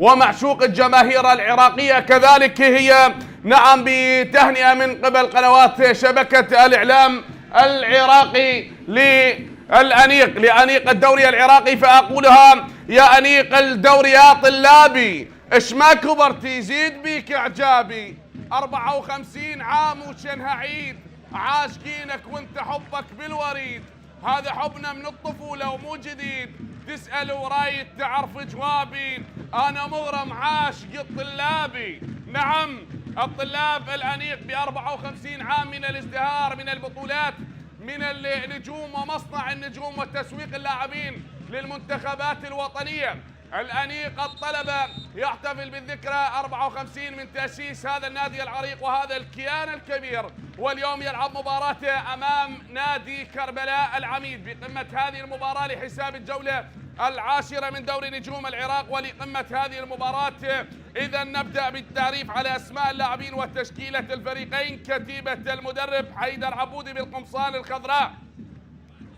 ومعشوق الجماهير العراقية. كذلك هي نعم بتهنئة من قبل قنوات شبكة الإعلام العراقي لأنيق الدوري العراقي، فأقولها يا أنيق الدوري يا طلابي، اش ما كبرتي زيد بيك إعجابي، 54 عام وشنها عيد، عاشقينك وانت حبك بالوريد، هذا حبنا من الطفولة ومو جديد، تسأل ورايد تعرف جوابي، أنا مغرم عاشق الطلابي. نعم الطلاب الأنيق ب 54 عام من الازدهار، من البطولات، من النجوم ومصنع النجوم وتسويق اللاعبين للمنتخبات الوطنية. الأنيق الطلبة يحتفل بالذكرى 54 من تأسيس هذا النادي العريق وهذا الكيان الكبير، واليوم يلعب مباراته أمام نادي كربلاء العميد بقمة هذه المباراة لحساب الجولة العاشرة من دوري نجوم العراق ولقمة هذه المباراة. إذا نبدأ بالتعريف على أسماء اللاعبين وتشكيلة الفريقين. كتيبة المدرب حيدر عبودي بالقمصان الخضراء،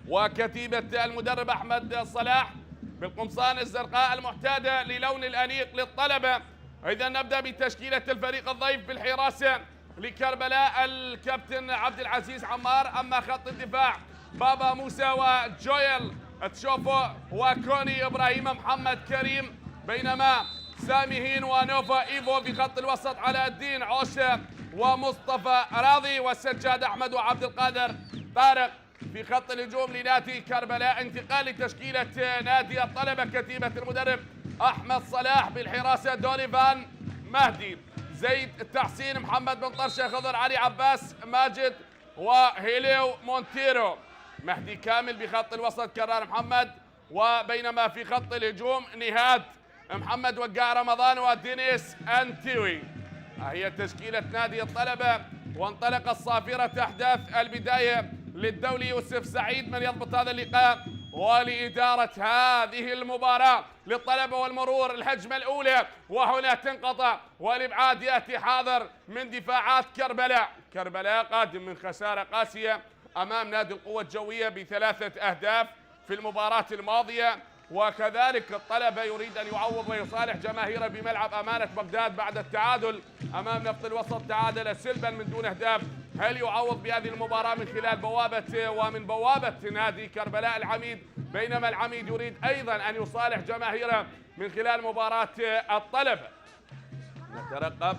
وكتيبة المدرب أحمد صلاح بالقمصان الزرقاء المعتادة للون الأنيق للطلبة. إذا نبدأ بتشكيلة الفريق الضيف بالحراسة لكربلاء الكابتن عبد العزيز عمار، أما خط الدفاع بابا موسى وجويل تشوفو وكوني إبراهيم محمد كريم، بينما سامي هين ونوفا إيفو في خط الوسط علاء الدين عوشة ومصطفى راضي والسجاد أحمد وعبد القادر طارق في خط الهجوم لنادي كربلاء. انتقال لتشكيلة نادي الطلبة كتيبة المدرب أحمد صلاح بالحراسة دوليفان مهدي، زيد تحسين محمد بن طرشة خضر علي عباس ماجد وهيليو مونتيرو، مهدي كامل بخط الوسط كرار محمد، وبينما في خط الهجوم نهاد محمد وقاع رمضان ودينيس أنتوي. هي تشكيلة نادي الطلبة، وانطلق الصافرة أحداث البداية للدولي يوسف سعيد من يضبط هذا اللقاء ولإدارة هذه المباراة للطلبة والمرور. الهجمة الأولى وهنا تنقطع والإبعاد يأتي حاضر من دفاعات كربلاء. كربلاء قادم من خسارة قاسية أمام نادي القوة الجوية ب3 أهداف في المباراة الماضية، وكذلك الطلبة يريد أن يعوض ويصالح جماهيره بملعب أمانة بغداد بعد التعادل أمام نفط الوسط، تعادل سلبا من دون أهداف. هل يعوض بهذه المباراة من خلال بوابة نادي كربلاء العميد، بينما العميد يريد أيضا أن يصالح جماهيره من خلال مباراة الطلبة. نترقب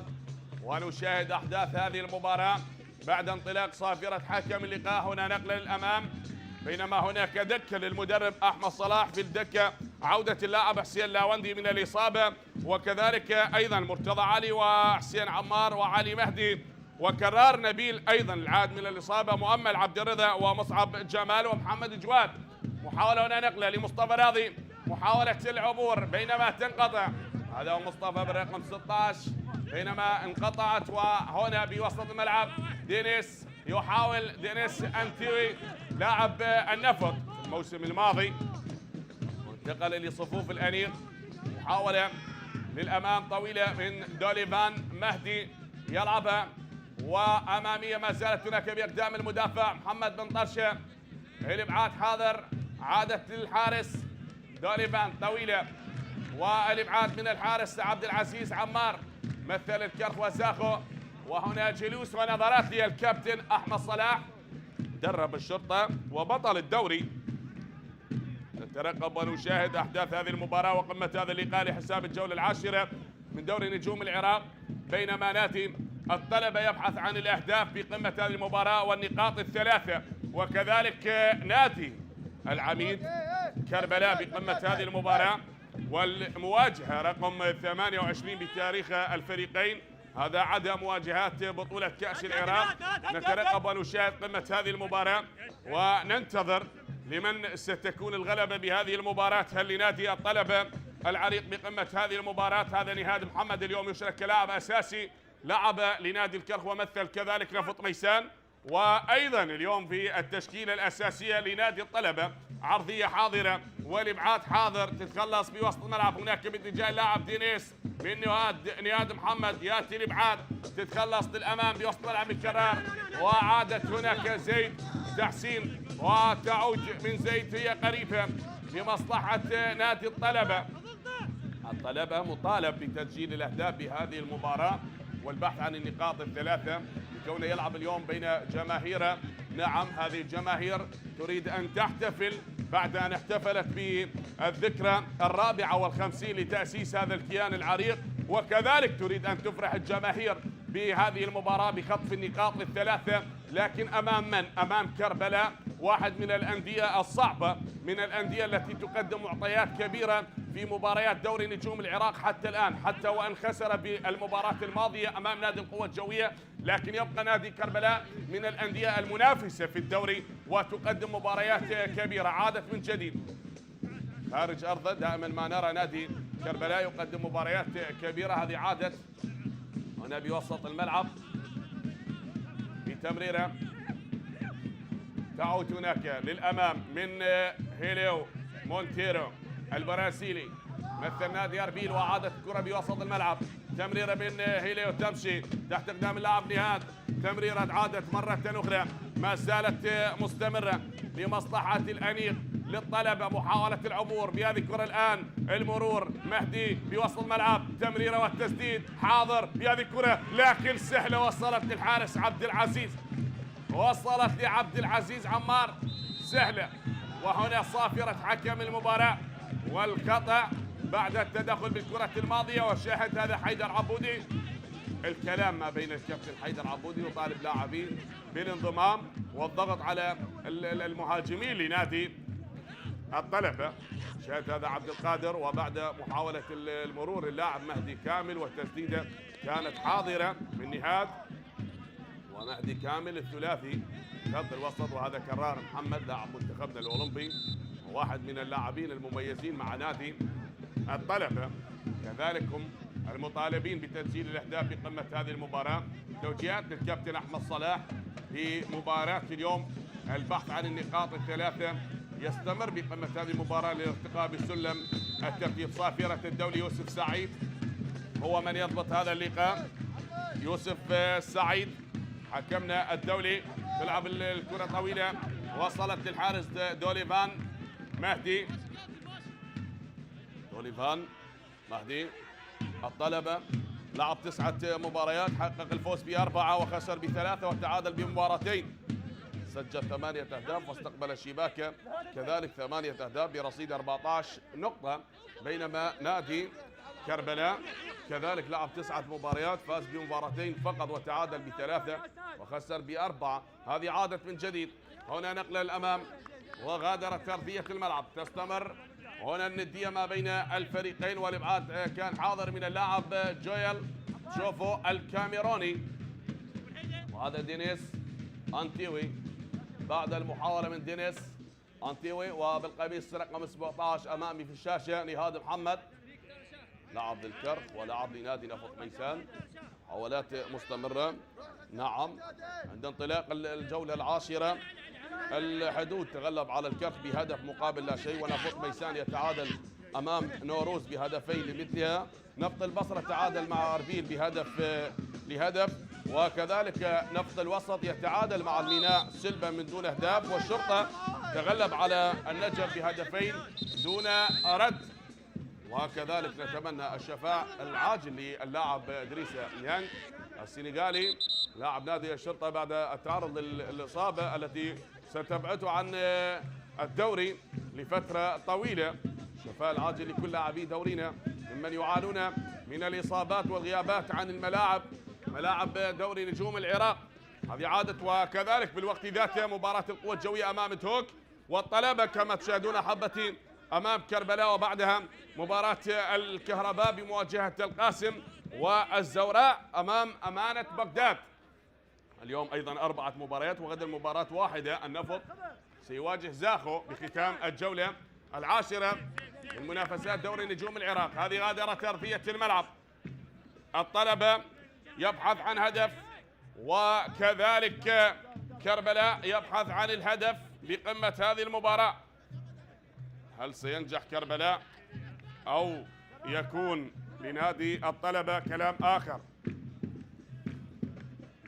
ونشاهد أحداث هذه المباراة بعد انطلاق صافرة حكم اللقاء. هنا نقلة للأمام، بينما هناك دكة للمدرب أحمد صلاح، في الدكة عودة اللاعب حسين لاوندي من الإصابة، وكذلك أيضا مرتضى علي وحسين عمار وعلي مهدي وكرار نبيل أيضا العاد من الإصابة، مؤمل عبد الرضا ومصعب جمال ومحمد جواد. محاولة هنا نقلة لمصطفى راضي، محاولة العبور بينما تنقطع، هذا هو مصطفى بالرقم 16 بينما انقطعت. وهنا بوسط الملعب دينيس يحاول، دينيس أنتوي لاعب النفط الموسم الماضي وانتقل لصفوف الأنيق. محاولة للأمام طويلة من دوليفان مهدي يلعبها، وأمامية ما زالت هناك بإقدام المدافع محمد بن طرشة. الإبعاد حاضر، عادت للحارس دوليفان طويلة، والإبعاد من الحارس عبد العزيز عمار مثل الكرخ وزاخو. وهنا جلوس ونظرات للكابتن أحمد صلاح درب الشرطة وبطل الدوري. نترقب ونشاهد أحداث هذه المباراة وقمة هذا اللقاء لحساب الجولة العاشرة من دوري نجوم العراق، بينما نادي الطلبة يبحث عن الأهداف بقمة هذه المباراة والنقاط الثلاثة، وكذلك نادي العميد كربلاء بقمة هذه المباراة والمواجهة رقم 28 بتاريخ الفريقين. هذا عدا مواجهات بطولة كأس العراق. نترقب ونشاهد قمة هذه المباراة وننتظر لمن ستكون الغلبة بهذه المباراة. هل لنادي الطلبة العريق بقمة هذه المباراة؟ هذا نهاد محمد اليوم يشارك كلاعب أساسي، لعب لنادي الكرخ ومثل كذلك نفط ميسان، وأيضا اليوم في التشكيلة الأساسية لنادي الطلبة. عرضية حاضرة والإبعاد حاضر، تتخلص بوسط الملعب هناك باتجاه اللاعب دينيس من نهاد محمد، ياتي الإبعاد تتخلص للأمام بوسط الملعب الكرار، وعادت هناك زيد تحسين وتعود من زيد هي قريبة لمصلحة نادي الطلبة. الطلبة مطالب بتسجيل الأهداف بهذه المباراة والبحث عن النقاط الثلاثة لكونه يلعب اليوم بين جماهير. نعم، هذه الجماهير تريد أن تحتفل بعد أن احتفلت بالذكرى 54 لتأسيس هذا الكيان العريق، وكذلك تريد أن تفرح الجماهير بهذه المباراة بخطف النقاط الثلاثة. لكن أمام من؟ أمام كربلاء، واحد من الأندية الصعبة، من الأندية التي تقدم معطيات كبيرة في مباريات دوري نجوم العراق حتى الآن، حتى وأن خسر بالمباراة الماضية أمام نادي القوة الجوية، لكن يبقى نادي كربلاء من الأندية المنافسة في الدوري وتقدم مباريات كبيرة. عادت من جديد خارج أرضه، دائما ما نرى نادي كربلاء يقدم مباريات كبيرة. هذه عادت هنا بوسط الملعب بتمريرة تعود هناك للأمام من هيليو مونتيرو البرازيلي مثل نادي أربيل، وعادت الكرة بوسط الملعب. تمريرة من هيليو تمشي تحت قدام اللاعب نهاد، تمريرة عادت مرة أخرى ما زالت مستمرة لمصلحة الأنيق للطلبة. محاولة العبور بهذه الكرة الآن، المرور مهدي بوسط الملعب، تمريرة والتسديد حاضر بهذه الكرة، لكن سهلة وصلت للحارس عبد العزيز، وصلت لعبد العزيز عمار سهلة. وهنا صافرة حكم المباراة والخطأ بعد التدخل بالكرة الماضية. وشاهد هذا حيدر عبودي، الكلام ما بين الكابتن حيدر عبودي وطالب لاعبين بالانضمام والضغط على المهاجمين لنادي الطلبة. شاهد هذا عبد القادر، وبعد محاولة المرور اللاعب مهدي كامل والتسديدة كانت حاضرة من نهاد ومهدي كامل الثلاثي خط الوسط. وهذا كرار محمد لاعب منتخبنا الأولمبي وواحد من اللاعبين المميزين مع نادي الطلبة. كذلك هم المطالبين بتسجيل الأهداف في قمة هذه المباراة. توجيهات للكابتن أحمد صلاح في مباراة اليوم البحث عن النقاط الثلاثة. يستمر بقمة هذه المباراة للارتقاء بسلم الترتيب. صافرة الدولي يوسف سعيد هو من يضبط هذا اللقاء. يوسف سعيد حكمنا الدولي تلعب الكرة طويلة، وصلت للحارس دوليفان مهدي. دوليفان مهدي الطلبة لعب 9 مباريات، حقق الفوز ب4 وخسر ب3 وتعادل بمباراتين، سجل 8 أهداف واستقبل الشباكة كذلك 8 أهداف برصيد 14 نقطة. بينما نادي كربلاء كذلك لعب 9 مباريات، فاز بمباراتين فقط وتعادل ب3 وخسر ب4. هذه عادت من جديد. هنا نقلة الأمام وغادرت أرضية الملعب. تستمر هنا الندية ما بين الفريقين، والإبعاد كان حاضر من اللاعب جويل شوفو الكاميروني. وهذا دينيس أنتيوي بعد المحاولة من دينيس أنتيوي، وبالقميص رقم 17 أمامي في الشاشة نهاد محمد لاعب للكرخ ولاعب لنادي نفط ميسان. محاولات مستمرة. نعم، عند انطلاق الجولة العاشرة الحدود تغلب على الكرخ بهدف مقابل لا شيء، ونفط ميسان يتعادل أمام نوروز بهدفين لمثلها. نفط البصرة تعادل مع أربيل بهدف لهدف، وكذلك نفط الوسط يتعادل مع الميناء سلبا من دون أهداف، والشرطة تغلب على النجف بهدفين دون رد. وكذلك نتمنى الشفاء العاجل للاعب إدريس يانغ السنغالي لاعب نادي الشرطة بعد التعرض للإصابة التي ستبعده عن الدوري لفترة طويلة. الشفاء العاجل لكل لاعبي دورينا ممن يعانون من الإصابات والغيابات عن الملاعب، ملاعب دوري نجوم العراق. هذه عادت. وكذلك بالوقت ذاته مباراة القوة الجوية أمام توك، والطلبة كما تشاهدون حبتي أمام كربلاء، وبعدها مباراة الكهرباء بمواجهة القاسم، والزوراء أمام أمانة بغداد. اليوم أيضا 4 مباريات، وغدا مباراة واحدة. النفط سيواجه زاخو بختام الجولة العاشرة من منافسات دوري نجوم العراق. هذه غادرة أرضية الملعب. الطلبة يبحث عن هدف، وكذلك كربلاء يبحث عن الهدف لقمة هذه المباراة. هل سينجح كربلاء أو يكون لنادي الطلبة كلام آخر؟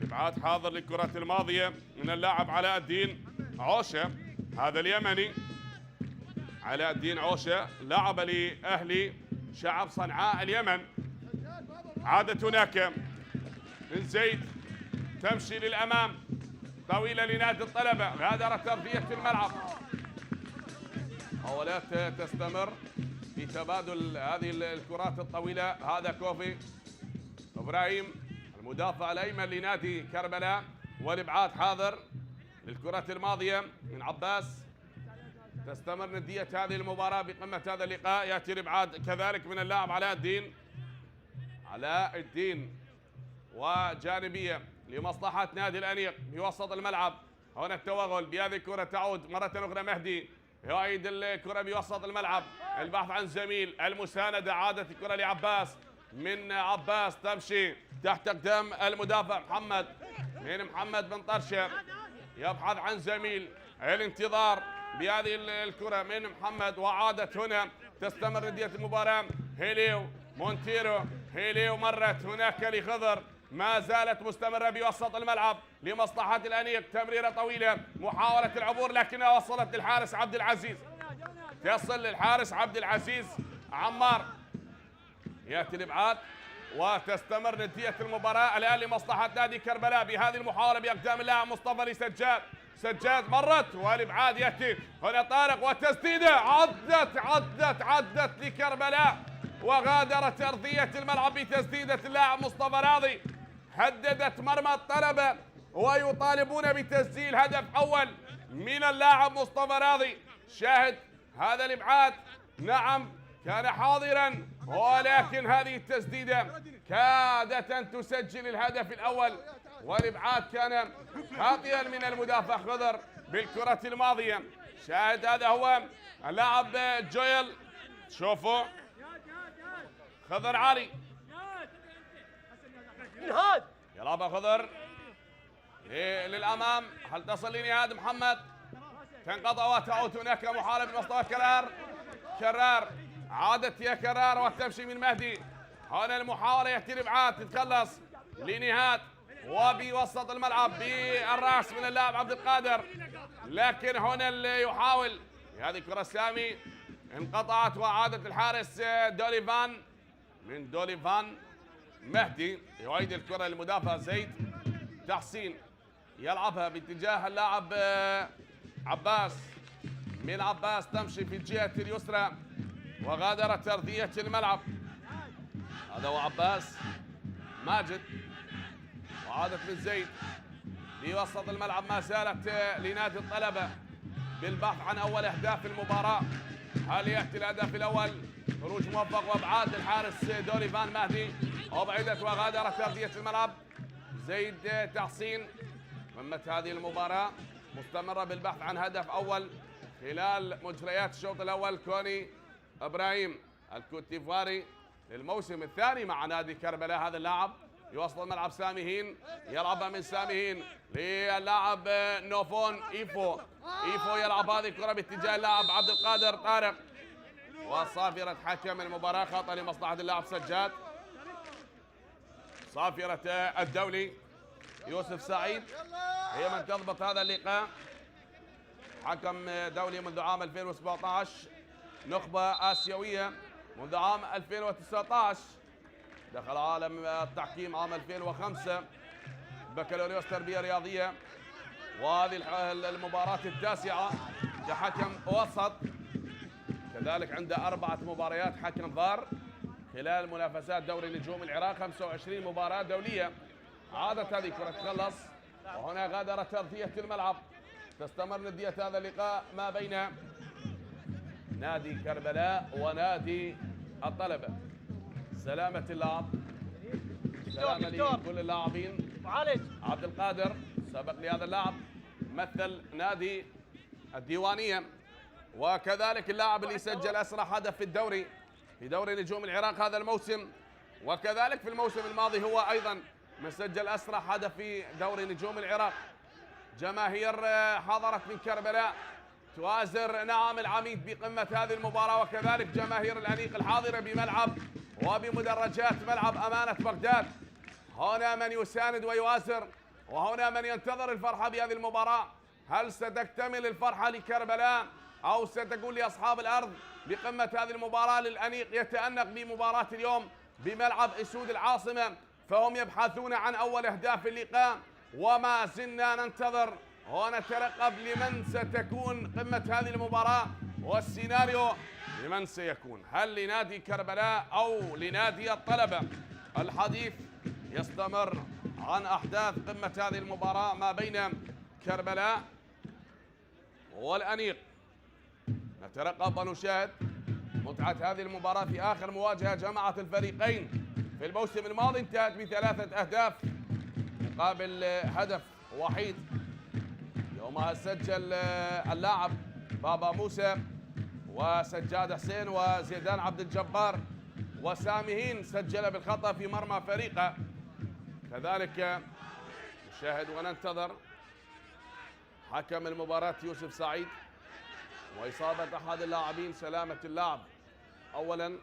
إبعاد حاضر للكرة الماضية من اللاعب علاء الدين عوشة، هذا اليمني علاء الدين عوشة لعب لأهلي شعب صنعاء اليمن. عادت هناك من زيد، تمشي للأمام، طويلة لنادي الطلبة، غادرت أرضية الملعب. محاولات تستمر في تبادل هذه الكرات الطويلة. هذا كوفي إبراهيم المدافع الأيمن لنادي كربلاء، والإبعاد حاضر للكرة الماضية من عباس. تستمر ندية هذه المباراة بقمة هذا اللقاء. يأتي الإبعاد كذلك من اللاعب علاء الدين وجانبية لمصلحة نادي الأنيق في وسط الملعب. هنا التوغل بهذه الكرة، تعود مرة أخرى مهدي، يعيد الكرة بوسط الملعب، البحث عن زميل، المساندة، عادت الكرة لعباس، من عباس تمشي تحت أقدام المدافع محمد بن طرشة، يبحث عن زميل، الانتظار بهذه الكرة من محمد، وعادت هنا. تستمر ندية المباراة. هيليو مونتيرو، هيليو مرت هناك لخضر، ما زالت مستمرة بوسط الملعب لمصلحة الأنيق. تمريرة طويلة، محاولة العبور لكنها وصلت للحارس عبد العزيز، تصل للحارس عبد العزيز عمار. يأتي الإبعاد وتستمر ندية المباراة الآن لمصلحة نادي كربلاء بهذه المحاولة بأقدام اللاعب مصطفى لسجاد. سجاد مرت، والإبعاد يأتي هنا طارق، وتسديدة عدت لكربلاء، وغادرت أرضية الملعب بتسديدة اللاعب مصطفى راضي، هددت مرمى الطلبة ويطالبون بتسجيل هدف أول من اللاعب مصطفى راضي. شاهد هذا الإبعاد، نعم كان حاضرا، ولكن هذه التسديدة كادت أن تسجل الهدف الأول، والإبعاد كان خاطئا من المدافع خضر بالكرة الماضية. شاهد هذا هو اللاعب جويل، شوفوا خضر علي، يلعبها خضر للأمام، هل تصل لنهاد محمد؟ تنقطع وتعود هناك محاولة من مصطفى كرار، عادت يا كرار وتمشي من مهدي. هنا المحاولة، يأتي الإبعاد، تتخلص لنهاد وبوسط الملعب بالراس من اللاعب عبد القادر، لكن هنا اللي يحاول هذه الكرة سامي انقطعت، وعادت الحارس دوليفان مهدي، يعيد الكرة للمدافع زيد تحسين، يلعبها باتجاه اللاعب عباس، من عباس تمشي في الجهة اليسرى وغادرت أرضية الملعب. هذا هو عباس ماجد، وعادت من زيد بوسط الملعب، ما زالت لنادي الطلبة بالبحث عن أول أهداف المباراة. هل يأتي الهدف الأول؟ خروج موفق وابعاد الحارس دوليفان مهدي، أبعدت وغادرت أرضية الملعب. زيد تحسين، قمة هذه المباراة مستمرة بالبحث عن هدف أول خلال مجريات الشوط الأول. كوني إبراهيم الكوتيفواري للموسم الثاني مع نادي كربلاء، هذا اللاعب يوصل الملعب. ساميهين يلعبها من ساميهين للاعب نوفون إيفو يلعب هذه الكرة باتجاه اللاعب عبد القادر طارق، وصافرة حكم المباراة خطأ لمصلحة اللاعب سجاد. صافرة الدولي يوسف سعيد هي من تضبط هذا اللقاء، حكم دولي منذ عام 2017، نخبة آسيوية منذ عام 2019، دخل عالم التحكيم عام 2005، بكالوريوس تربية رياضية، وهذه المباراة التاسعة كحكم وسط، كذلك عنده 4 مباريات حكم فار خلال منافسات دوري نجوم العراق، 25 مباراة دولية. عادت هذه الكرة تخلص، وهنا غادرت أرضية الملعب. تستمر ندية هذا اللقاء ما بين نادي كربلاء ونادي الطلبة. سلامة اللاعب، سلامة لكل اللاعبين. عبد القادر سبق لهذا اللاعب، مثل نادي الديوانية، وكذلك اللاعب اللي سجل أسرع هدف في دوري نجوم العراق هذا الموسم، وكذلك في الموسم الماضي هو أيضا من سجل أسرع هدف في دوري نجوم العراق. جماهير حضرت من كربلاء توازر نعم العميد بقمة هذه المباراة، وكذلك جماهير الأنيق الحاضرة بملعب وبمدرجات ملعب أمانة بغداد. هنا من يساند ويوازر، وهنا من ينتظر الفرحة بهذه المباراة. هل ستكتمل الفرحة لكربلاء أو ستقول لأصحاب الأرض بقمة هذه المباراة للأنيق يتأنق بمباراة اليوم بملعب أسود العاصمة، فهم يبحثون عن أول أهداف اللقاء، وما زلنا ننتظر ونترقب لمن ستكون قمة هذه المباراة، والسيناريو لمن سيكون، هل لنادي كربلاء أو لنادي الطلبة؟ الحديث يستمر عن أحداث قمة هذه المباراة ما بين كربلاء والأنيق. نترقب ونشاهد متعة هذه المباراة في آخر مواجهة جمعت الفريقين في الموسم الماضي، انتهت ب3 أهداف مقابل هدف وحيد. يومها سجل اللاعب بابا موسى وسجاد حسين وزيدان عبد الجبار، وسامهين سجل بالخطأ في مرمى فريقه. كذلك نشاهد وننتظر حكم المباراة يوسف سعيد وإصابة أحد اللاعبين، سلامة اللاعب أولا،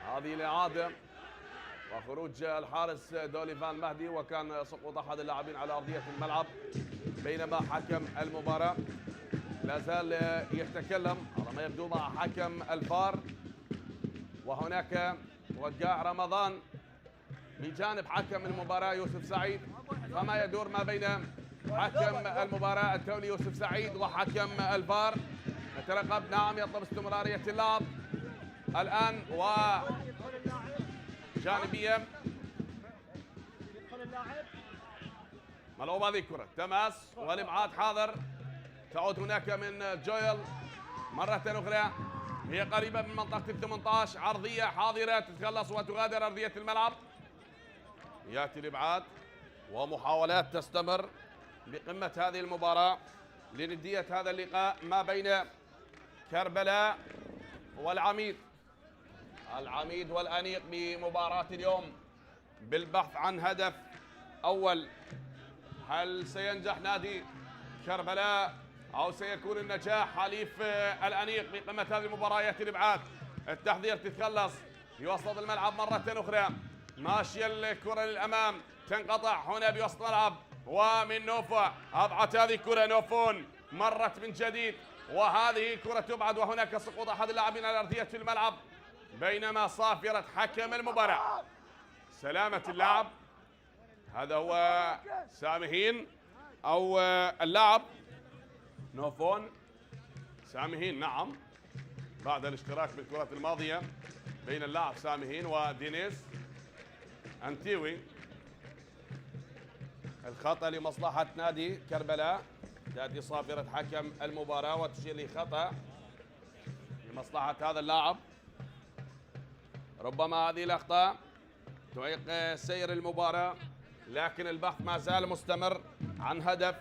هذه الإعادة وخروج الحارس دوليفان مهدي، وكان سقوط أحد اللاعبين على أرضية الملعب، بينما حكم المباراة لا زال يتكلم على ما يبدو مع حكم الفار، وهناك وقاع رمضان بجانب حكم المباراة يوسف سعيد، فما يدور ما بين حكم المباراة الدولي يوسف سعيد وحكم الفار. نترقب، نعم يطلب استمرارية اللعب الآن وجانبية ملعوبة هذه الكرة، تماس والإبعاد حاضر، تعود هناك من جويل مرة أخرى، هي قريبة من منطقة ال18، عرضية حاضرة تتخلص وتغادر أرضية الملعب. يأتي الإبعاد ومحاولات تستمر بقمة هذه المباراة لندية هذا اللقاء ما بين كربلاء والعميد. العميد والأنيق بمباراة اليوم بالبحث عن هدف أول. هل سينجح نادي كربلاء أو سيكون النجاح حليف الأنيق بقمة هذه المباراة؟ يأتي الإبعاد، التحضير تتخلص في وسط الملعب مرة أخرى، ماشية الكرة للأمام، تنقطع هنا بوسط الملعب ومن نوفا، أبعد هذه الكرة، نوفون مرت من جديد، وهذه كرة تبعد، وهناك سقوط أحد اللاعبين على أرضية الملعب، بينما صافرة حكم المباراة سلامة اللاعب، هذا هو سامهين أو اللاعب نوفون سامهين، نعم، بعد الاشتراك بالكرة الماضية بين اللاعب سامهين ودينيس أنتيوي. الخطأ لمصلحة نادي كربلاء، تأتي صافرة حكم المباراة وتشير لخطأ لمصلحة هذا اللاعب. ربما هذه الأخطاء تعيق سير المباراة، لكن البحث ما زال مستمر عن هدف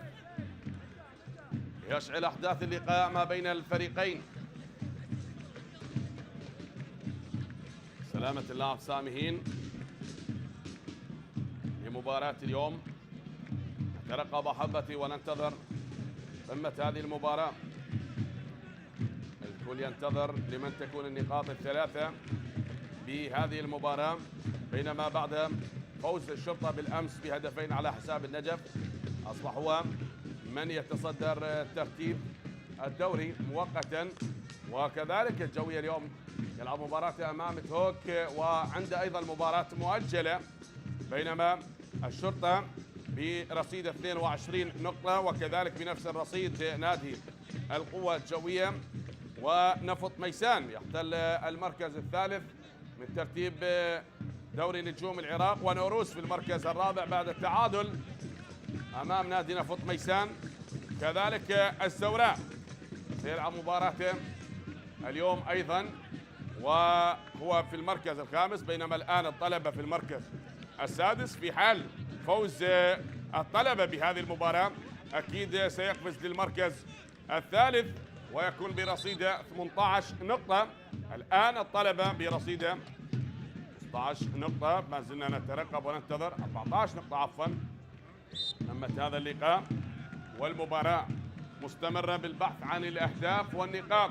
يشعل أحداث اللقاء ما بين الفريقين. سلامة اللاعب سامهين لمباراة اليوم. نترقب أحبتي وننتظر قمة هذه المباراة، الكل ينتظر لمن تكون النقاط ال3 بهذه المباراة، بينما بعد فوز الشرطة بالأمس بهدفين على حساب النجف أصبح هو من يتصدر ترتيب الدوري مؤقتا. وكذلك الجوية اليوم يلعب مباراة أمام تهوك، وعنده أيضا مباراة مؤجلة، بينما الشرطة برصيد 22 نقطة، وكذلك بنفس الرصيد نادي القوة الجوية، ونفط ميسان يحتل المركز الثالث من ترتيب دوري نجوم العراق، ونوروز في المركز الرابع بعد التعادل أمام نادي نفط ميسان. كذلك الزوراء سيلعب مباراته اليوم أيضا وهو في المركز الخامس، بينما الآن الطلبة في المركز السادس. في حال فوز الطلبة بهذه المباراة أكيد سيقفز للمركز الثالث ويكون برصيد 18 نقطة. الآن الطلبة برصيد 16 نقطة، ما زلنا نترقب وننتظر 14 نقطة عفوا. تمت هذا اللقاء والمباراة مستمرة بالبحث عن الأهداف والنقاط.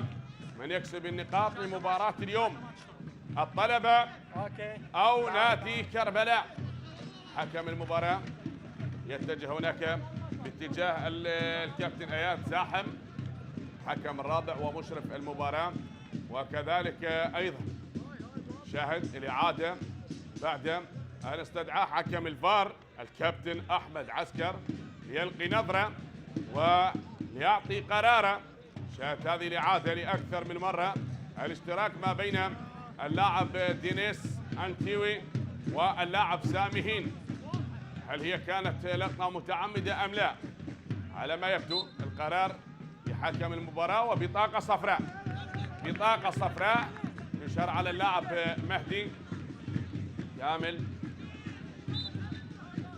من يكسب النقاط لمباراة اليوم، الطلبة أو نادي كربلاء؟ حكم المباراة يتجه هناك باتجاه الكابتن اياد زاحم الحكم الرابع ومشرف المباراة. وكذلك أيضا شاهد الإعادة بعد أن استدعى حكم الفار الكابتن أحمد عسكر ليلقي نظرة وليعطي قراره. شاهد هذه الإعادة لأكثر من مرة، الاشتراك ما بين اللاعب دينيس أنتيوي واللاعب سامي هين. هل هي كانت لقطة متعمدة أم لا؟ على ما يبدو القرار لحكم المباراة وبطاقة صفراء. بطاقة صفراء يشار على اللاعب مهدي كامل.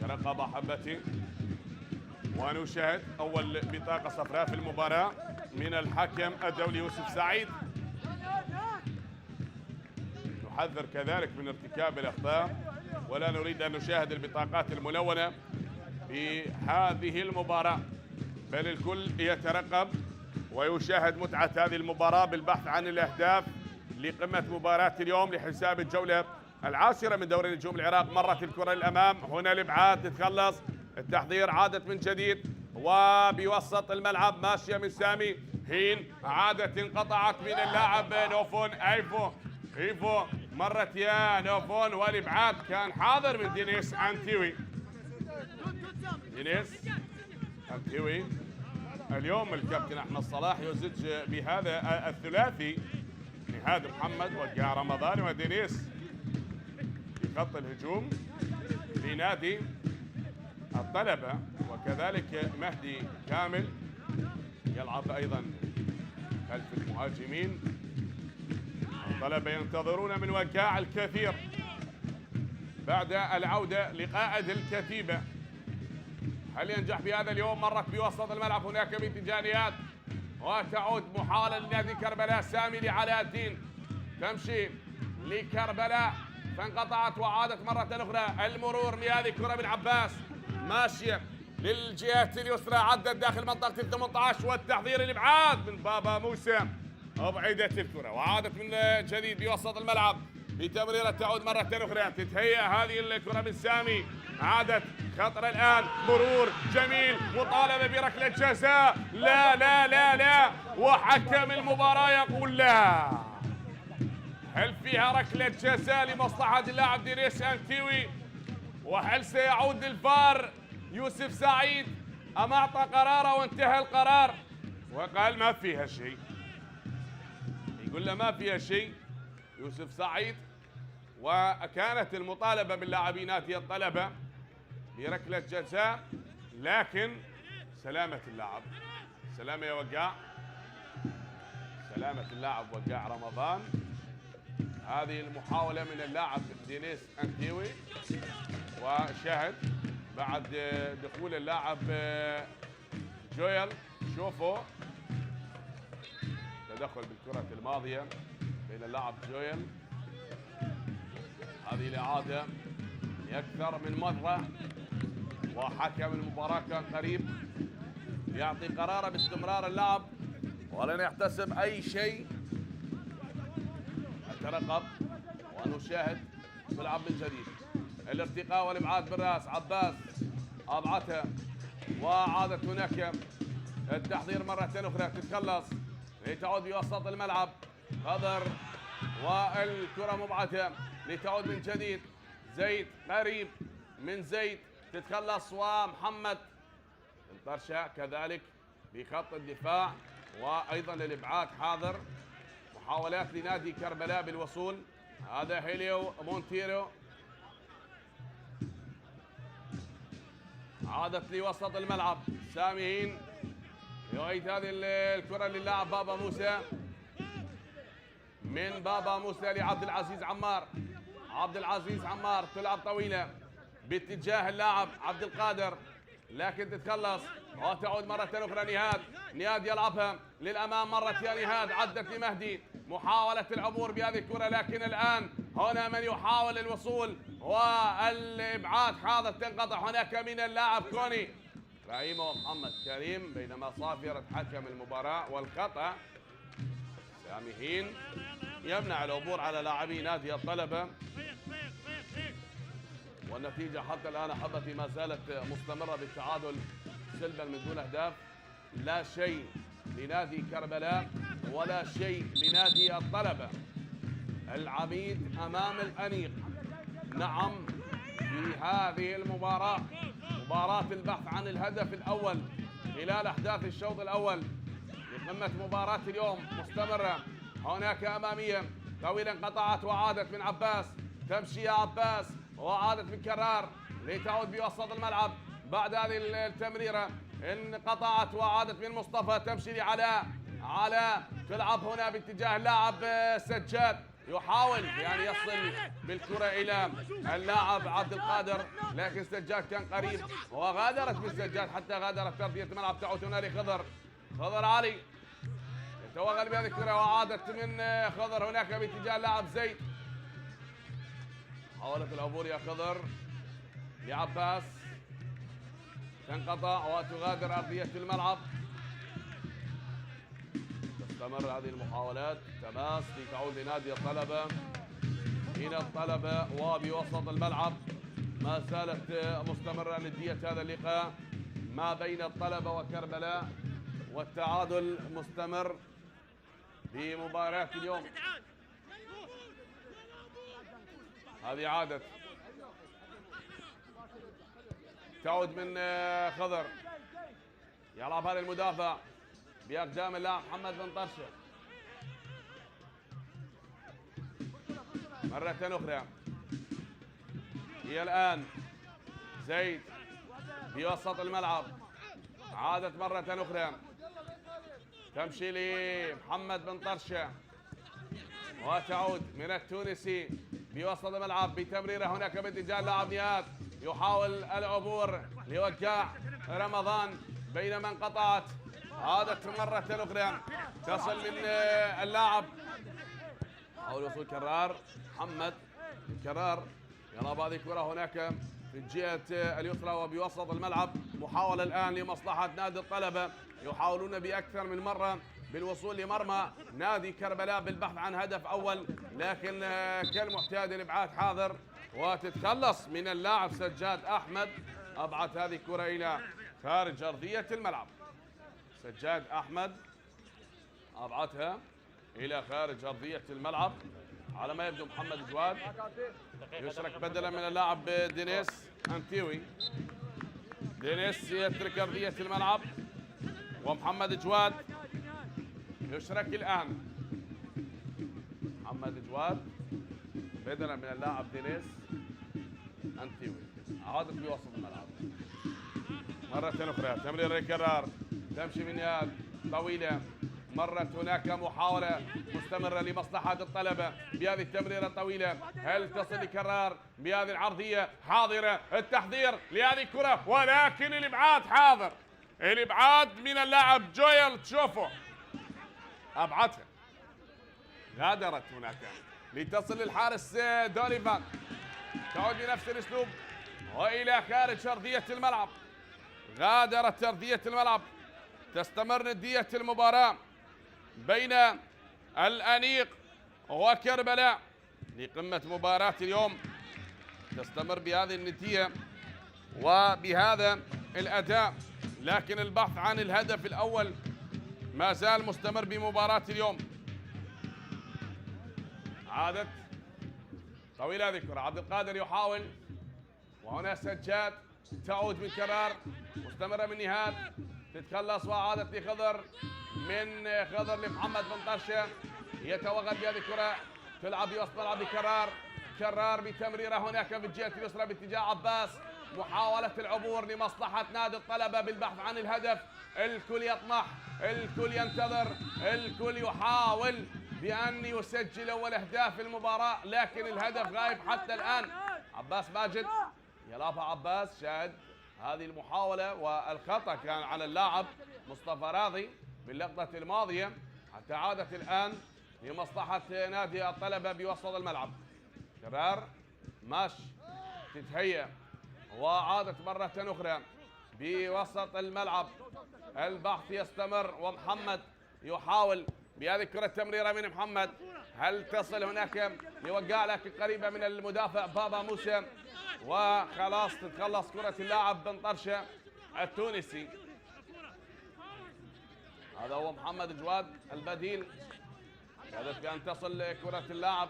ترقب أحبتي ونشاهد أول بطاقة صفراء في المباراة من الحكم الدولي يوسف سعيد. نحذر كذلك من ارتكاب الأخطاء ولا نريد أن نشاهد البطاقات الملونة في هذه المباراة، بل الكل يترقب ويشاهد متعة هذه المباراة بالبحث عن الأهداف لقمة مباراة اليوم لحساب الجولة العاشرة من دوري نجوم العراق. مرت الكرة للأمام، هنا الإبعاد تتخلص، التحضير عادت من جديد وبوسط الملعب ماشية من سامي هين، عادت انقطعت من اللاعب نوفون ايفو مرت يا نوفون والإبعاد كان حاضر من دينيس أنتيوي. دينيس أنتيوي اليوم الكابتن أحمد صلاح يزج بهذا الثلاثي نهاد محمد وقع رمضان ودينيس في خط الهجوم لنادي الطلبة، وكذلك مهدي كامل يلعب أيضا خلف المهاجمين. الطلبة ينتظرون من وقاع الكثير بعد العودة لقائد الكتيبة. هل ينجح بهذا اليوم؟ مرت بوسط الملعب، هناك باتجاهيات وتعود محاولة لنادي كربلاء. سامي لعلاء الدين، تمشي لكربلاء فانقطعت وعادت مرة أخرى. المرور لهذه كرة من عباس ماشية للجهة اليسرى، عدت داخل منطقة ال 18 والتحضير الإبعاد من بابا موسى. أبعدت الكرة وعادت من جديد بوسط الملعب بتمريرة تعود مرة أخرى. تتهيأ هذه الكرة من سامي، عادت خطر الآن، مرور جميل، مطالبة بركلة جزاء. لا لا لا لا، وحكم المباراة يقول لا. هل فيها ركلة جزاء لمصلحة اللاعب دينيس أنتيوي؟ وهل سيعود الفار يوسف سعيد أم أعطى قراره وانتهى القرار وقال ما فيها شيء؟ يقول له ما فيها شيء يوسف سعيد. وكانت المطالبة باللاعبين نادي الطلبة بركلة جزاء، لكن سلامة اللاعب، سلامة يا وقاع، سلامة اللاعب وقاع رمضان. هذه المحاولة من اللاعب دينيس أنتيوي، وشاهد بعد دخول اللاعب جويل شوفوا تدخل بالكرة الماضية بين اللاعب جويل. هذه الإعادة لأكثر من مرة، وحكم المباراة كان قريب يعطي قراره باستمرار اللعب ولن يحتسب أي شيء. نترقب ونشاهد تلعب من جديد، الارتقاء والابعاد بالراس. عباس ابعتها وعادت هناك التحضير مرة أخرى، تتخلص لتعود بوسط الملعب. خضر والكرة مبعثة لتعود من جديد. زيد قريب من زيد، تتخلص ومحمد انطرشة كذلك بخط الدفاع، وأيضا للإبعاد حاضر. محاولات لنادي كربلاء بالوصول، هذا هيليو مونتيرو، عادت لوسط الملعب. ساميين يعيد هذه الكرة للاعب بابا موسى، من بابا موسى لعبد العزيز عمار. عبد العزيز عمار تلعب طويلة باتجاه اللاعب عبد القادر، لكن تتخلص وتعود مرة أخرى. نهاد يلعبها للأمام مرة ثانية. نهاد عدت لمهدي، محاولة العبور بهذه الكرة، لكن الآن هنا من يحاول الوصول والإبعاد حاضر، تنقطع هناك من اللاعب كوني رحيم ومحمد كريم، بينما صافرة حكم المباراة والخطأ سامي هين يمنع العبور على لاعبي نادي الطلبة. والنتيجة حتى الآن أحبتي ما زالت مستمرة بالتعادل سلبا من دون أهداف، لا شيء لنادي كربلاء ولا شيء لنادي الطلبة. العميد أمام الأنيق. نعم، في هذه المباراة، مباراة البحث عن الهدف الأول خلال أحداث الشوط الأول لقمة مباراة اليوم مستمرة. هناك أمامية طويلة انقطعت وعادت من عباس، تمشي يا عباس وعادت من كرار لتعود بوسط الملعب. بعد هذه التمريرة انقطعت وعادت من مصطفى، تمشي لعلاء. علاء تلعب هنا باتجاه اللاعب سجاد، يحاول يعني يصل بالكرة إلى اللاعب عبد القادر، لكن سجاد كان قريب وغادرت بالسجاد حتى غادرت تربية الملعب. تعود هنا لخضر، خضر علي يتوغل بهذه الكرة وعادت من خضر هناك باتجاه اللاعب زيد. حاولت العبور يا خضر لعباس، تنقطع وتغادر أرضية الملعب. تستمر هذه المحاولات، تماس لتعود لنادي الطلبة إلى الطلبة وبوسط الملعب. ما زالت مستمرة ندية هذا اللقاء ما بين الطلبة وكربلاء، والتعادل مستمر بمباراة اليوم. هذه عادت، تعود من خضر، يلعب هذا المدافع بأقدام اللاعب محمد بن طرشة. مرة أخرى هي الآن زيد بوسط الملعب، عادت مرة أخرى، تمشي لمحمد بن طرشة وتعود من التونسي بوسط الملعب بتمريره هناك باتجاه اللاعب نياد، يحاول العبور لوقاع رمضان بينما انقطعت. عادت مرة أخرى، تصل من اللاعب، حاول وصول كرار، محمد كرار يلعب هذه الكرة هناك في الجهة اليسرى وبوسط الملعب. محاولة الآن لمصلحة نادي الطلبة، يحاولون بأكثر من مرة بالوصول لمرمى نادي كربلاء بالبحث عن هدف أول، لكن كالمعتاد الإبعاد حاضر وتتخلص من اللاعب سجاد أحمد. أبعد هذه الكرة إلى خارج أرضية الملعب. سجاد أحمد أبعدها إلى خارج أرضية الملعب على ما يبدو. محمد جواد يشرك بدلا من اللاعب دينيس أنتيوي. دينيس يترك أرضية الملعب ومحمد جواد يشرك الآن. محمد جواد بدلا من اللاعب دينيس أنتيوي، عادت بوسط الملعب مرة أخرى. تمرير الكرار، تمشي من ياد طويلة، مرت هناك محاولة مستمرة لمصلحة الطلبة بهذه التمريرة الطويلة. هل تصل لكرار بهذه العرضية؟ حاضرة التحضير لهذه الكرة ولكن الإبعاد حاضر. الإبعاد من اللاعب جويل تشوفو، أبعدها، غادرت هناك لتصل للحارس دوليفان. تعود بنفس الأسلوب وإلى خارج أرضية الملعب. غادرت أرضية الملعب. تستمر ندية المباراة بين الأنيق وكربلاء لقمة مباراة اليوم. تستمر بهذه الندية وبهذا الأداء، لكن البحث عن الهدف الأول ما زال مستمر بمباراة اليوم. عادت طويلة هذه الكرة، عبد القادر يحاول وهنا سجاد. تعود من كرار، مستمرة من نهاد، تتخلص وعادت لخضر، من خضر لمحمد بن طرشة، يتوغل بهذه الكرة، تلعب بوسط ملعب لكرار. كرار بتمريره هناك في الجهة اليسرى باتجاه عباس. محاولة العبور لمصلحة نادي الطلبة بالبحث عن الهدف. الكل يطمح، الكل ينتظر، الكل يحاول بأن يسجل أول أهداف المباراة، لكن الهدف غايب حتى الآن. عباس ماجد يلعبها عباس، شاهد هذه المحاولة والخطأ كان على اللاعب مصطفى راضي باللقطة الماضية، حتى عادت الآن لمصلحة نادي الطلبة بوسط الملعب. كرار ماش تتهيأ وعادت مرة أخرى بوسط الملعب. البحث يستمر ومحمد يحاول بهذه الكرة، التمريرة من محمد، هل تصل هناك لوقع لكن قريبة من المدافع بابا موسى، وخلاص تتخلص كرة اللاعب بن طرشة التونسي. هذا هو محمد جواد البديل. هدف بأن تصل كرة اللاعب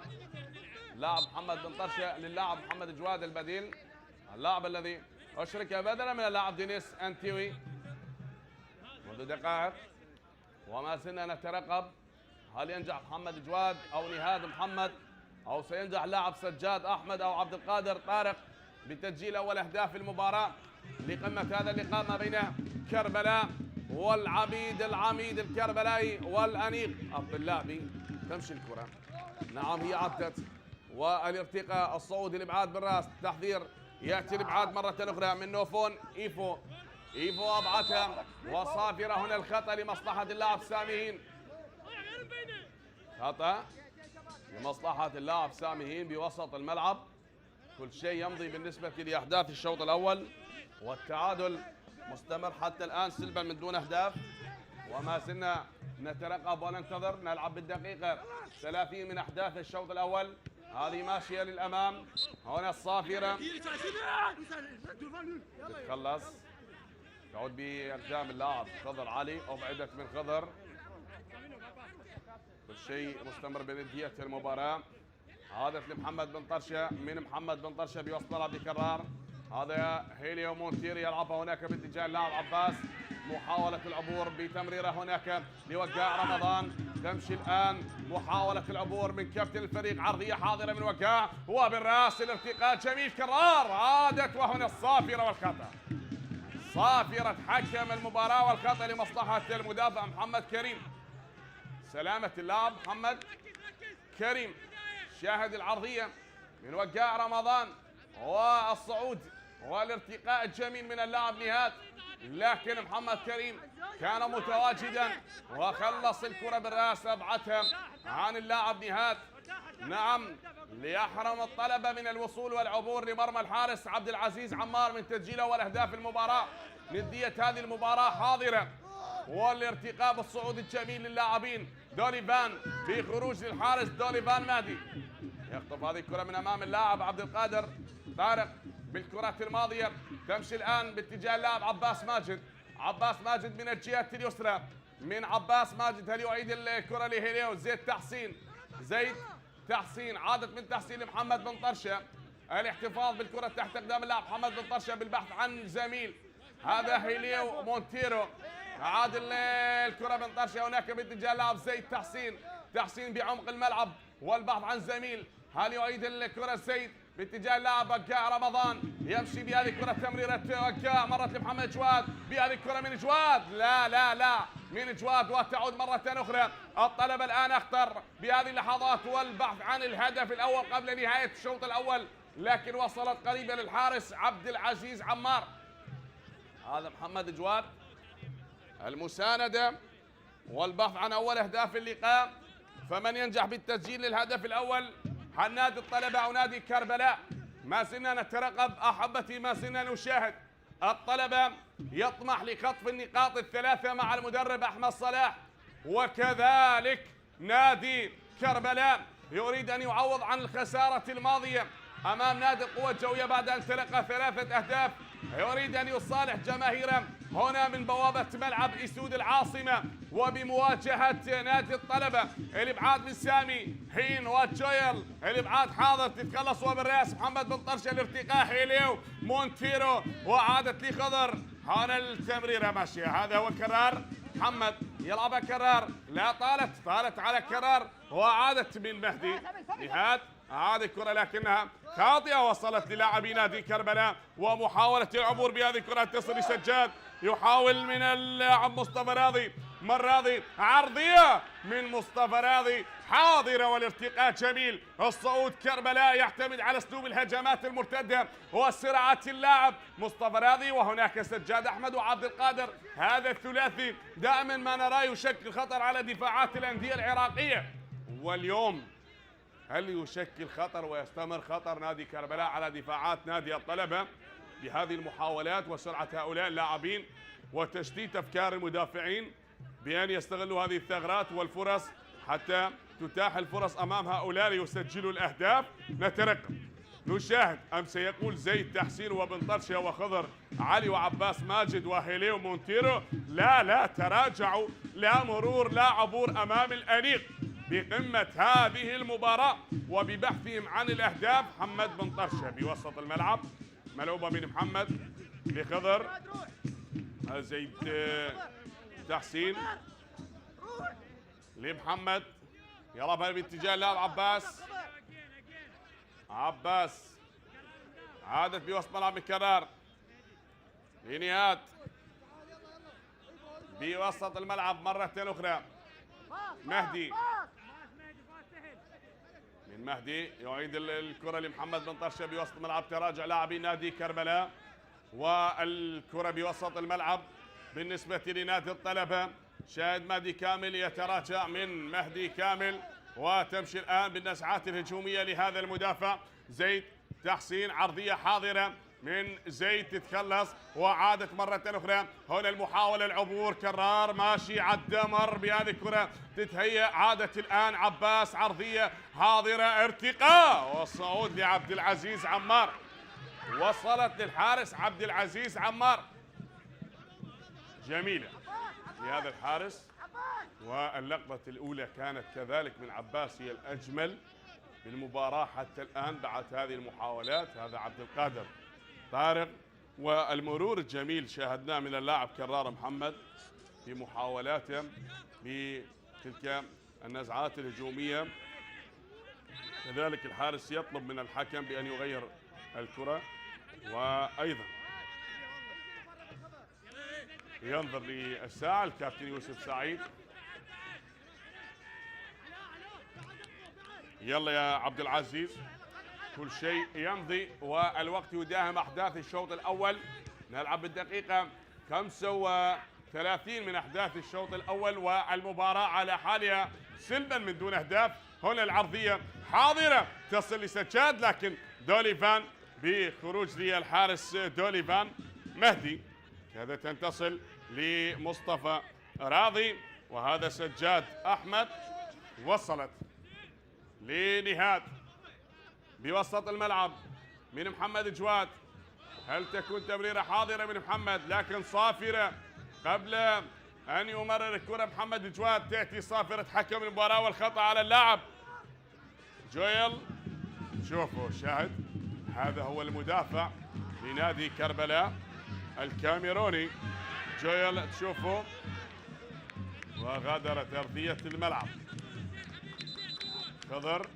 محمد بن طرشة للاعب محمد جواد البديل، اللاعب الذي أشرك بدلا من اللاعب دينيس أنتيوي منذ دقائق. وما زلنا نترقب هل ينجح محمد جواد أو نهاد محمد، أو سينجح اللاعب سجاد أحمد أو عبد القادر طارق بتسجيل أول أهداف المباراة لقمة هذا اللقاء ما بين كربلاء العميد الكربلائي والأنيق الطلابي. تمشي الكرة، نعم هي عدت، والارتقاء الصعود الإبعاد بالرأس، تحذير يأتي الإبعاد مرة أخرى من نوفون. إيفو أبعدها، وصافرة هنا الخطأ لمصلحة اللاعب ساميين، خطأ لمصلحة اللاعب ساميين بوسط الملعب. كل شيء يمضي بالنسبة لأحداث الشوط الأول، والتعادل مستمر حتى الآن سلبا من دون أهداف. وما زلنا نترقب وننتظر، نلعب بالدقيقة 30 من أحداث الشوط الأول. هذه ماشية للأمام، هنا الصافرة تتخلص، تعود بأقدام اللاعب خضر علي، أبعدت من خضر. كل شيء مستمر بندية المباراة. هدف لمحمد بن طرشة، من محمد بن طرشة بوسط ملعب بكرار. هذا هيليو مونتيري يلعبها هناك باتجاه اللاعب عباس، محاولة العبور بتمريرة هناك لوقاع رمضان. تمشي الآن محاولة العبور من كابتن الفريق، عرضية حاضرة من وقاع وبالراس الارتقاء جميل كرار، عادت وهنا الصافرة والخطأ. صافرة حكم المباراة والخطأ لمصلحة المدافع محمد كريم. سلامة اللاعب محمد كريم. شاهد العرضية من وقاع رمضان والصعود والارتقاء الجميل من اللاعب نهاد، لكن محمد كريم كان متواجدا وخلص الكرة بالراس، أبعدها عن اللاعب نهاد. نعم، ليحرم الطلبة من الوصول والعبور لمرمى الحارس عبد العزيز عمار من تسجيل أول أهداف المباراة. ندية هذه المباراة حاضرة، والارتقاء بالصعود الجميل للاعبين. دوليفان في خروج للحارس، دوليفان مهدي يخطف هذه الكرة من أمام اللاعب عبد القادر طارق بالكرات الماضية. تمشي الآن باتجاه اللاعب عباس ماجد من الجهة اليسرى، من عباس ماجد. هل يعيد الكرة لهيليو زيد تحسين، عادت من تحسين لمحمد بن طرشة. الاحتفاظ بالكرة تحت أقدام اللاعب محمد بن طرشة بالبحث عن زميل، هذا هيليو مونتيرو. عاد الكرة بن طرشة هناك باتجاه اللاعب زيد تحسين بعمق الملعب والبحث عن زميل. هل يعيد الكرة زيد باتجاه اللاعب وقاع رمضان، يمشي بهذه الكرة تمريرة وقاع، مرت لمحمد جواد بهذه الكرة من جواد، لا من جواد، وتعود مرة أخرى. الطلبة الآن أخطر بهذه اللحظات والبحث عن الهدف الأول قبل نهاية الشوط الأول، لكن وصلت قريبة للحارس عبد العزيز عمار. هذا محمد جواد، المساندة والبحث عن أول أهداف اللقاء. فمن ينجح بالتسجيل للهدف الأول، هل نادي الطلبة أو نادي كربلاء؟ ما زلنا نترقب أحبتي، ما زلنا نشاهد. الطلبة يطمح لخطف النقاط الثلاثة مع المدرب أحمد صلاح، وكذلك نادي كربلاء يريد أن يعوض عن الخسارة الماضية أمام نادي القوة الجوية بعد أن تلقى 3 أهداف. يريد أن يصالح جماهيره هنا من بوابة ملعب إسود العاصمة، وبمواجهة نادي الطلبة. الإبعاد من سامي هين وجويل، الإبعاد حاضر، تتخلص وبالراس محمد بن طرشة، الارتقاء هيليو مونتيرو، وعادت لخضر. هنا التمريرة ماشية، هذا هو كرار، محمد يلعبها كرار، لا طالت على كرار، وعادت من مهدي نهاد. هذه الكرة لكنها خاطئة، وصلت للاعبي نادي كربلاء، ومحاولة العبور بهذه الكرة تصل لسجاد، يحاول من اللاعب مصطفى راضي، مرراضي، عرضية من مصطفى راضي حاضرة، والارتقاء جميل. الصعود كربلاء يعتمد على اسلوب الهجمات المرتدة وسرعة اللاعب مصطفى راضي، وهناك سجاد احمد وعبد القادر. هذا الثلاثي دائما ما نراه يشكل خطر على دفاعات الأندية العراقية، واليوم هل يشكل خطر ويستمر خطر نادي كربلاء على دفاعات نادي الطلبة بهذه المحاولات وسرعة هؤلاء اللاعبين وتشتيت أفكار المدافعين بأن يستغلوا هذه الثغرات والفرص حتى تتاح الفرص أمام هؤلاء ليسجلوا الأهداف؟ نشاهد أم سيقول زيد تحسين وبن طرشة وخضر علي وعباس ماجد وهيلي ومونتيرو لا تراجعوا، لا مرور لا عبور أمام الأنيق بقمة هذه المباراة وببحثهم عن الأهداف. محمد بن طرشة بوسط الملعب، ملعوبة من محمد لخضر، زيد تحسين لمحمد، يلا باتجاه اللاعب عباس عادت بوسط ملعب الكرار لنهاد بوسط الملعب مرة أخرى. مهدي من مهدي يعيد الكرة لمحمد بن طرشة بوسط الملعب، تراجع لاعبي نادي كربلاء والكرة بوسط الملعب بالنسبة لنادي الطلبة. شاهد مهدي كامل يتراجع من مهدي كامل وتمشي الآن بالنزعات الهجومية لهذا المدافع زيد تحسين، عرضية حاضرة من زيد تتخلص وعادت مرة أخرى. هنا المحاولة العبور، كرار ماشي عدى مر بهذه الكرة تتهيأ، عادت الآن عباس، عرضية حاضرة ارتقاء والصعود لعبد العزيز عمار، وصلت للحارس عبد العزيز عمار، جميلة لهذا الحارس. واللقطة الأولى كانت كذلك من عباس هي الأجمل بالمباراة حتى الآن بعد هذه المحاولات. هذا عبد القادر طارق، والمرور الجميل شاهدناه من اللاعب كرار محمد في محاولاته بتلك النزعات الهجومية. كذلك الحارس يطلب من الحكم بأن يغير الكرة، وأيضا ينظر للساعة الكابتن يوسف سعيد. يلا يا عبد العزيز، كل شيء يمضي والوقت يداهم أحداث الشوط الأول. نلعب بالدقيقة 35 من أحداث الشوط الأول والمباراة على حالها سلبا من دون أهداف. هنا العرضية حاضرة تصل لسجاد، لكن دوليفان بخروج للحارس دوليفان. مهدي هذا تصل لمصطفى راضي، وهذا سجاد أحمد، وصلت لنهاد بوسط الملعب من محمد جواد. هل تكون تمريرة حاضرة من محمد لكن صافرة قبل أن يمرر الكرة محمد جواد؟ تأتي صافرة حكم المباراة والخطأ على اللاعب جويل. شوفوا شاهد، هذا هو المدافع لنادي كربلاء الكاميروني جويل، تشوفوا، وغادرت أرضية الملعب. خضر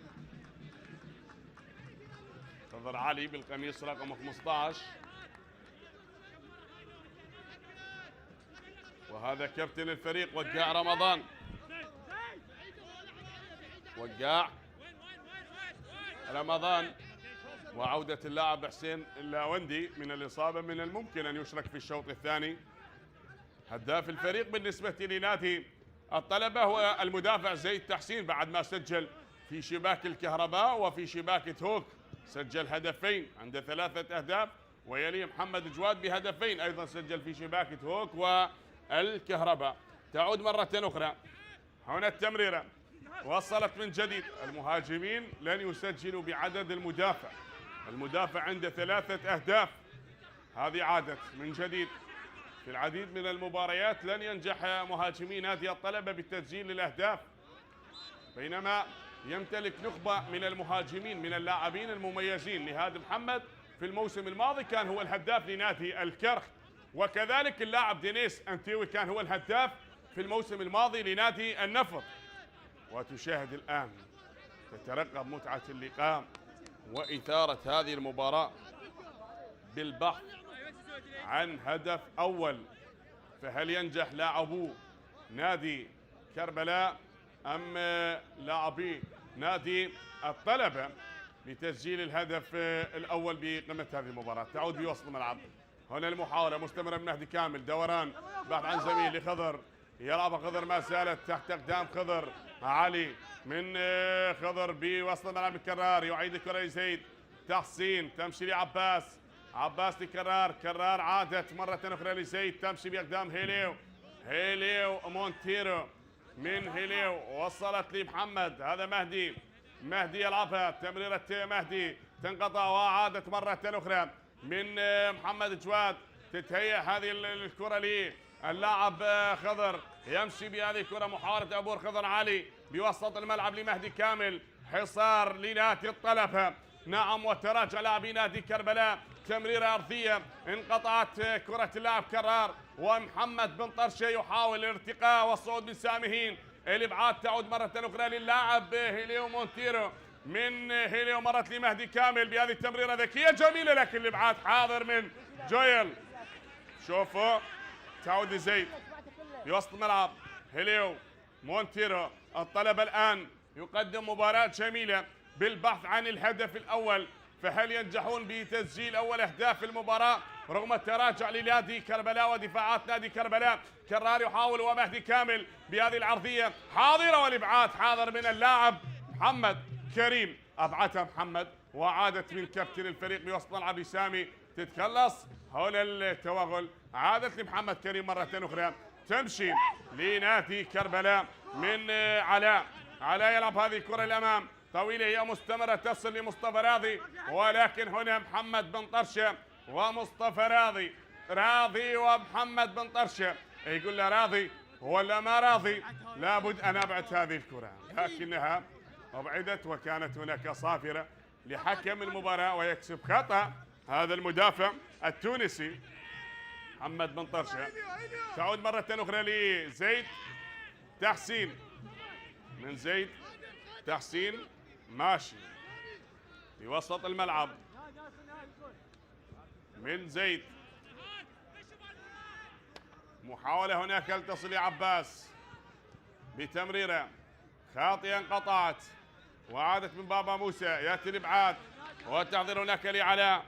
علي بالقميص رقم 15، وهذا كابتن الفريق وقاع رمضان. وقاع رمضان وعودة اللاعب حسين اللاوندي من الإصابة، من الممكن أن يشرك في الشوط الثاني. هداف الفريق بالنسبة لنادي الطلبة هو المدافع زيد تحسين، بعد ما سجل في شباك الكهرباء وفي شباك هوك، سجل هدفين عنده 3 أهداف، ويليه محمد جواد بهدفين أيضا سجل في شباك هوك والكهرباء. تعود مرة أخرى، هنا التمريرة وصلت من جديد. المهاجمين لن يسجلوا بعدد المدافع عنده 3 أهداف. هذه عادت من جديد في العديد من المباريات، لن ينجح مهاجمي نادي الطلبة بالتسجيل للأهداف، بينما يمتلك نخبة من المهاجمين من اللاعبين المميزين. نهاد محمد في الموسم الماضي كان هو الهداف لنادي الكرخ، وكذلك اللاعب دينيس أنتيوي كان هو الهداف في الموسم الماضي لنادي النفط. وتشاهد الآن تترقب متعة اللقاء وإثارة هذه المباراة بالبحث عن هدف أول. فهل ينجح لاعبو نادي كربلاء أم لاعبي نادي الطلبة بتسجيل الهدف الأول بقمة هذه المباراة؟ تعود بوسط الملعب، هنا المحاولة مستمرة من مهدي كامل، دوران بعد عن زميل لخضر، يلعب خضر، ما زالت تحت أقدام خضر. علي من خضر بوسط الملعب الكرار، يعيد الكرة لزيد تحسين، تمشي لعباس، عباس كرار عادت مرة أخرى لزيد، تمشي بأقدام هيليو مونتيرو، من هيليو وصلت لمحمد، هذا مهدي يلعبها، تمريرة مهدي تنقطع وعادت مرة أخرى من محمد جواد. تتهيأ هذه الكرة للاعب خضر، يمشي بهذه الكرة محاولة عبور خضر علي بوسط الملعب لمهدي كامل. حصار لنادي الطلبة، نعم، وتراجع لاعبي نادي كربلاء. تمريرة أرضية انقطعت كرة اللاعب كرار، ومحمد بن طرشة يحاول الارتقاء والصعود من سامهين. الابعاد تعود مرة أخرى للاعب هيليو مونتيرو. من هيليو مرت لمهدي كامل بهذه التمريرة ذكية جميلة، لكن الابعاد حاضر من جويل. شوفوا تعود لزيد بوسط الملعب. هيليو مونتيرو. الطلبة الآن يقدم مباراة جميلة بالبحث عن الهدف الأول، فهل ينجحون بتسجيل أول أهداف المباراة رغم التراجع لنادي كربلاء ودفاعات نادي كربلاء؟ كرار يحاول ومهدي كامل بهذه العرضية حاضرة، والإبعاد حاضر من اللاعب محمد كريم. أبعدها محمد وعادت من كابتن الفريق بوسط ملعب سامي. تتخلص حول التوغل، عادت لمحمد كريم مرة أخرى. تمشي لنادي كربلاء من علاء. علاء يلعب هذه الكرة الأمام طويلة، هي مستمرة تصل لمصطفى راضي، ولكن هنا محمد بن طرشة ومصطفى راضي. راضي ومحمد بن طرشة، يقول له راضي ولا ما راضي؟ لابد أن أبعد هذه الكرة، لكنها أبعدت وكانت هناك صافرة لحكم المباراة، ويكسب خطأ هذا المدافع التونسي محمد بن طرشة. تعود مرة أخرى لزيد تحسين. من زيد تحسين ماشي في وسط الملعب. من زيد محاولة هناك لتصل لعباس بتمريرة خاطئة انقطعت وعادت من بابا موسى. ياتي الابعاد والتحضير هناك لعلاء.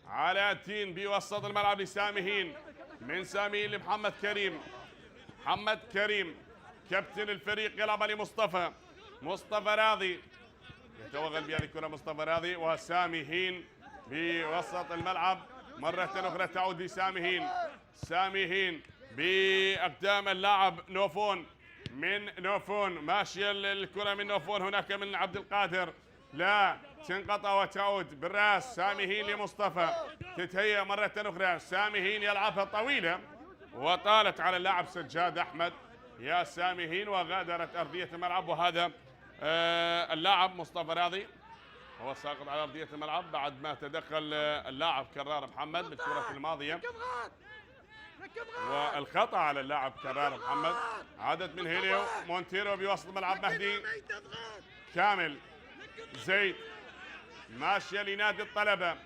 علاء الدين بوسط الملعب لسامهين. من سامهين لمحمد كريم. محمد كريم كابتن الفريق يلعب لمصطفى. مصطفى راضي يتوغل بهذه الكرة. مصطفى راضي وسامهين بوسط الملعب. مرة أخرى تعود لسامهين. سامهين بأقدام اللاعب نوفون. من نوفون ماشية الكرة من نوفون، هناك من عبد القادر، لا تنقطع وتعود بالراس. سامهين لمصطفى. تتهيأ مرة أخرى. سامهين يلعبها طويلة وطالت على اللاعب سجاد أحمد يا سامهين وغادرت أرضية الملعب. وهذا اللاعب مصطفى راضي هو ساقط على أرضية الملعب بعد ما تدخل اللاعب كرار محمد بالكرة الماضية، والخطأ على اللاعب كرار محمد. عادت من هيليو مونتيرو بوسط الملعب. مهدي كامل. زيد ماشية لنادي الطلبة.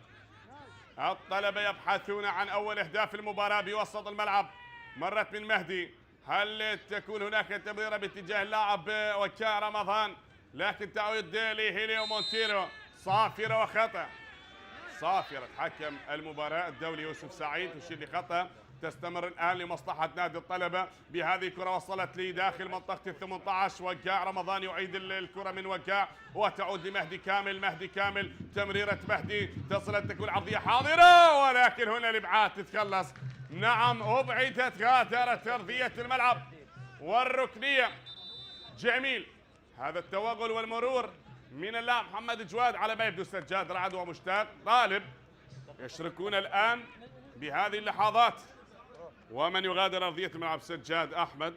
الطلبة يبحثون عن أول أهداف المباراة بوسط الملعب. مرت من مهدي. هل تكون هناك تمريرة باتجاه اللاعب وكاء رمضان، لكن تعود لهيليو مونتيرو. صافرة وخطأ. صافرة حكم المباراة الدولي يوسف سعيد تشير لخطأ. تستمر الآن لمصلحة نادي الطلبة بهذه الكرة. وصلت لداخل منطقة 18. وكاء رمضان يعيد الكرة من وكاء وتعود لمهدي كامل. مهدي كامل تمريرة مهدي تصل أن تكون عرضية حاضرة، ولكن هنا الإبعاد تتخلص. نعم أبعدت، غادرت أرضية الملعب والركنية. جميل هذا التوغل والمرور من اللاعب محمد جواد على ما يبدو سجاد رعد ومشتاق طالب يشركون الآن بهذه اللحظات. ومن يغادر أرضية الملعب سجاد أحمد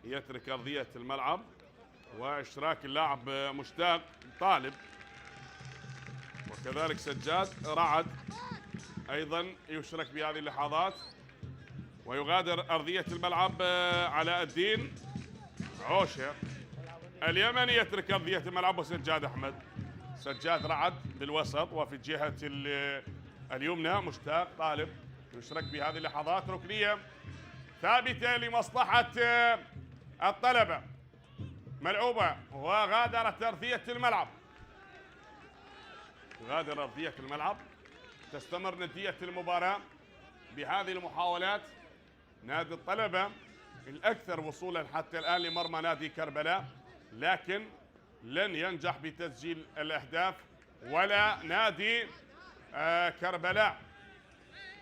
يترك أرضية الملعب، وإشراك اللاعب مشتاق طالب، وكذلك سجاد رعد أيضا يشرك بهذه اللحظات. ويغادر أرضية الملعب علاء الدين عوشة اليمني يترك أرضية الملعب، وسجاد أحمد. سجاد رعد بالوسط، وفي الجهة اليمنى مشتاق طالب يشرك بهذه اللحظات. ركنية ثابتة لمصلحة الطلبة ملعوبة، وغادرت أرضية الملعب. غادر أرضية الملعب. تستمر ندية المباراة بهذه المحاولات. نادي الطلبة الأكثر وصولا حتى الآن لمرمى نادي كربلاء، لكن لن ينجح بتسجيل الأهداف. ولا نادي كربلاء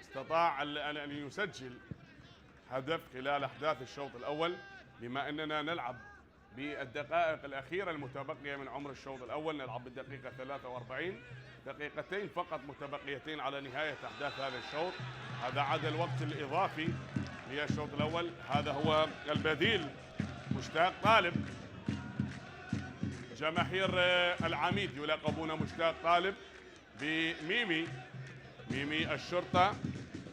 استطاع أن يسجل هدف خلال أحداث الشوط الأول، بما أننا نلعب بالدقائق الأخيرة المتبقية من عمر الشوط الأول. نلعب بالدقيقة 43 دقيقتين فقط متبقيتين على نهاية أحداث هذا الشوط. هذا عاد الوقت الإضافي للشوط الأول. هذا هو البديل مشتاق طالب. جماهير العميد يلقبون مشتاق طالب بميمي. ميمي الشرطة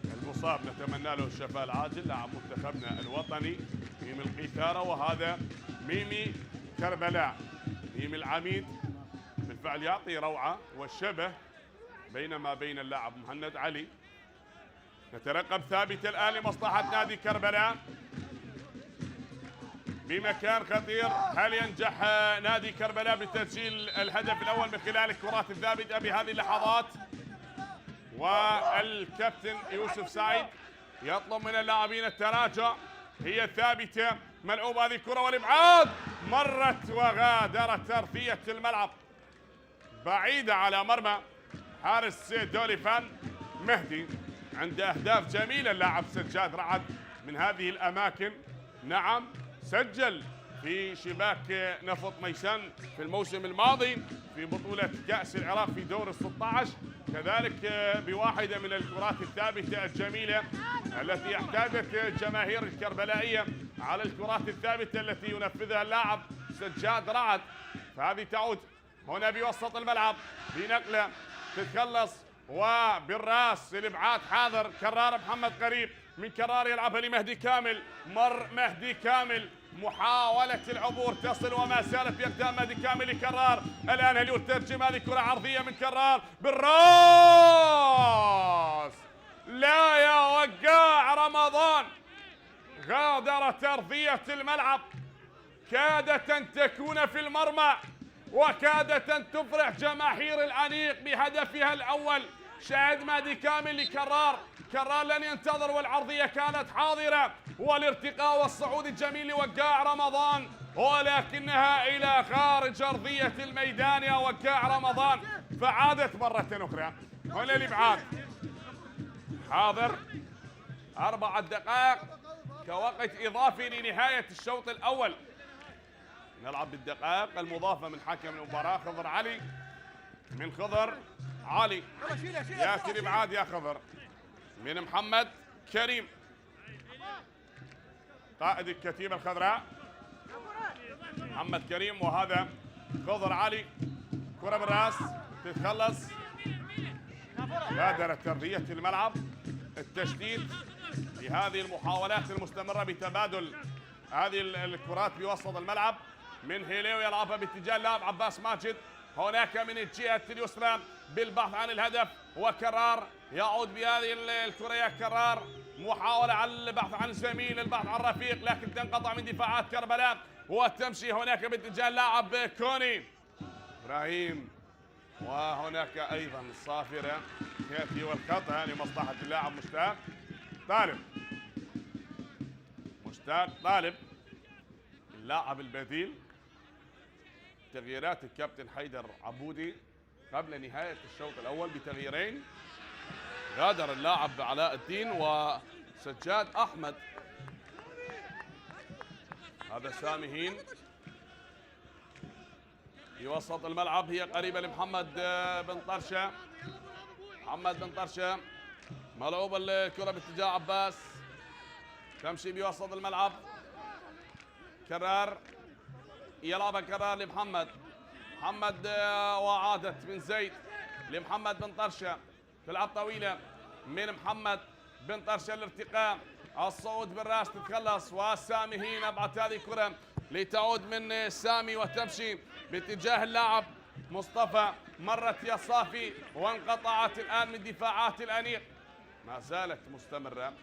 المصاب نتمنى له الشفاء العاجل، لاعب منتخبنا الوطني ميمي القيثارة. وهذا ميمي كربلاء. ميمي العميد بالفعل يعطي روعة والشبه بينما بين اللاعب مهند علي. نترقب ثابت الآن لمصلحة نادي كربلاء بمكان خطير. هل ينجح نادي كربلاء بتسجيل الهدف الأول من خلال الكرات الثابتة بهذه اللحظات؟ والكابتن يوسف سعيد يطلب من اللاعبين التراجع. هي ثابتة، ملعوبة هذه الكرة والإبعاد، مرت وغادرت ترثية الملعب بعيدة على مرمى حارس دوليفان مهدي. عند أهداف جميلة اللاعب سجاد رعد من هذه الأماكن. نعم سجل في شباك نفط ميسان في الموسم الماضي في بطولة كأس العراق في دور ال16، كذلك بواحدة من الكرات الثابتة الجميلة التي اعتادت الجماهير الكربلائية على الكرات الثابتة التي ينفذها اللاعب سجاد رعد. فهذه تعود هنا بوسط الملعب بنقلة تتخلص وبالراس الابعاد حاضر. كرار محمد قريب من كرار يلعبها لمهدي كامل. مر مهدي كامل، محاولة العبور تصل وما زالت بأقدام مهدي كامل لكرار. الآن هل يترجم هذه كرة عرضية من كرار بالراس؟ لا يا وقاع رمضان، غادرت أرضية الملعب، كادت أن تكون في المرمى وكادت أن تفرح جماهير العنيق بهدفها الأول. شاهد مهدي كامل لكرار. كرار لن ينتظر والعرضية كانت حاضرة والارتقاء والصعود الجميل لوقاع رمضان، ولكنها إلى خارج أرضية الميدان يا وقاع رمضان. فعادت مرة أخرى هنا الإبعاد حاضر. 4 دقائق كوقت إضافي لنهاية الشوط الأول. نلعب بالدقائق المضافة من حكم المباراة خضر علي. من خضر علي ياتي الابعاد يا خضر من محمد كريم قائد الكتيبة الخضراء محمد كريم. وهذا خضر علي، كرة بالراس تتخلص، غادرت أرضية الملعب. التشديد لهذه المحاولات المستمرة بتبادل هذه الكرات بوسط الملعب. من هيليو يلعبها باتجاه اللاعب عباس ماجد. هناك من الجهة اليسرى بالبحث عن الهدف وكرار يعود بهذه الكرة يا كرار. محاولة على البحث عن زميل، البحث عن رفيق، لكن تنقطع من دفاعات كربلاء وتمشي هناك باتجاه اللاعب كوني إبراهيم. وهناك أيضا الصافرة يأتي والخطأ لمصلحة اللاعب مشتاق طالب. مشتاق طالب اللاعب البديل. تغييرات الكابتن حيدر عبودي قبل نهاية الشوط الأول بتغييرين. غادر اللاعب علاء الدين وسجاد أحمد. هذا سامي في وسط الملعب، هي قريبة لمحمد بن طرشة. محمد بن طرشة ملعوب الكرة باتجاه عباس، تمشي بوسط الملعب. كرار يلعبها كرار لمحمد. محمد وعادت من زيد لمحمد بن طرشة، تلعب طويلة من محمد بن طرشة. الارتقاء، الصعود بالراس تتخلص، وسامي هين ابعت هذه الكرة لتعود من سامي وتمشي باتجاه اللاعب مصطفى. مرت يا صافي وانقطعت الآن من دفاعات الأنيق. ما زالت مستمرة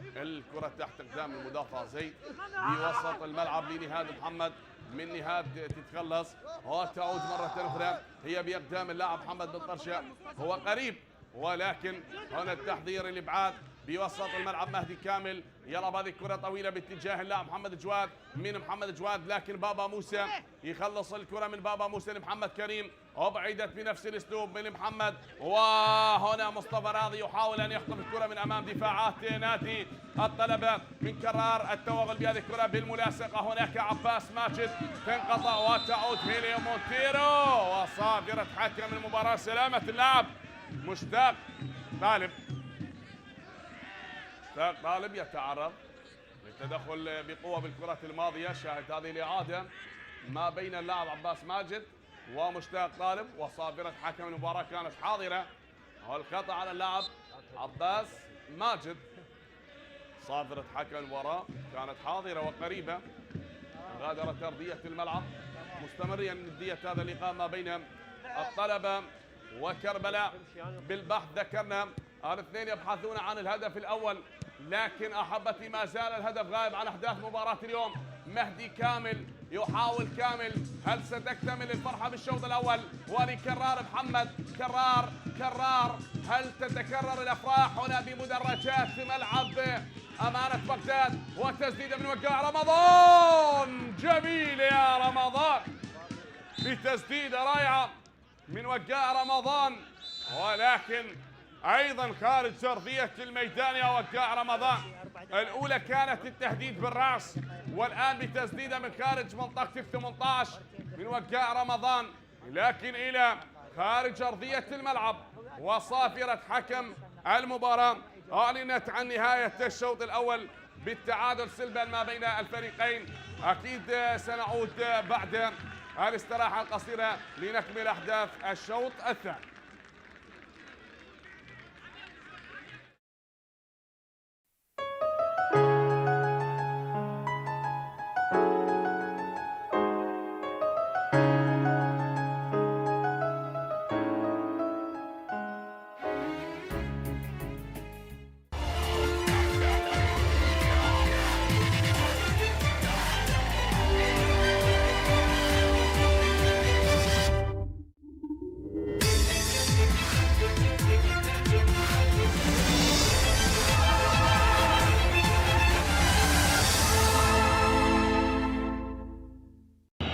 الكرة تحت اقدام المدافع زيد بوسط الملعب لنهاد محمد. من نهاد تتخلص وتعود مرة أخرى، هي بأقدام اللاعب محمد بن طرشة. هو قريب ولكن هنا التحضير الابعاد بوسط الملعب. مهدي كامل يلعب هذه الكرة طويلة باتجاه اللاعب محمد جواد. من محمد جواد لكن بابا موسى يخلص الكرة من بابا موسى لمحمد كريم، أبعدت بنفس الأسلوب من محمد. وهنا مصطفى راضي يحاول أن يخطف الكرة من أمام دفاعات نادي الطلبة. من كرار التوغل بهذه الكرة بالملاصقة. هناك عباس ماجد تنقطع وتعود هيليو مونتيرو، وصادرة حكم المباراة سلامة اللاعب مشتاق طالب. طالب يتعرض للتدخل بقوة بالكرة الماضية. شاهد هذه الإعادة ما بين اللاعب عباس ماجد ومشتاق طالب، وصافرة حكم المباراة كانت حاضرة. والخطأ على اللاعب عباس ماجد. صافرة حكم المباراة كانت حاضرة وقريبة. غادرت أرضية الملعب. مستمريا ندية هذا اللقاء ما بين الطلبة وكربلاء. بالبحث ذكرنا الاثنين يبحثون عن الهدف الأول، لكن أحبتي ما زال الهدف غائب عن أحداث مباراة اليوم. مهدي كامل يحاول كامل، هل ستكتمل الفرحة بالشوط الأول؟ ولكرار محمد كرار هل تتكرر الأفراح هنا بمدرجات ملعب أمانة بغداد؟ وتسديدة من وقاع رمضان، جميل يا رمضان، بتسديدة رائعة من وقاع رمضان، ولكن أيضا خارج أرضية الميدان يا وقاع رمضان. الأولى كانت التهديد بالرأس، والآن بتسديدة من خارج منطقة ال 18 من وقاع رمضان، لكن إلى خارج أرضية الملعب. وصافرة حكم المباراة أعلنت عن نهاية الشوط الأول بالتعادل سلبا ما بين الفريقين. أكيد سنعود بعد الاستراحة القصيرة لنكمل أحداث الشوط الثاني.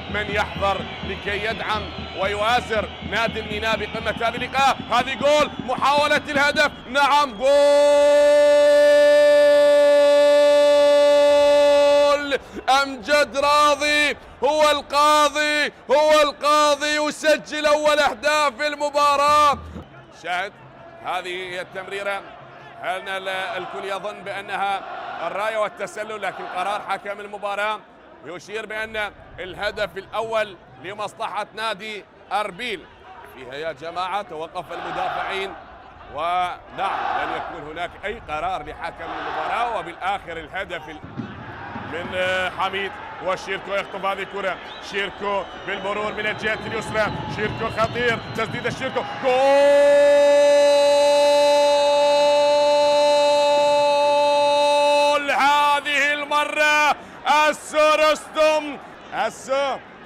من يحضر لكي يدعم ويؤازر نادي الميناء بقمة هذه اللقاء. هذه جول، محاولة الهدف، نعم جول. أمجد راضي هو القاضي يسجل أول أهداف المباراة. شاهد هذه هي التمريرة، هل الكل يظن بأنها الراية والتسلل، لكن قرار حكم المباراة يشير بأن الهدف الأول لمصلحة نادي أربيل. فيها يا جماعة توقف المدافعين، ونعم لن يكون هناك أي قرار لحكم المباراة. وبالآخر الهدف من حميد، وشيركو يخطف هذه الكرة. شيركو بالمرور من الجهة اليسرى، شيركو خطير، تسديد الشيركو، جول هذه المرة.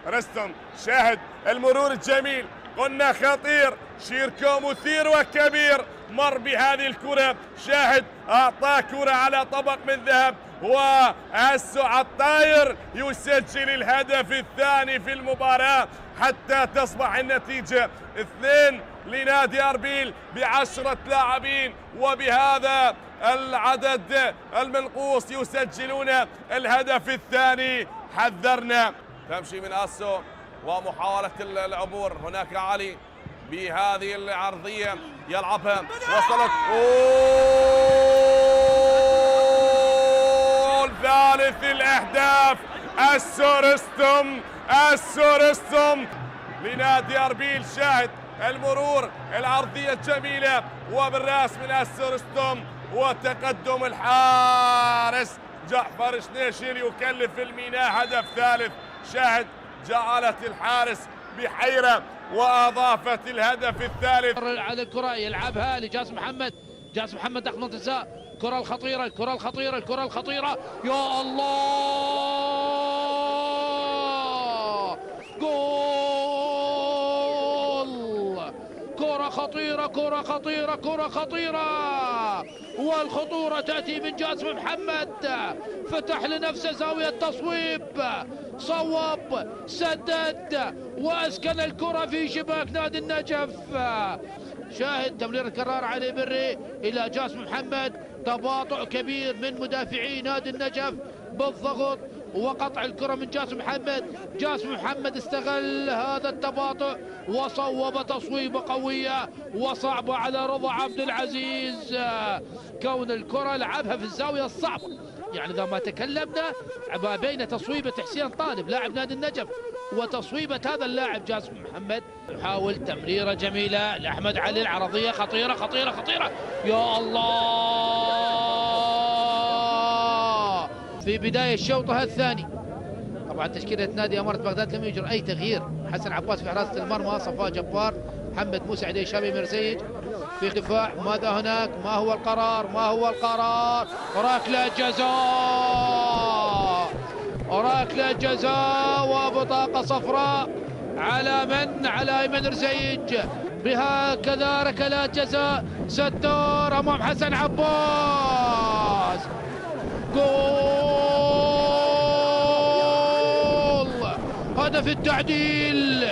رستم شاهد المرور الجميل، قلنا خطير، شيركو مثير وكبير، مر بهذه الكرة، شاهد أعطاه كرة على طبق من ذهب، وأسو الطاير يسجل الهدف الثاني في المباراة حتى تصبح النتيجة 2 لنادي أربيل ب10 لاعبين، وبهذا العدد المنقوص يسجلون الهدف الثاني. حذرنا تمشي من أسو ومحاولة العبور. هناك علي بهذه العرضية يلعبها، وصلت ثالث الأهداف. السورستم لنادي أربيل. شاهد المرور العرضية الجميلة وبالراس من السورستم، وتقدم الحارس جعفر شنيشير يكلف الميناء هدف ثالث. شاهد جعلت الحارس بحيرة وأضافت الهدف الثالث. على الكرة يلعبها لجاسم محمد، جاسم محمد داخل منطقة الجزاء، الكرة الخطيرة، يا الله، جول، كرة كرة خطيرة، كرة خطيرة، كرة خطيرة، والخطورة تأتي من جاسم محمد. فتح لنفسه زاوية تصويب، صوب، سدد، وأسكن الكرة في شباك نادي النجف. شاهد تمرير الكرار علي بري إلى جاسم محمد. تباطؤ كبير من مدافعي نادي النجف بالضغط وقطع الكرة من جاسم محمد. جاسم محمد استغل هذا التباطؤ وصوب تصويبة قوية وصعبة على رضا عبد العزيز. كون الكرة لعبها في الزاوية الصعبة، يعني إذا ما تكلمنا ما بين تصويبة حسين طالب لاعب نادي النجف وتصويبة هذا اللاعب جاسم محمد. يحاول تمريرة جميلة لأحمد علي، العرضية خطيرة خطيرة خطيرة، يا الله. في بداية شوطها الثاني طبعا تشكيلة نادي أمارة بغداد لم يجر أي تغيير. حسن عباس في حراسة المرمى، صفاء جبار، محمد موسى، عدي شابي، مرزيج في دفاع. ماذا هناك؟ ما هو القرار؟ ما هو القرار؟ ركلة جزاء، ركلة جزاء وبطاقة صفراء على من؟ على أيمن رزيج. بهكذا ركلات جزاء ستار أمام حسن عباس. جول، هدف التعديل.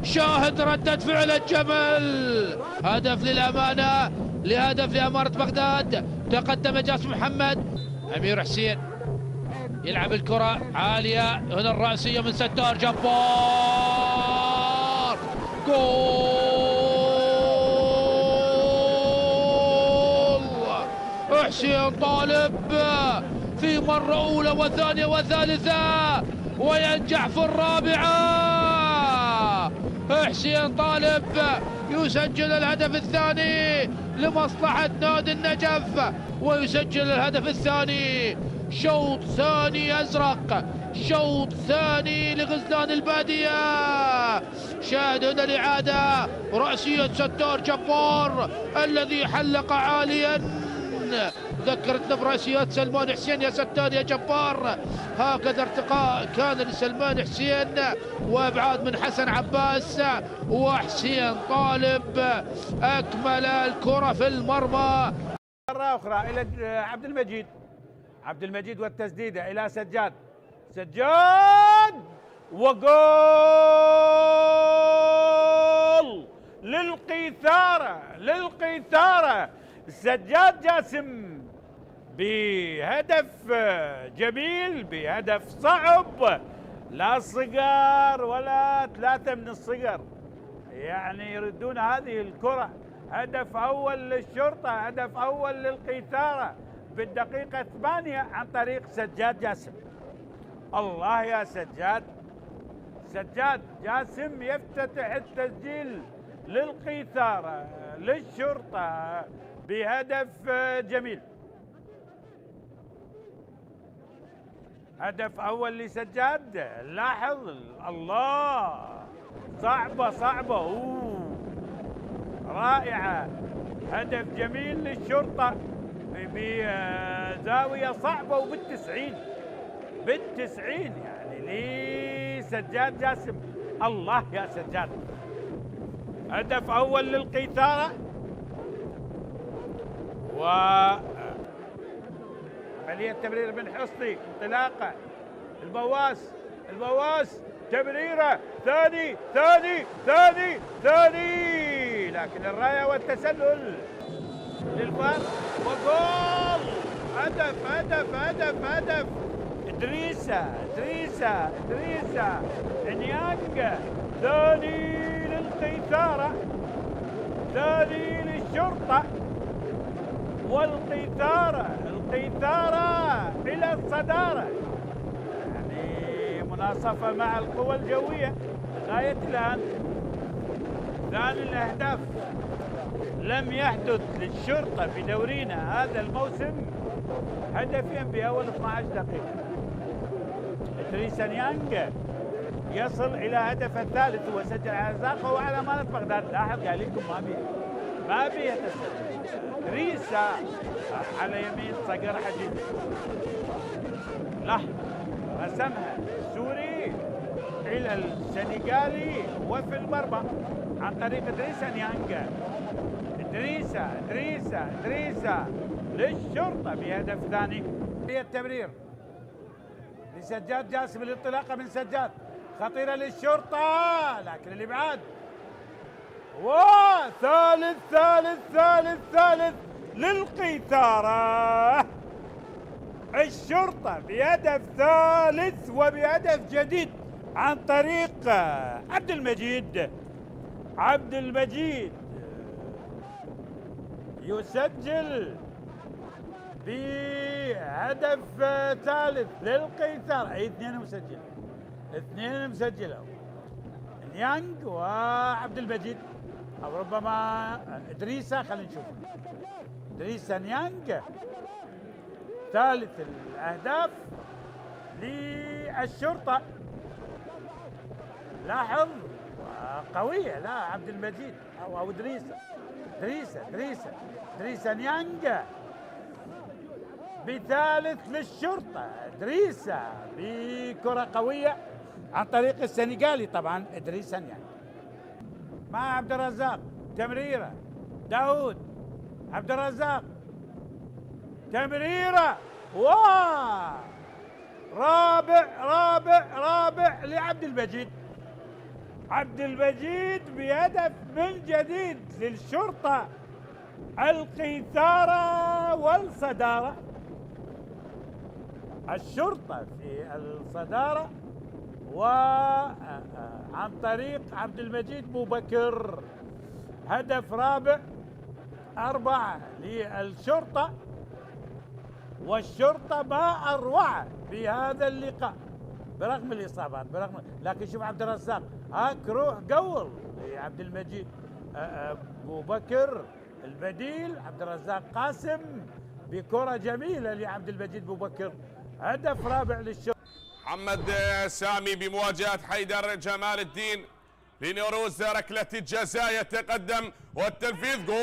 شاهد ردة فعل الجمل. هدف للأمانة، لهدف لأمارة بغداد. تقدم جاسم محمد. أمير حسين يلعب الكرة عالية، هنا الرأسية من ستار جبار. جول حسين طالب في مرة أولى وثانية وثالثة وينجح في الرابعة. حسين طالب يسجل الهدف الثاني لمصلحة نادي النجف ويسجل الهدف الثاني. شوط ثاني أزرق، شوط ثاني لغزلان البادية. شاهد هنا الإعادة، رأسية ستار جبار الذي حلق عاليا. ذكرتنا برأسيات سلمان حسين يا ستار يا جبار. هكذا ارتقاء كان لسلمان حسين وابعاد من حسن عباس، وحسين طالب أكمل الكرة في المرمى. مرة أخرى إلى عبد المجيد والتسديدة إلى سجاد وجول للقيثارة سجاد جاسم بهدف جميل، بهدف صعب، لا صغر ولا ثلاثة من الصغر، يعني يردون هذه الكرة. هدف أول للشرطة، هدف أول للقيثارة بالدقيقة 8 عن طريق سجاد جاسم. الله يا سجاد جاسم يفتتح التسجيل للقيثارة للشرطة بهدف جميل. هدف أول لسجاد، لاحظ الله، صعبة رائعة. هدف جميل للشرطة بزاوية صعبة بالتسعين يعني لسجاد جاسم. الله يا سجاد. هدف أول للقيثارة وعملية تمرير بن حصني، انطلاقة البواس تمريرة ثاني، لكن الراية والتسلل للفار وجول. هدف إدريسة نيانج، ثاني للقيثارة، ثاني للشرطة، والقيثارة إلى الصدارة. يعني مناصفة مع القوى الجوية غاية الآن. ثاني الأهداف لم يحدث للشرطة في دورينا هذا الموسم هدفين بأول 12 دقيقة. إدريس نيانج يصل إلى هدف الثالث وسجل على زاقه وعلى أمانة بغداد. لاحظ قال لكم ما بيه تسلل. إدريسة على يمين صقر حديد، لاحظ رسمها السوري التفعيل السنغالي وفي المرمى عن طريق إدريسا نيانجا. إدريسا للشرطة بهدف ثاني. هي التمرير لسجاد جاسم، الانطلاقة من سجاد خطيرة للشرطة لكن الإبعاد. ثالث للقيثارة. الشرطة بهدف ثالث وبهدف جديد عن طريق عبد المجيد يسجل بهدف ثالث للقيثارة. اي اثنين مسجلة نيانج وعبد المجيد او ربما ادريسا. خلينا نشوف ادريسا نيانج. ثالث الاهداف للشرطة. لاحظ قوية. لا عبد المجيد او ادريسا نيانج بثالث للشرطة. إدريسا بكرة قوية عن طريق السنغالي طبعا إدريسا نيانج مع عبد الرزاق. تمريرة داود عبد الرزاق. تمريرة رابع لعبد المجيد. عبد المجيد بهدف من جديد للشرطة. القيثارة والصدارة. الشرطة في الصدارة وعن طريق عبد المجيد بوبكر. هدف رابع 4 للشرطة. والشرطة ما أروع بهذا اللقاء برغم الإصابات لكن شوف عبد الرزاق روح قول لعبد المجيد. بوبكر البديل عبد الرزاق قاسم بكرة جميلة لعبد المجيد بوبكر. هدف رابع للشرطة. محمد سامي بمواجهة حيدر جمال الدين لنوروز. ركلة الجزاء يتقدم والتنفيذ. جول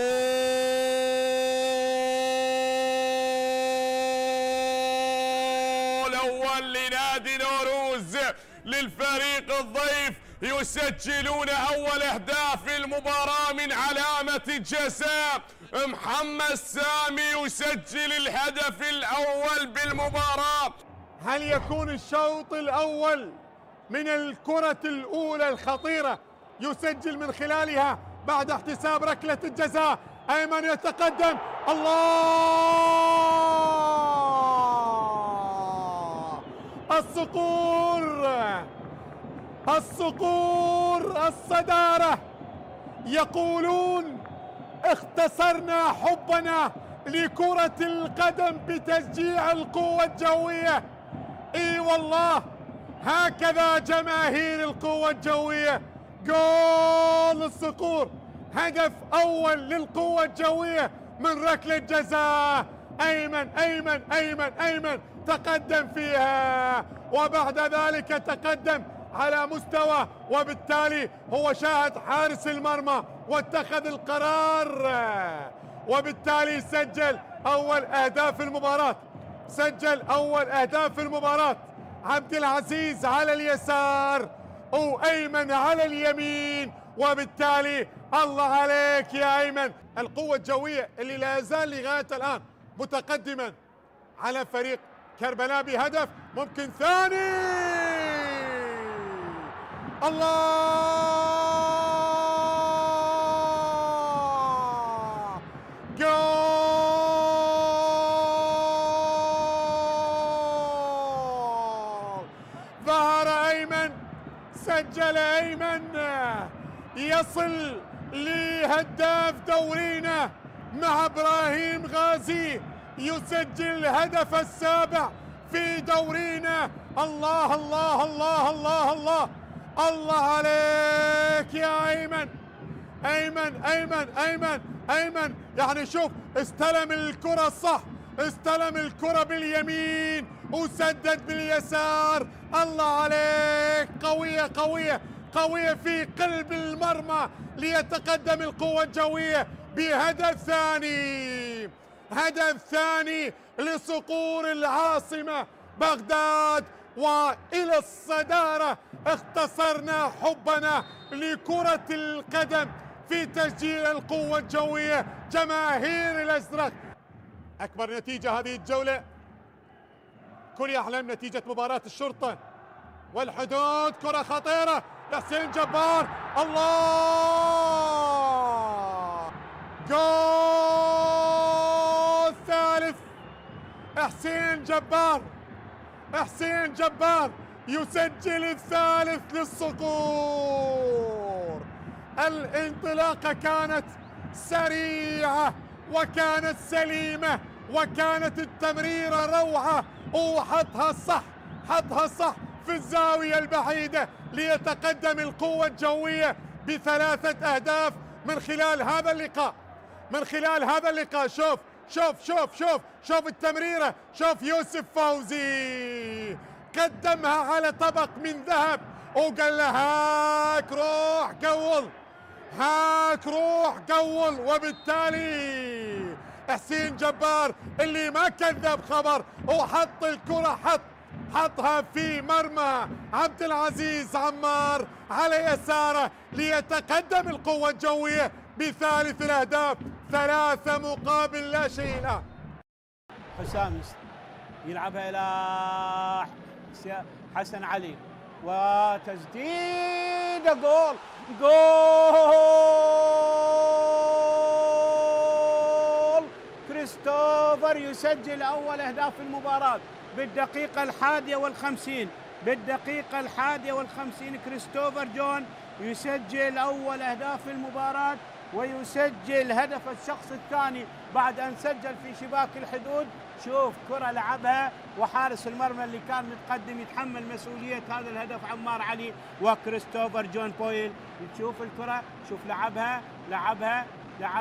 أول لنادي نوروز للفريق الضيف. يسجلون أول أهداف المباراة من علامة الجزاء. محمد سامي يسجل الهدف الأول بالمباراة. هل يكون الشوط الأول من الكرة الأولى الخطيرة يسجل من خلالها بعد احتساب ركلة الجزاء؟ أيمن يتقدم. الله! الصقور الصدارة. يقولون اختصرنا حبنا لكرة القدم بتشجيع القوة الجوية. اي والله هكذا جماهير القوة الجوية. جول الصقور. هدف أول للقوة الجوية من ركلة جزاء. أيمن تقدم فيها وبعد ذلك تقدم على مستوى، وبالتالي هو شاهد حارس المرمى واتخذ القرار، وبالتالي سجل أول أهداف المباراة. عبد العزيز على اليسار وأيمن على اليمين، وبالتالي الله عليك يا أيمن. القوة الجوية اللي لا يزال لغاية الآن متقدما على فريق كربلاء بهدف ممكن ثاني. الله! جول! ظهر أيمن، سجل أيمن، يصل لهداف دورينا مع إبراهيم غازي، يسجل الهدف السابع في دورينا. الله الله الله الله الله الله عليك يا أيمن. أيمن يعني شوف، استلم الكرة الصح، استلم الكرة باليمين وسدد باليسار. الله عليك، قوية قوية قوية في قلب المرمى ليتقدم القوة الجوية بهدف ثاني. هدف ثاني لصقور العاصمة بغداد، وإلى الصدارة اختصرنا حبنا لكرة القدم في تسجيل القوة الجوية جماهير الأزرق. أكبر نتيجة هذه الجولة، كل يحلم نتيجة مباراة الشرطة والحدود. كرة خطيرة لحسين جبار، الله، جول ثالث. حسين جبار، حسين جبار يسجل الثالث للصقور. الانطلاقة كانت سريعة وكانت سليمة وكانت التمريرة روعة، وحطها الصح، حطها الصح في الزاوية البعيدة ليتقدم القوة الجوية ب3 أهداف من خلال هذا اللقاء. من خلال هذا اللقاء شوف شوف شوف شوف شوف التمريرة، شوف يوسف فوزي قدمها على طبق من ذهب وقال له هاك روح قول، هاك روح قول. وبالتالي حسين جبار اللي ما كذب خبر وحط الكرة، حطها في مرمى عبد العزيز عمار على يساره ليتقدم القوة الجوية بثالث الأهداف، 3 مقابل لا شيء الآن. حسام يلعبها إلى حسن علي وتسديد، جول جول. كريستوفر يسجل أول أهداف المباراة بالدقيقة 51. بالدقيقة 51 كريستوفر جون يسجل أول أهداف المباراة ويسجل هدف الشخص الثاني بعد أن سجل في شباك الحدود. شوف كرة لعبها وحارس المرمى اللي كان متقدم يتحمل مسؤولية هذا الهدف عمار علي وكريستوفر جون بويل. تشوف الكرة، شوف لعبها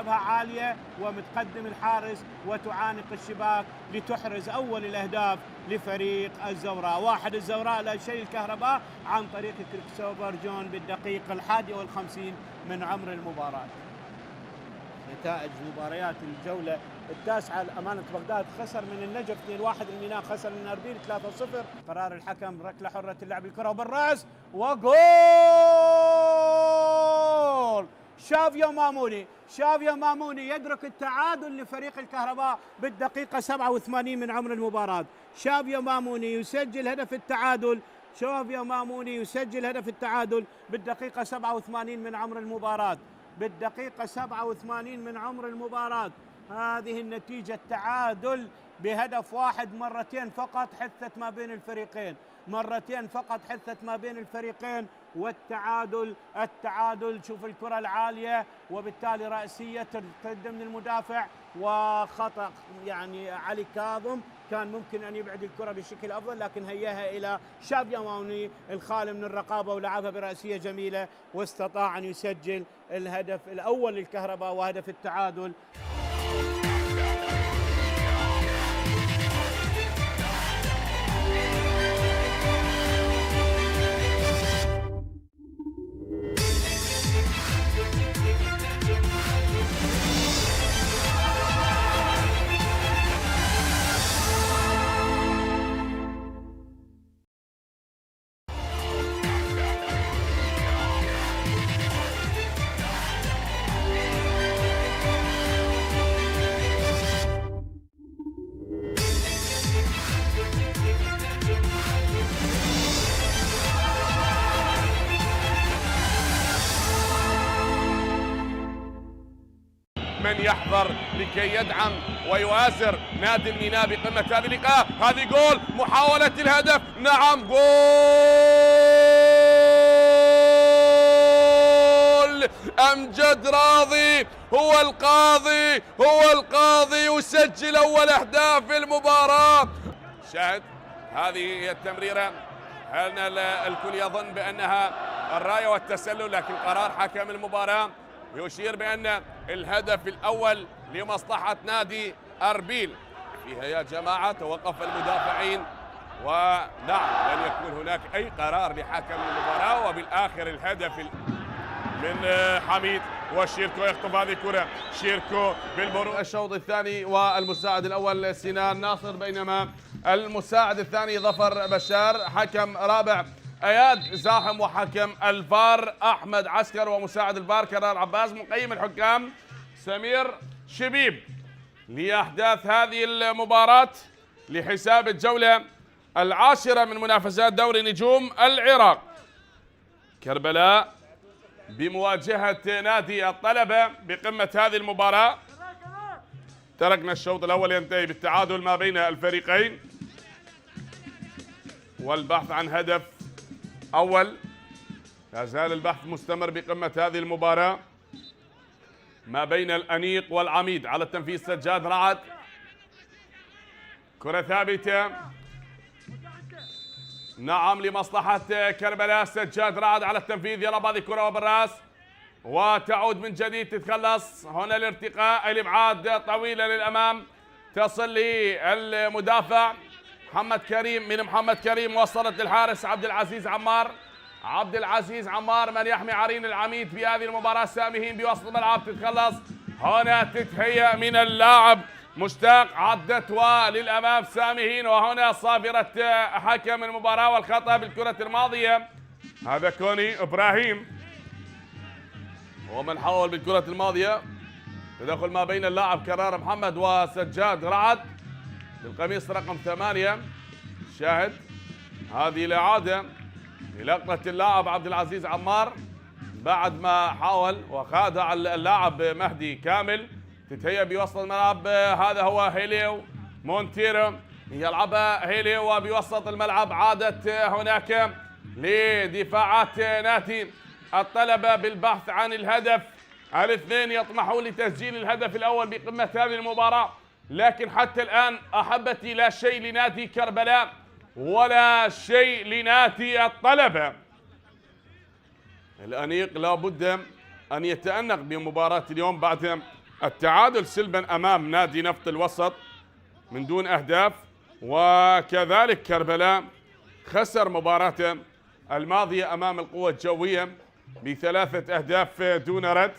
عالية ومتقدم الحارس وتعانق الشباك لتحرز أول الأهداف لفريق الزوراء. 1 الزوراء لا شيء الكهرباء عن طريق كريستوفر جون بالدقيقة 51 من عمر المباراة. نتائج مباريات الجولة التاسعة، أمانة بغداد خسر من النجف 2-1، الميناء خسر من أربيل 3-0. قرار الحكم ركلة حرة اللعب الكرة بالرأس وجول. شافيو ماموني يدرك التعادل لفريق الكهرباء بالدقيقة 87 من عمر المباراة. شافيو ماموني يسجل هدف التعادل بالدقيقة 87 من عمر المباراة. بالدقيقة 87 من عمر المباراة هذه النتيجة، التعادل بهدف واحد، مرتين فقط حثت ما بين الفريقين، والتعادل. شوف الكرة العالية وبالتالي رأسية تقدم من المدافع وخطأ يعني علي كاظم، كان ممكن أن يبعد الكرة بشكل أفضل لكن هياها إلى شافيو ماموني الخالي من الرقابة ولعبها برأسية جميلة واستطاع أن يسجل الهدف الأول للكهرباء وهدف التعادل. من يحضر لكي يدعم ويؤازر نادي الميناء بقمة هذه اللقاء. هذه جول، محاولة الهدف، نعم جول. أمجد راضي هو القاضي يسجل أول أهداف المباراة. شاهد هذه هي التمريرة، الكل يظن بأنها الراية والتسلل لكن قرار حكم المباراة يشير بأن الهدف الأول لمصلحة نادي أربيل. فيها يا جماعة توقف المدافعين ونعم لن يكون هناك أي قرار لحكم المباراة. وبالآخر الهدف من حميد وشيركو يخطف هذه الكرة، شيركو بالمرور. الشوط الثاني والمساعد الأول سنان ناصر، بينما المساعد الثاني ظفر بشار. حكم رابع اياد زاحم، وحكم الفار احمد عسكر، ومساعد الفار كرار عباس، مقيم الحكام سمير شبيب. لاحداث هذه المباراة لحساب الجولة العاشرة من منافسات دوري نجوم العراق. كربلاء بمواجهة نادي الطلبة بقمة هذه المباراة. تركنا الشوط الأول ينتهي بالتعادل ما بين الفريقين، والبحث عن هدف أول. لا زال البحث مستمر بقمة هذه المباراة ما بين الأنيق والعميد. على التنفيذ سجاد رعد، كرة ثابتة، نعم لمصلحة كربلاء. سجاد رعد على التنفيذ، يلا هذه الكرة وبالراس وتعود من جديد، تتخلص هنا الارتقاء، الابعاد طويلة للأمام، تصل للمدافع محمد كريم. من محمد كريم وصلت للحارس عبد العزيز عمار. عبد العزيز عمار من يحمي عرين العميد في هذه المباراة. سامهين بوسط الملعب، تتخلص هنا، تتهيأ من اللاعب مشتاق، عدت وللأمام سامهين، وهنا صافرة حكم المباراة والخطأ بالكرة الماضية. هذا كوني إبراهيم ومن حاول بالكرة الماضية. تدخل ما بين اللاعب كرار محمد وسجاد رعد بالقميص رقم 8. شاهد هذه الإعادة للقطة اللاعب عبد العزيز عمار بعد ما حاول وخادع اللاعب مهدي كامل. تتهيأ بوسط الملعب، هذا هو هيليو مونتيرو، يلعبها هيليو وبوسط الملعب. عادت هناك لدفاعات نادي الطلبة بالبحث عن الهدف. الاثنين يطمحون لتسجيل الهدف الأول بقمة هذه المباراة، لكن حتى الآن أحبتي لا شيء لنادي كربلاء ولا شيء لنادي الطلبة. الأنيق لابد أن يتأنق بمباراة اليوم بعد التعادل سلبا أمام نادي نفط الوسط من دون أهداف، وكذلك كربلاء خسر مباراته الماضية أمام القوة الجوية ب3 أهداف دون رد.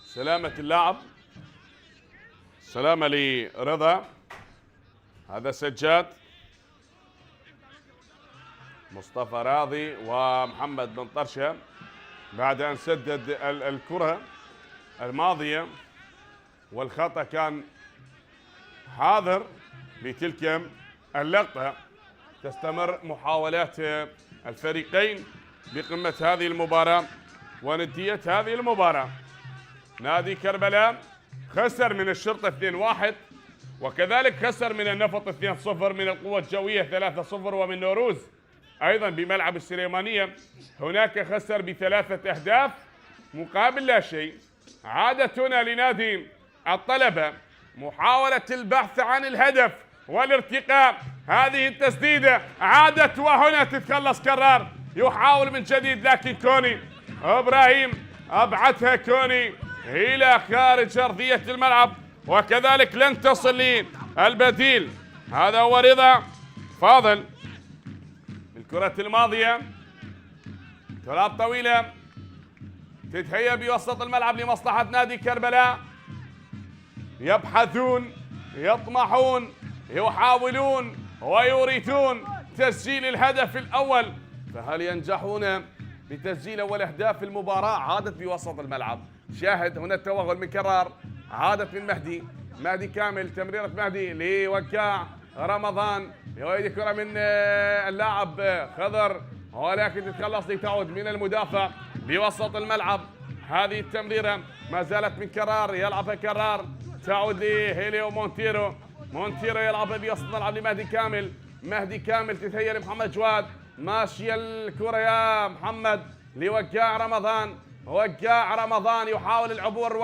سلامة اللاعب، سلامة لرضا. هذا سجاد، مصطفى راضي ومحمد بن طرشة بعد أن سدد الكرة الماضية، والخطأ كان حاضر بتلك اللقطة. تستمر محاولات الفريقين بقمة هذه المباراة وندية هذه المباراة. نادي كربلاء خسر من الشرطة 2-1، وكذلك خسر من النفط 2-0، من القوة الجوية 3-0، ومن نوروز أيضا بملعب السليمانية هناك خسر ب3 أهداف مقابل لا شيء. عادت هنا لنادي الطلبة محاولة البحث عن الهدف والارتقاء. هذه التسديدة عادت، وهنا تتخلص كرار، يحاول من جديد، لكن كوني إبراهيم أبعدها كوني إلى خارج أرضية الملعب، وكذلك لن تصل للبديل. هذا هو رضا فاضل بالكرة الماضية. كرات طويلة تتهيأ بوسط الملعب لمصلحة نادي كربلاء. يبحثون، يطمحون، يحاولون ويريدون تسجيل الهدف الأول، فهل ينجحون بتسجيل أول أهداف في المباراة؟ عادت بوسط الملعب، شاهد هنا التوغل من كرار، عادت من مهدي كامل، تمريرة مهدي لوكاع رمضان، يريد كرة من اللاعب خضر، ولكن تتخلص لتعود من المدافع بوسط الملعب. هذه التمريرة ما زالت من كرار، يلعبها كرار، تعود لهيليو مونتيرو يلعبها بوسط الملعب لمهدي كامل. مهدي كامل تتهيأ لمحمد جواد، ماشية الكرة يا محمد لوقاع رمضان. وقاع رمضان يحاول العبور،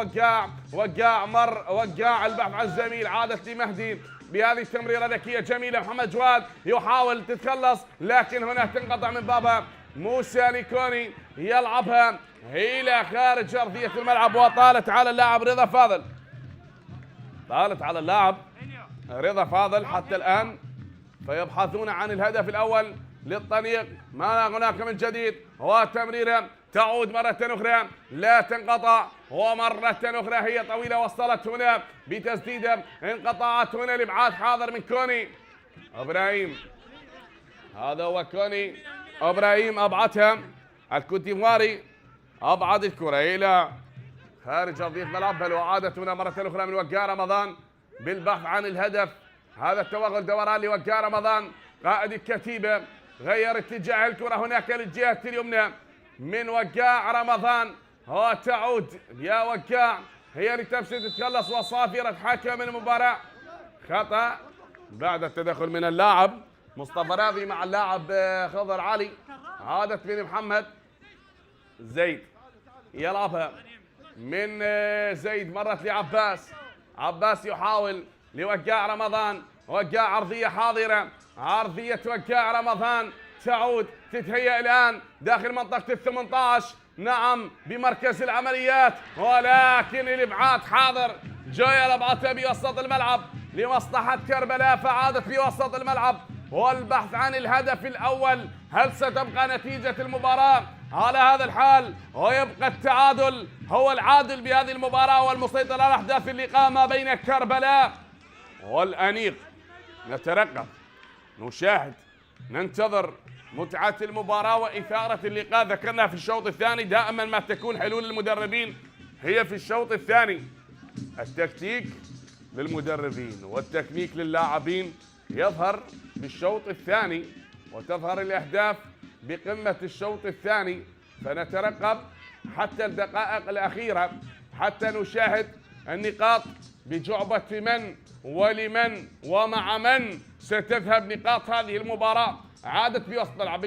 وقاع مر، وقاع البحث عن الزميل، عادت لمهدي بهذه التمريرة ذكية جميلة. محمد جواد يحاول تتخلص، لكن هنا تنقطع من بابا. موسى ليكوني يلعبها إلى خارج أرضية الملعب، وطالت على اللاعب رضا فاضل. طالت على اللاعب رضا فاضل حتى الآن، فيبحثون عن الهدف الأول للطريق. ما هناك من جديد، وتمريرة تعود مرة أخرى، لا تنقطع، ومرة أخرى هي طويلة، وصلت هنا بتسديدة، انقطعت هنا الإبعاد حاضر من كوني إبراهيم. هذا هو كوني ابراهيم ابعدها، الكوتيفواري ابعد الكره الى خارج ارضيه الملعب، بل وعادت هنا مره اخرى من وقاع رمضان بالبحث عن الهدف. هذا التوغل دوران لوقاع رمضان قائد الكتيبه، غير اتجاه الكره هناك للجهه اليمنى من وقاع رمضان، وتعود يا وقاع هي لتمشي تتخلص وصافره حكم المباراه. خطا بعد التدخل من اللاعب مصطفى راضي مع اللاعب خضر علي. عادت من محمد زيد يلعبها من زيد، مرت لعباس، عباس يحاول لوقاع رمضان، وقاع عرضيه حاضره، عرضيه وقاع رمضان تعود تتهيأ الان داخل منطقه ال18، نعم بمركز العمليات، ولكن الابعاد حاضر. جويل ابعتها بوسط الملعب لمصلحه كربلاء، فعادت بوسط الملعب والبحث عن الهدف الاول. هل ستبقى نتيجه المباراه على هذا الحال ويبقى التعادل هو العادل بهذه المباراه والمسيطر على احداث اللقاء ما بين كربلاء والانيق؟ نترقب، نشاهد، ننتظر متعة المباراة وإثارة اللقاء. ذكرنا في الشوط الثاني دائما ما تكون حلول المدربين هي في الشوط الثاني، التكتيك للمدربين والتكنيك للاعبين يظهر بالشوط الثاني، وتظهر الأهداف بقمة الشوط الثاني. فنترقب حتى الدقائق الأخيرة حتى نشاهد النقاط بجعبة من ولمن ومع من ستذهب نقاط هذه المباراة. عادت بوسط الملعب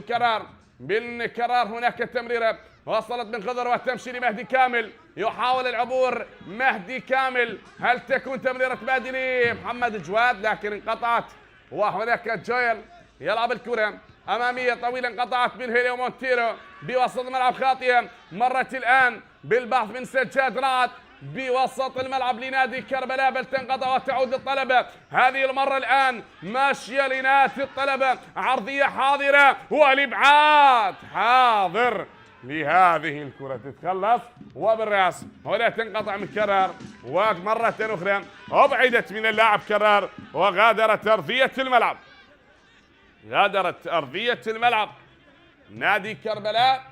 بالكرار هناك تمريرة وصلت من خضر وتمشي لمهدي كامل، يحاول العبور مهدي كامل، هل تكون تمريرة مهدي محمد جواد لكن انقطعت. وهناك جويل يلعب الكرة أمامية طويلة انقطعت من هيليو مونتيرو بوسط الملعب خاطئة، مرت الآن بالبحث من سجاد رعد بوسط الملعب لنادي كربلاء بل تنقطع وتعود للطلبة. هذه المرة الآن ماشية لنادي الطلبة، عرضية حاضرة والإبعاد حاضر لهذه الكرة تتخلص وبالراس هنا تنقطع من كرار، ومرة أخرى أبعدت من اللاعب كرار وغادرت أرضية الملعب. غادرت أرضية الملعب. نادي كربلاء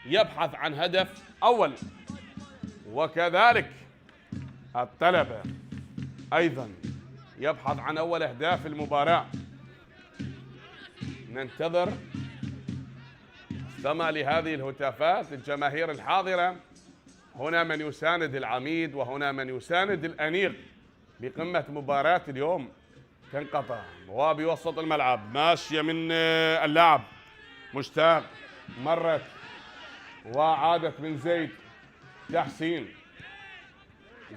يبحث عن هدف أول، وكذلك الطلبة أيضا يبحث عن أول أهداف المباراة. ننتظر استمع لهذه الهتافات للجماهير الحاضرة. هنا من يساند العميد وهنا من يساند الأنيق بقمة مباراة اليوم. تنقطع وبوسط الملعب ماشية من اللاعب مشتاق، مرت وعادت من زيد تحسين،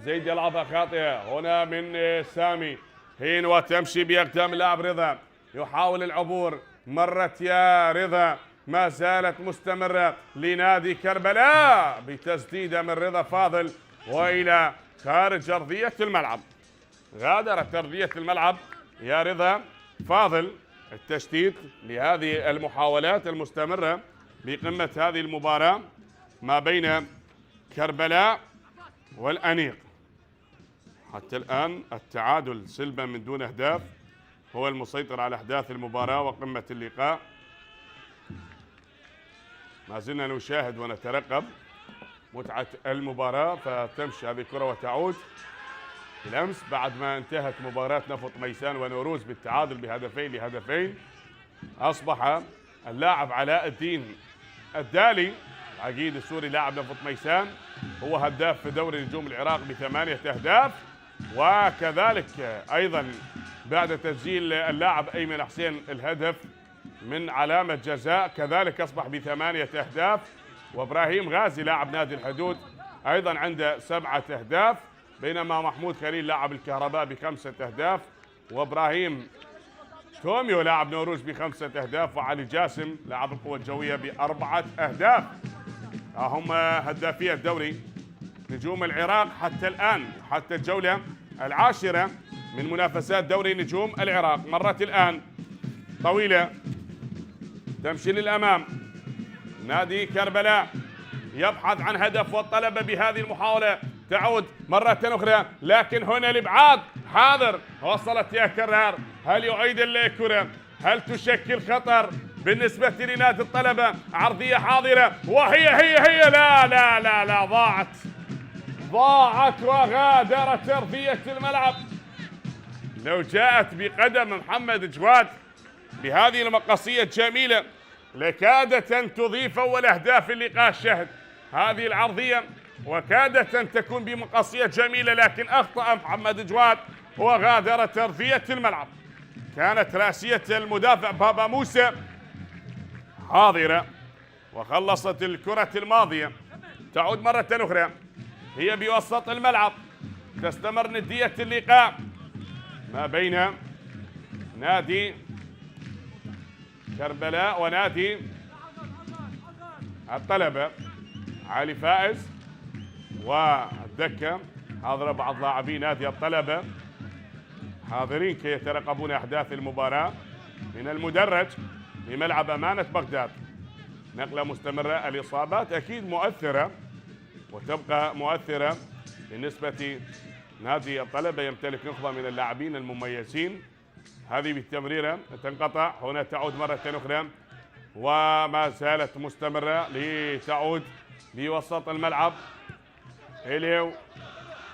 زيد يلعبها خاطئة هنا من سامي هين وتمشي بأقدام اللاعب رضا، يحاول العبور، مرت يا رضا ما زالت مستمرة لنادي كربلاء بتسديدة من رضا فاضل وإلى خارج أرضية الملعب. غادرت أرضية الملعب يا رضا فاضل. التشتيت لهذه المحاولات المستمرة بقمة هذه المباراة ما بين كربلاء والأنيق. حتى الآن التعادل سلبا من دون أهداف هو المسيطر على أحداث المباراة وقمة اللقاء. ما زلنا نشاهد ونترقب متعة المباراة، فتمشي هذه الكرة وتعود. بالأمس بعد ما انتهت مباراة نفط ميسان ونوروز بالتعادل بهدفين لهدفين، أصبح اللاعب علاء الدين الدالي العقيد السوري لاعب نفط ميسان هو هداف في دوري نجوم العراق ب8 أهداف، وكذلك أيضا بعد تسجيل اللاعب أيمن حسين الهدف من علامة جزاء كذلك أصبح ب8 أهداف. وإبراهيم غازي لاعب نادي الحدود أيضا عنده 7 أهداف، بينما محمود خليل لاعب الكهرباء ب5 أهداف، وإبراهيم توميو لاعب نوروز ب5 أهداف، وعلي جاسم لاعب القوة الجوية ب4 أهداف. هم هدافي الدوري نجوم العراق حتى الآن، حتى الجولة العاشرة من منافسات دوري نجوم العراق. مرت الآن طويلة تمشي للأمام، نادي كربلاء يبحث عن هدف والطلبة بهذه المحاولة تعود مرة أخرى، لكن هنا الإبعاد حاضر. وصلت يا كرار، هل يعيد الكرة؟ هل تشكل خطر؟ بالنسبة لنادي الطلبة. عرضية حاضرة وهي لا ضاعت وغادرت أرضية الملعب. لو جاءت بقدم محمد جواد بهذه المقصية الجميلة لكادت أن تضيف أول أهداف اللقاء. شهد هذه العرضية وكادت أن تكون بمقصية جميلة، لكن أخطأ محمد جواد وغادرت أرضية الملعب. كانت رأسية المدافع بابا موسى حاضرة وخلصت الكرة الماضية. تعود مرة أخرى هي بوسط الملعب. تستمر ندية اللقاء ما بين نادي كربلاء ونادي الطلبة. علي فائز والدكة حاضرة بعض لاعبي نادي الطلبة حاضرين كي يترقبون أحداث المباراة من المدرج لملعب أمانة بغداد. نقلة مستمرة. الإصابات أكيد مؤثرة وتبقى مؤثرة بالنسبة نادي الطلبة، يمتلك نخبة من اللاعبين المميزين. هذه بالتمريرة تنقطع. هنا تعود مرة أخرى وما زالت مستمرة لتعود بوسط الملعب. إليو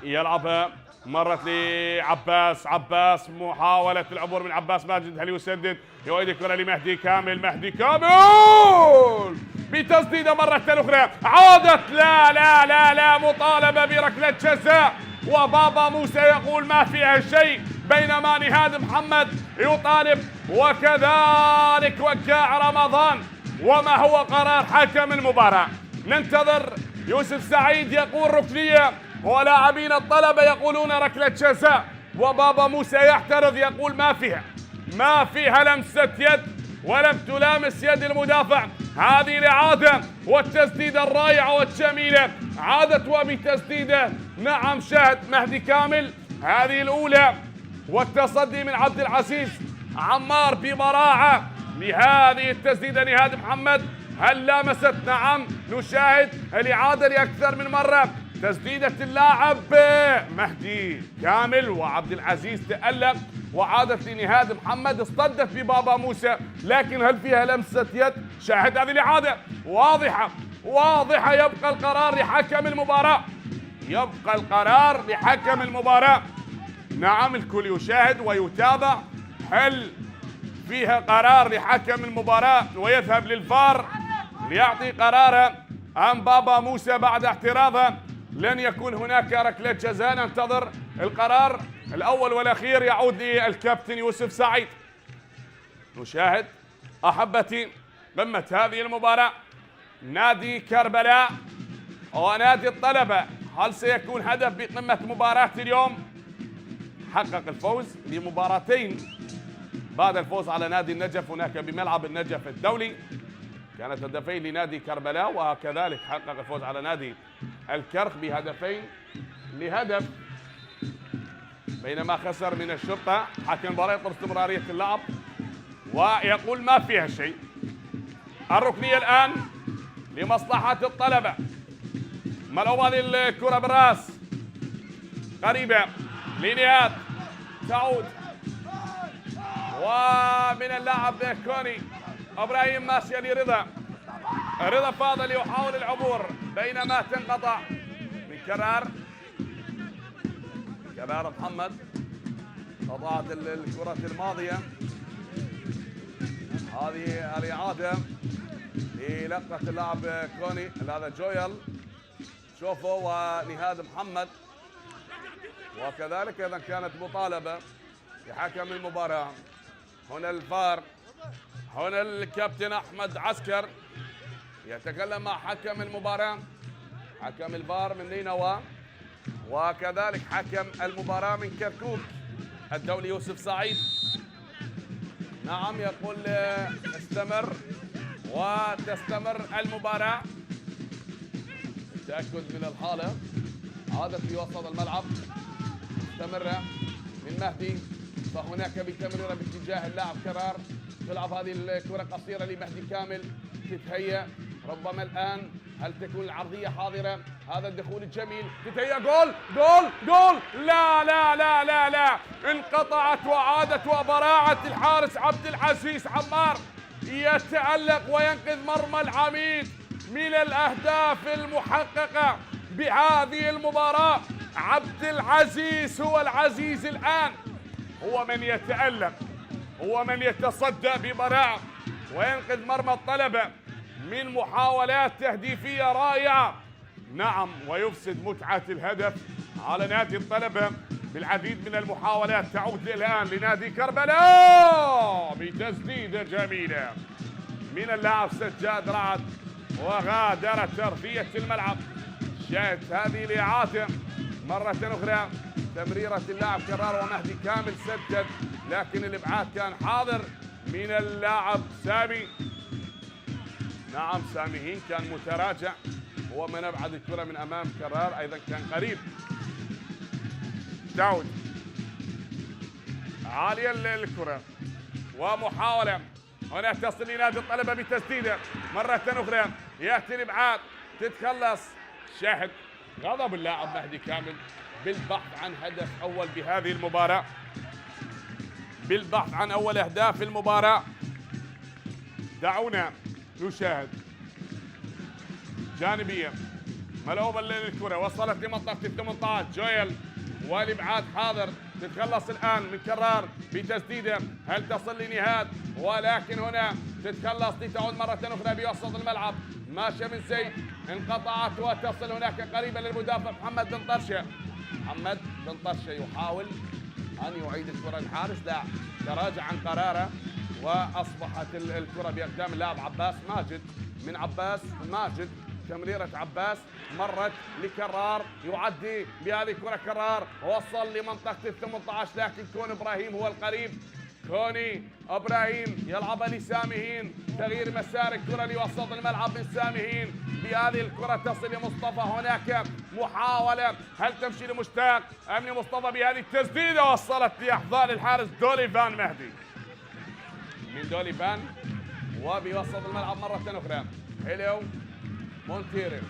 يلعبها مرت لعباس. عباس محاولة العبور من عباس ماجد. هل يسدد؟ يعيد الكرة لمهدي كامل. مهدي كامل بتسديدة مرة أخرى. عادت لا مطالبة بركلة جزاء وبابا موسى يقول ما فيها شيء، بينما نهاد محمد يطالب وكذلك وكاع رمضان. وما هو قرار حكم المباراة؟ ننتظر. يوسف سعيد يقول ركنية ولاعبين الطلبة يقولون ركلة جزاء، وبابا موسى يعترض يقول ما فيها لمسة يد ولم تلامس يد المدافع. هذه الإعادة والتسديدة الرائعة والجميلة. عادت وبتسديدة نعم شاهد مهدي كامل. هذه الأولى والتصدي من عبد العزيز عمار ببراعة لهذه التسديدة. نهاد محمد هل لامست؟ نعم. نشاهد الإعادة لأكثر من مرة. تسديدة اللاعب مهدي كامل وعبد العزيز تألق وعادت لنهاد محمد. اصطدت ببابا موسى، لكن هل فيها لمسة يد؟ شاهد هذه الإعادة واضحة. يبقى القرار لحكم المباراة. نعم الكل يشاهد ويتابع. هل فيها قرار لحكم المباراة ويذهب للفار ليعطي قراره أم بابا موسى بعد اعتراضه لن يكون هناك ركلة جزاء؟ ننتظر القرار الأول والأخير يعود للكابتن يوسف سعيد. نشاهد أحبتي قمة هذه المباراة. نادي كربلاء ونادي الطلبة. هل سيكون هدف بقمة مباراة اليوم؟ حقق الفوز بمباراتين بعد الفوز على نادي النجف هناك بملعب النجف الدولي. كانت هدفين لنادي كربلاء وكذلك حقق الفوز على نادي الكرخ بهدفين لهدف، بينما خسر من الشرطة. حكم المباراة يطلب استمرارية اللعب ويقول ما فيها شيء. الركنية الآن لمصلحة الطلبة. ملعوبة هذه الكرة بالراس قريبة لنهاد. تعود ومن اللاعب كوني ابراهيم ماشية لرضا. رضا فاضل يحاول العبور بينما تنقطع من كرار محمد. قطعت الكرة الماضية. هذه الإعادة للقطة اللاعب كوني هذا جويل شوفوا ونهاد محمد. وكذلك ايضا كانت مطالبة لحكم المباراة. هنا الفار. هنا الكابتن احمد عسكر يتكلم مع حكم المباراة. حكم الفار من نينوى وكذلك حكم المباراة من كركوك الدولي يوسف سعيد. نعم يقول استمر وتستمر المباراة. تأكد من الحالة. عادت في وسط الملعب مستمرة من مهدي. فهناك بتمريرة باتجاه اللاعب كرار. تلعب هذه الكرة قصيرة لمهدي كامل. تتهيأ ربما الآن هل تكون العرضية حاضرة؟ هذا الدخول الجميل. تتهيأ جول. لا انقطعت وعادت وبراعة الحارس عبد العزيز عمار يتألق وينقذ مرمى العميد من الأهداف المحققة بهذه المباراة. عبد العزيز هو العزيز الآن، هو من يتألق، هو من يتصدى ببراعة وينقذ مرمى الطلبة من محاولات تهديفية رائعة. نعم، ويفسد متعة الهدف على نادي الطلبة بالعديد من المحاولات. تعود الآن لنادي كربلاء بتسديدة جميلة من اللاعب سجاد رعد وغادرت أرضية الملعب. شاهد هذه الإعادة مرة أخرى، تمريرة اللاعب كرار ومهدي كامل سدد، لكن الإبعاد كان حاضر من اللاعب سامي. نعم، سامي هين كان متراجع، هو من أبعد الكرة من أمام كرار، أيضا كان قريب. داود عالية الكرة ومحاولة هنا تصل لنادي الطلبة بتسديدة مرة أخرى، يأتي الإبعاد تتخلص. شاهد غضب اللاعب مهدي كامل بالبحث عن هدف أول بهذه المباراة، بالبحث عن أول أهداف المباراة. دعونا نشاهد جانبية ملعوبة للكرة، وصلت لمنطقة 18. جويل والإبعاد حاضر، تتخلص الآن من كرار بتسديدة، هل تصل لنهاد؟ ولكن هنا تتخلص لتعود مرة أخرى بوسط الملعب. ماشية من زيد انقطعت وتصل هناك قريبا للمدافع محمد بن طرشة. محمد بن طرشة يحاول أن يعيد الكرة للحارس، لا، تراجع عن قراره وأصبحت الكرة بأقدام اللاعب عباس ماجد. من عباس ماجد، تمريرة عباس مرت لكرار، يعدي بهذه الكرة كرار، وصل لمنطقة 18 لكن كون إبراهيم هو القريب. كوني إبراهيم يلعبها لسامهين، تغيير مسار الكرة لوسط الملعب من سامهين. بهذه الكرة تصل لمصطفى، هناك محاولة، هل تمشي لمشتاق أم لمصطفى؟ بهذه التسديدة وصلت لأحضان الحارس دوليفان مهدي. من دوليفان وبوسط الملعب مرة أخرى حلو مونتيري،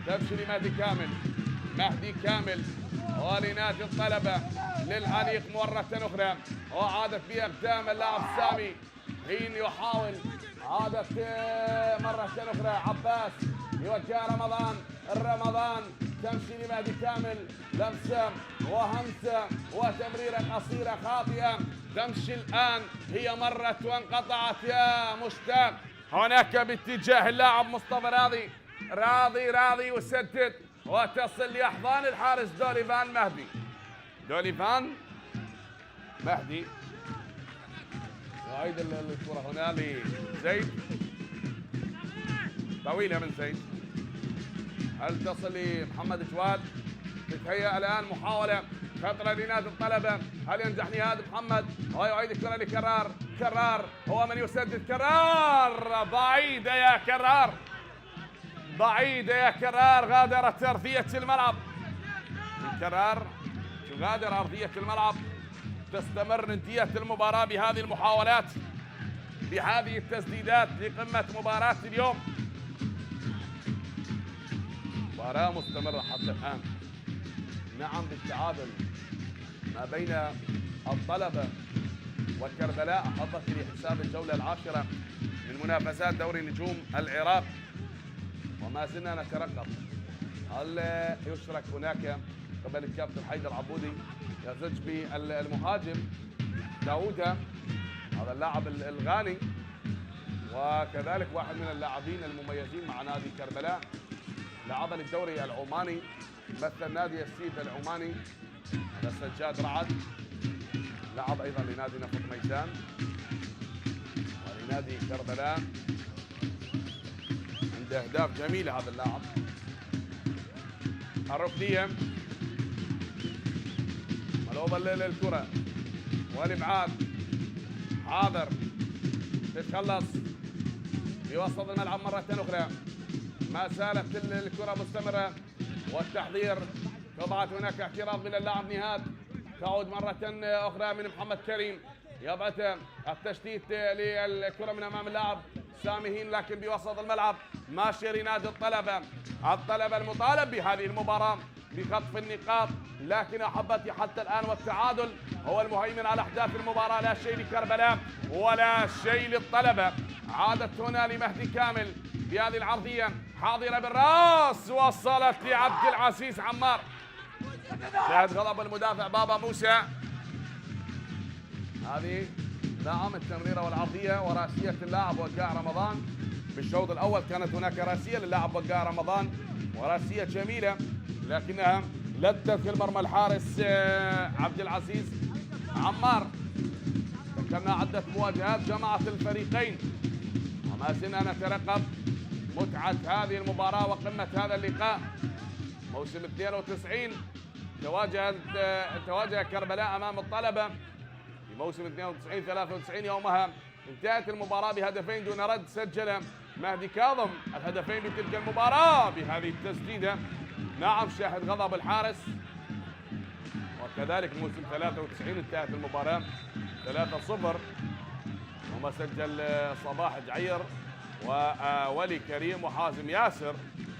تمشي لمهدي كامل. مهدي كامل ولنادي الطلبة للأنيق مرة أخرى، وعادت بأقدام اللاعب سامي. حين يحاول، عادت مرة أخرى عباس، يوجه رمضان تمشي لمهدي كامل، لمسة وهمسة وتمريرة قصيرة خاطئة. تمشي الآن هي مرت وانقطعت يا مشتاق، هناك باتجاه اللاعب مصطفى راضي وسدد وتصل لأحضان الحارس دوليفان مهدي. دوليفان مهدي وأيضا الكرة هنا لزيد، طويلة من زيد، هل تصل لمحمد جواد؟ تتهيأ الآن محاولة خطرة لنادي الطلبة، هل ينجح نهاد محمد ويعيد الكرة لكرار؟ كرار هو من يسدد، كرار بعيدة يا كرار، بعيدة يا كرار، غادرت أرضية الملعب. كرار تغادر أرضية الملعب، تستمر ندية المباراة بهذه المحاولات، بهذه التسديدات لقمة مباراة اليوم. مباراة مستمرة حتى الآن، نعم، بالتعادل ما بين الطلبة وكربلاء حظت لحساب الجولة العاشرة من منافسات دوري نجوم العراق. وما زلنا نترقب هل يشرك هناك قبل الكابتن حيدر عبودي يزج بالمهاجم داوودة، هذا اللاعب الغاني، وكذلك واحد من اللاعبين المميزين مع نادي كربلاء، لعب للدوري العماني، مثل نادي السيد العماني، هذا سجاد رعد، لعب ايضا لنادي نفط ميسان ولنادي كربلاء، عنده اهداف جميله هذا اللاعب. الركنيه ملعوبه للكره والابعاد حاضر، تتخلص بوسط الملعب مره اخرى، ما زالت الكره مستمره والتحضير، وضعت هناك اعتراض من اللاعب نهاد، تعود مرة أخرى من محمد كريم، يبعث التشتيت للكرة من أمام اللاعب سامهين، لكن بوسط الملعب ماشي لنادي الطلبة المطالب بهذه المباراة بخطف النقاط، لكن أحبتي حتى الآن والتعادل هو المهيمن على أحداث المباراة. لا شيء لكربلاء ولا شيء للطلبة. عادت هنا لمهدي كامل بهذه العرضية، حاضرة بالراس، وصلت لعبد العزيز عمار. شاهد غضب المدافع بابا موسى. هذه نعم التمريرة والعرضية وراسية اللاعب وقاع رمضان. بالشوط الأول كانت هناك راسية للاعب وقاع رمضان، وراسية جميلة لكنها لدت في المرمى الحارس عبد العزيز عمار. ذكرنا عدة مواجهات جمعت الفريقين، وما زلنا نترقب متعة هذه المباراة وقمة هذا اللقاء. موسم 92 تواجه كربلاء أمام الطلبة في موسم 92-93. يومها انتهت المباراة بهدفين دون رد. سجل مهدي كاظم الهدفين بتلك المباراة بهذه التسديدة. نعم شاهد غضب الحارس. وكذلك موسم 93 انتهت المباراة 3-0، وما سجل صباح جعير وولي كريم وحازم ياسر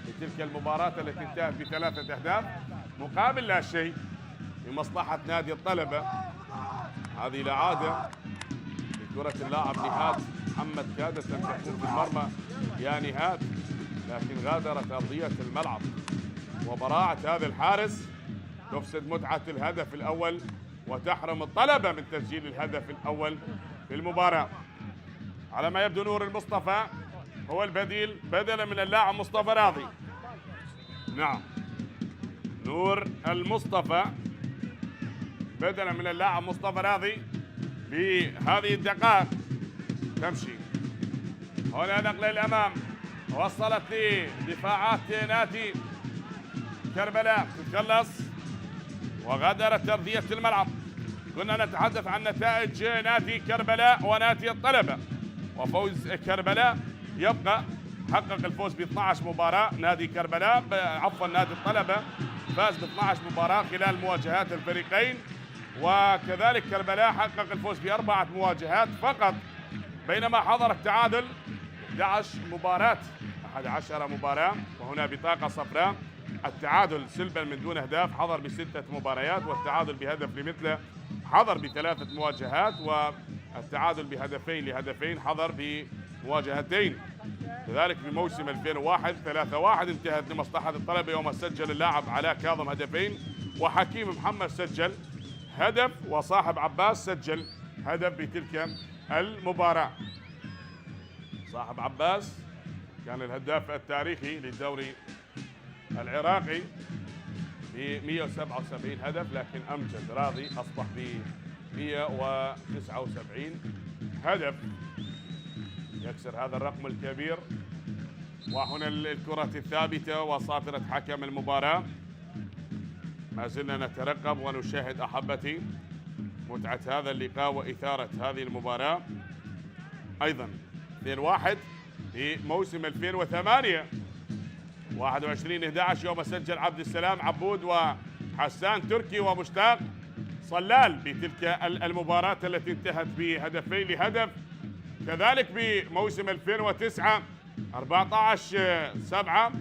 في تلك المباراة التي انتهت ب3 أهداف مقابل لا شيء لمصلحة نادي الطلبة. هذه لا عادة لكرة اللاعب نهاد محمد، كادت أن تكون في المرمى يا نهاد، لكن غادرت أرضية الملعب. وبراعة هذا الحارس تفسد متعة الهدف الأول وتحرم الطلبة من تسجيل الهدف الأول في المباراة. على ما يبدو نور المصطفى هو البديل بدلا من اللاعب مصطفى راضي. نعم نور المصطفى بدلا من اللاعب مصطفى راضي بهذه الدقائق. تمشي هنا نقلة الأمام، وصلت لدفاعات نادي كربلاء تتخلص وغادرت أرضية الملعب. كنا نتحدث عن نتائج نادي كربلاء ونادي الطلبة، وفوز كربلاء يبقى حقق الفوز ب 12 مباراة. نادي كربلاء نادي الطلبة فاز ب 12 مباراة خلال مواجهات الفريقين، وكذلك كربلاء حقق الفوز ب4 مواجهات فقط، بينما حضر التعادل 11 مباراة 11 مباراة، وهنا بطاقة صفراء. التعادل سلبا من دون أهداف حضر ب6 مباريات، والتعادل بهدف لمثله حضر ب3 مواجهات، والتعادل بهدفين لهدفين حضر بمواجهتين. كذلك بموسم 2001 3-1 انتهت لمصلحة الطلبة يوم سجل اللاعب علاء كاظم هدفين، وحكيم محمد سجل هدف، وصاحب عباس سجل هدف بتلك المباراة. صاحب عباس كان الهداف التاريخي للدوري العراقي ب 177 هدف، لكن أمجد راضي أصبح ب 179 هدف يكسر هذا الرقم الكبير. وهنا الكرة الثابتة وصافرة حكم المباراة. ما زلنا نترقب ونشاهد أحبتي متعة هذا اللقاء وإثارة هذه المباراة. أيضا 2-1 في موسم 2008 21/11 يوم سجل عبد السلام عبود وحسان تركي ومشتاق صلال بتلك المباراة التي انتهت بهدفين لهدف. كذلك بموسم 2009 14/7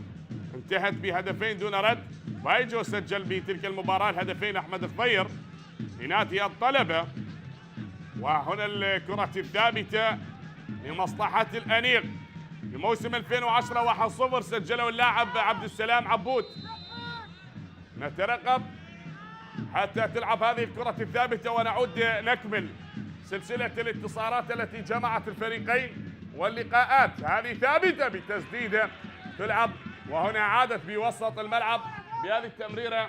انتهت بهدفين دون رد. بايجو سجل بتلك المباراة الهدفين أحمد الطير لنادي الطلبة. وهنا الكرة الثابتة لمصلحة الأنيق في موسم 2010 1-0 سجله اللاعب عبد السلام عبود. نترقب حتى تلعب هذه الكرة الثابتة ونعود نكمل سلسلة الاتصالات التي جمعت الفريقين واللقاءات. هذه ثابتة بالتسديدة تلعب، وهنا عادت بوسط الملعب بهذه التمريرة.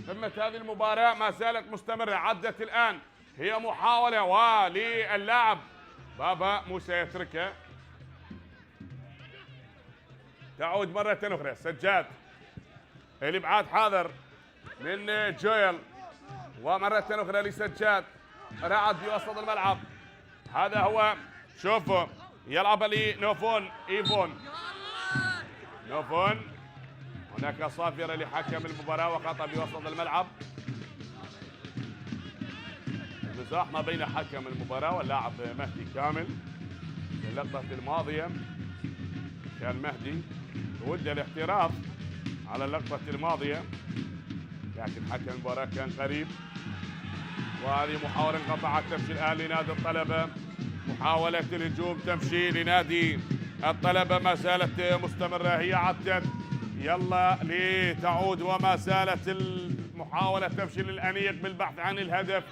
قمة هذه المباراة ما زالت مستمرة. عدت الآن هي محاولة وللاعب بابا موسى يتركها. تعود مرة أخرى سجاد، الإبعاد حاضر من جويل، ومرة أخرى لسجاد رعد بوسط الملعب. هذا هو شوفوا يلعب لنوفون إيفون نوفون. هناك صافرة لحكم المباراة وخطأ بوسط الملعب. مزاح ما بين حكم المباراة واللاعب مهدي كامل. في اللقطة الماضية كان مهدي ود الاحتراف على اللقطة الماضية، لكن حكم المباراة كان قريب. وهذه محاولة انقطعت تمشي الآن لنادي الطلبة. محاولة الهجوم تمشي لنادي الطلبة ما زالت مستمرة. هي عدت يلا لتعود وما زالت المحاولة تمشي للأنيق بالبحث عن الهدف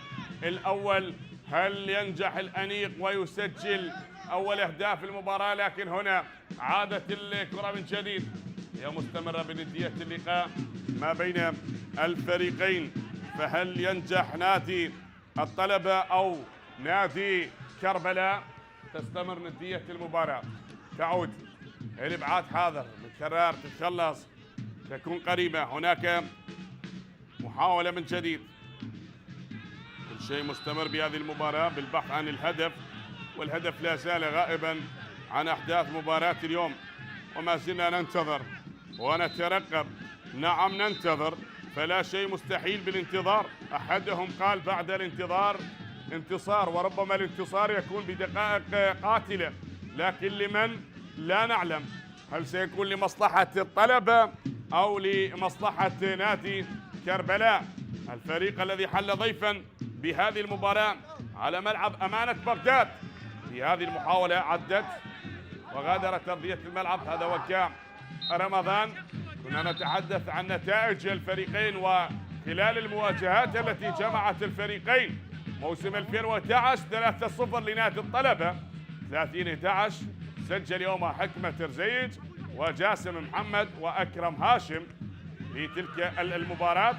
الأول. هل ينجح الأنيق ويسجل أول أهداف المباراة؟ لكن هنا عادت الكرة من جديد. هي مستمرة بندية اللقاء ما بين الفريقين. فهل ينجح نادي الطلبة أو نادي كربلاء؟ تستمر ندية المباراة. تعود الابعاد حاضر من كرار تتخلص تكون قريبة. هناك محاولة من جديد. كل شيء مستمر بهذه المباراة بالبحث عن الهدف، والهدف لا زال غائبا عن أحداث مباراة اليوم. وما زلنا ننتظر ونترقب. نعم ننتظر، فلا شيء مستحيل بالانتظار. أحدهم قال بعد الانتظار انتصار، وربما الانتصار يكون بدقائق قاتلة، لكن لمن لا نعلم. هل سيكون لمصلحة الطلبة أو لمصلحة نادي كربلاء، الفريق الذي حل ضيفا بهذه المباراة على ملعب أمانة بغداد؟ في هذه المحاولة عدت وغادرت أرضية الملعب. هذا وكاع رمضان. كنا نتحدث عن نتائج الفريقين وخلال المواجهات التي جمعت الفريقين موسم 2011 3-0 لنادي الطلبة. 30-11 سجل يومها حكمة رزيج وجاسم محمد وأكرم هاشم في تلك المباراة.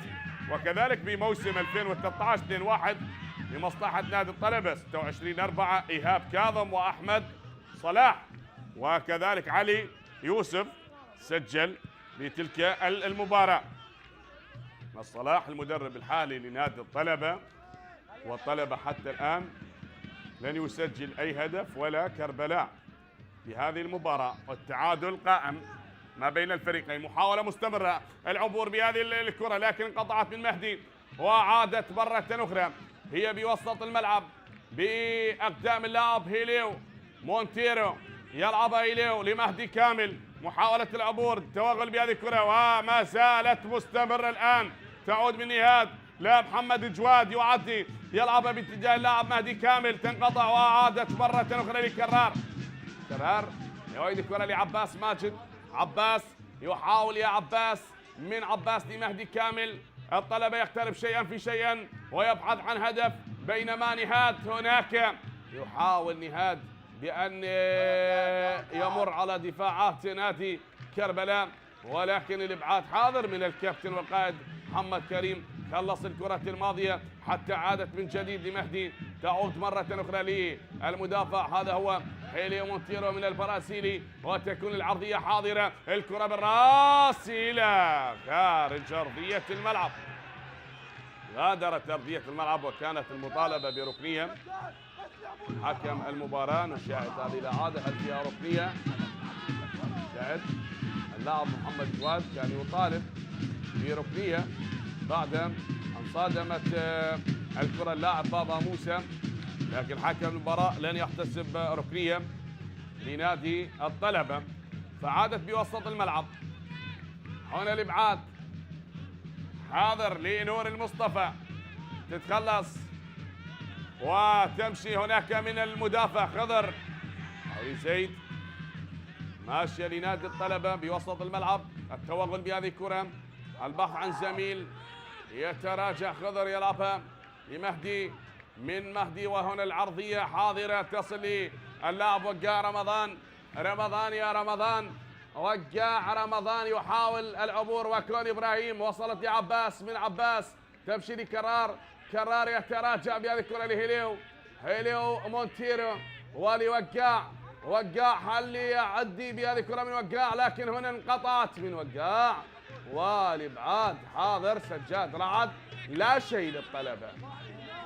وكذلك بموسم 2013 2-1 لمصلحة نادي الطلبة. 26-4 إيهاب كاظم وأحمد صلاح، وكذلك علي يوسف سجل في تلك المباراة. صلاح المدرب الحالي لنادي الطلبة، والطلبة حتى الآن لن يسجل أي هدف ولا كربلاء في هذه المباراة، والتعادل قائم ما بين الفريقين. محاولة مستمرة العبور بهذه الكرة لكن انقطعت من مهدي وعادت مرة أخرى. هي بوسط الملعب بأقدام اللاعب هيليو مونتيرو. يلعبها هيليو لمهدي كامل. محاولة العبور التوغل بهذه الكرة وما زالت مستمرة الآن. تعود من نهاد لمحمد جواد يعدي يلعبها باتجاه اللاعب مهدي كامل. تنقطع وعادت مرة أخرى لكرار. كرار يعيد الكرة لعباس ماجد. عباس يحاول يا عباس من عباس لمهدي كامل. الطلبة يقترب شيئا في شيئا ويبحث عن هدف، بينما نهاد هناك يحاول نهاد بأن يمر على دفاعات نادي كربلاء، ولكن الإبعاد حاضر من الكابتن والقائد محمد كريم. خلص الكرة الماضية حتى عادت من جديد لمهدي. تعود مرة أخرى للمدافع هذا هو هيليو مونتيرو من البرازيلي، وتكون العرضية حاضرة. الكرة بالراس إلى خارج أرضية الملعب. غادرت أرضية الملعب وكانت المطالبة بركنية. حكم المباراة نشاهد هذه الإعادة، هل فيها ركنية؟ شاهد اللاعب محمد جواد كان يطالب بركنية بعد أن صادمت الكرة اللاعب بابا موسى، لكن حكم المباراة لن يحتسب ركنية لنادي الطلبة. فعادت بوسط الملعب. هنا الإبعاد حاضر لنور المصطفى. تتخلص وتمشي هناك من المدافع خضر علي زيد. ماشية لنادي الطلبة بوسط الملعب. التوغل بهذه الكرة، البحث عن زميل. يتراجع خضر يلعبها لمهدي من مهدي، وهنا العرضية حاضرة تصل للاعب وقاع رمضان. رمضان يا رمضان، وقاع رمضان يحاول العبور وكون إبراهيم. وصلت لعباس، من عباس تمشي لكرار. كرار يتراجع بهذه الكرة لهيليو. هيليو مونتيرو ولوقاع. وقاع هل يعدي بهذه الكرة من وقاع، لكن هنا انقطعت من وقاع. والابعاد حاضر سجاد رعد. لا شيء للطلبة،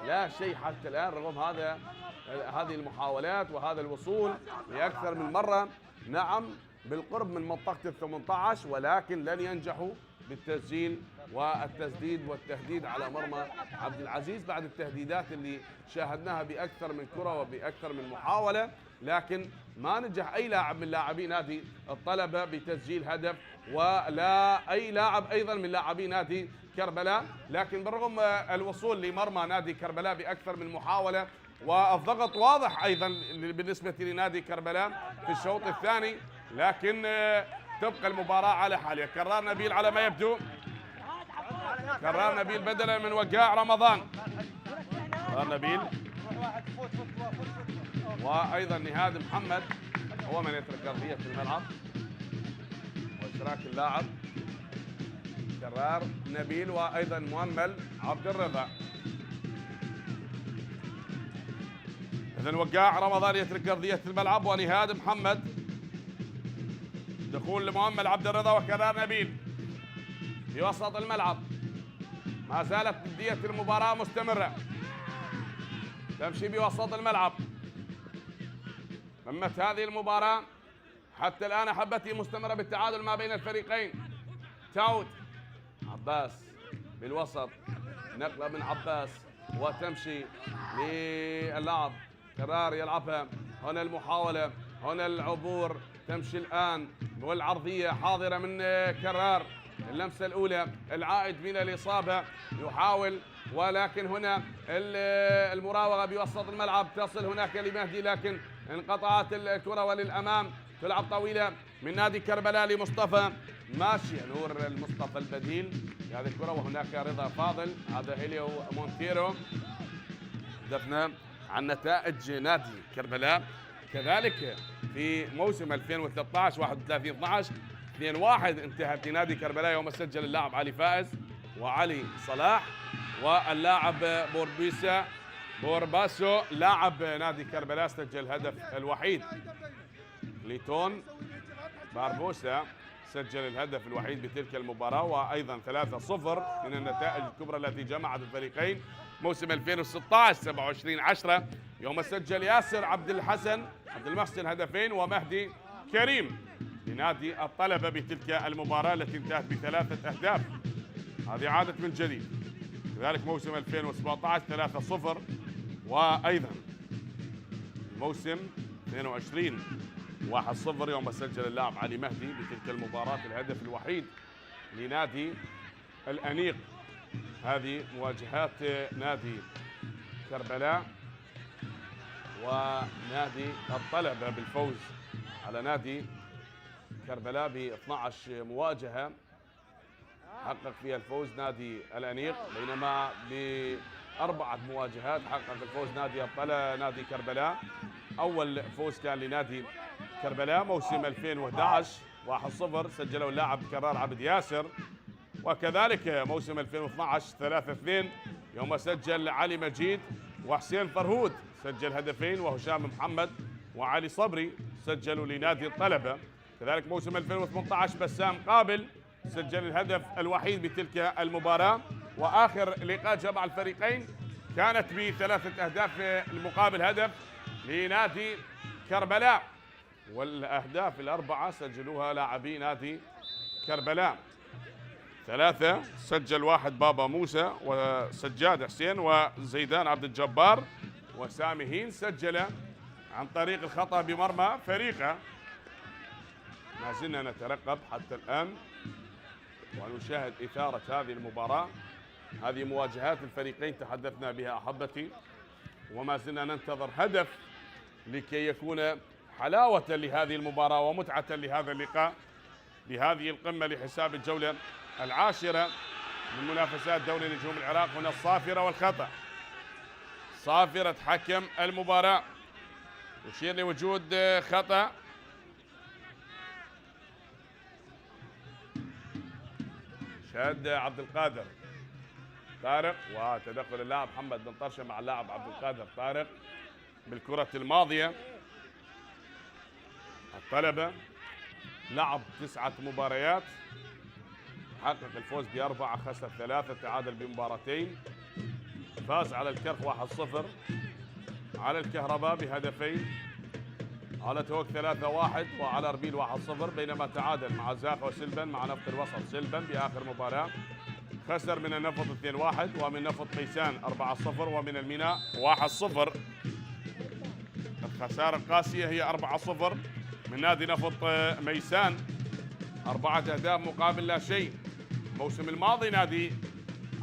لا شيء حتى الآن رغم هذه المحاولات وهذا الوصول لأكثر من مرة. نعم بالقرب من منطقة ال18، ولكن لن ينجحوا بالتسجيل والتسديد والتهديد على مرمى عبد العزيز بعد التهديدات اللي شاهدناها بأكثر من كرة وبأكثر من محاولة. لكن ما نجح أي لاعب من لاعبي نادي الطلبة بتسجيل هدف، ولا أي لاعب أيضا من لاعبي نادي كربلاء، لكن بالرغم الوصول لمرمى نادي كربلاء بأكثر من محاولة، والضغط واضح أيضا بالنسبة لنادي كربلاء في الشوط الثاني، لكن تبقى المباراة على حالها. كرار نبيل على ما يبدو، كرار نبيل بدلا من وقاع رمضان. كرار نبيل وأيضا نهاد محمد هو من يترك أرضية الملعب، وإشراك اللاعب كرار نبيل وأيضا مؤمل عبد الرضا. إذن وقاع رمضان يترك أرضية الملعب، ونهاد محمد، دخول لمؤمل عبد الرضا وكرار نبيل في وسط الملعب. ما زالت ندية المباراة مستمرة، تمشي بوسط الملعب. قمة هذه المباراة حتى الآن أحبتي مستمرة بالتعادل ما بين الفريقين. تعود عباس بالوسط، نقلة من عباس وتمشي للعب كرار يلعبها. هنا المحاولة، هنا العبور، تمشي الآن والعرضية حاضرة من كرار. اللمسة الأولى العائد من الإصابة يحاول، ولكن هنا المراوغة بوسط الملعب تصل هناك لمهدي، لكن انقطعت الكرة وللأمام. تلعب طويلة من نادي كربلاء لمصطفى ماشي، نور المصطفى البديل هذه الكرة، وهناك رضا فاضل، هذا هيليو مونتيرو. حدثنا عن نتائج نادي كربلاء كذلك في موسم 2013 31/12 2-1 انتهت لنادي كربلاء يوم سجل اللاعب علي فائز وعلي صلاح، واللاعب بورباسو لاعب نادي كربلاء سجل الهدف الوحيد. ليتون باربوسا سجل الهدف الوحيد بتلك المباراة، وأيضا 3-0 من النتائج الكبرى التي جمعت الفريقين موسم 2016 27/10 يوم سجل ياسر عبد المحسن هدفين، ومهدي كريم لنادي الطلبة بتلك المباراة التي انتهت ب3 أهداف. هذه عادت من جديد. كذلك موسم 2017 3-0، وأيضا موسم 22 1-0 يوم سجل اللاعب علي مهدي بتلك المباراة الهدف الوحيد لنادي الأنيق. هذه مواجهات نادي كربلاء ونادي الطلبة بالفوز على نادي كربلاء ب 12 مواجهة حقق فيها الفوز نادي الأنيق، بينما ب4 مواجهات حقق الفوز نادي كربلاء. أول فوز كان لنادي كربلاء موسم 2011 1-0 سجله اللاعب كرار عبد ياسر، وكذلك موسم 2012 3-2 يوم سجل علي مجيد وحسين فرهود سجل هدفين، وهشام محمد وعلي صبري سجلوا لنادي الطلبة. كذلك موسم 2018 بسام قابل سجل الهدف الوحيد بتلك المباراة، وآخر لقاء جمع الفريقين كانت ب3 أهداف المقابل هدف لنادي كربلاء، والأهداف ال4 سجلوها لاعبي نادي كربلاء. 3 سجل 1 بابا موسى وسجاد حسين وزيدان عبد الجبار، وسامي هين سجل عن طريق الخطأ بمرمى فريقه. ما زلنا نترقب حتى الآن ونشاهد إثارة هذه المباراة. هذه مواجهات الفريقين تحدثنا بها أحبتي، وما زلنا ننتظر هدف لكي يكون حلاوة لهذه المباراة ومتعة لهذا اللقاء بهذه القمة لحساب الجولة 10 من منافسات دوري نجوم العراق. هنا الصافرة والخطأ، صافرة حكم المباراة يشير لوجود خطأ. شهد عبد القادر طارق، وتدخل اللاعب محمد بن طرشة مع اللاعب عبد القادر طارق بالكرة الماضية. الطلبة لعب 9 مباريات، حقق الفوز ب4، خسر 3، تعادل بمباراتين، فاز على الكرخ 1-0، على الكهرباء بهدفين، على توك 3-1، وعلى اربيل 1-0، بينما تعادل مع زاقة وسلبن مع نفط الوسط سلبن باخر مباراة. خسر من النفط 2-1، ومن نفط ميسان 4-0، ومن الميناء 1-0. الخسارة القاسية هي 4-0 من نادي نفط ميسان، 4 أهداف مقابل لا شيء. الموسم الماضي نادي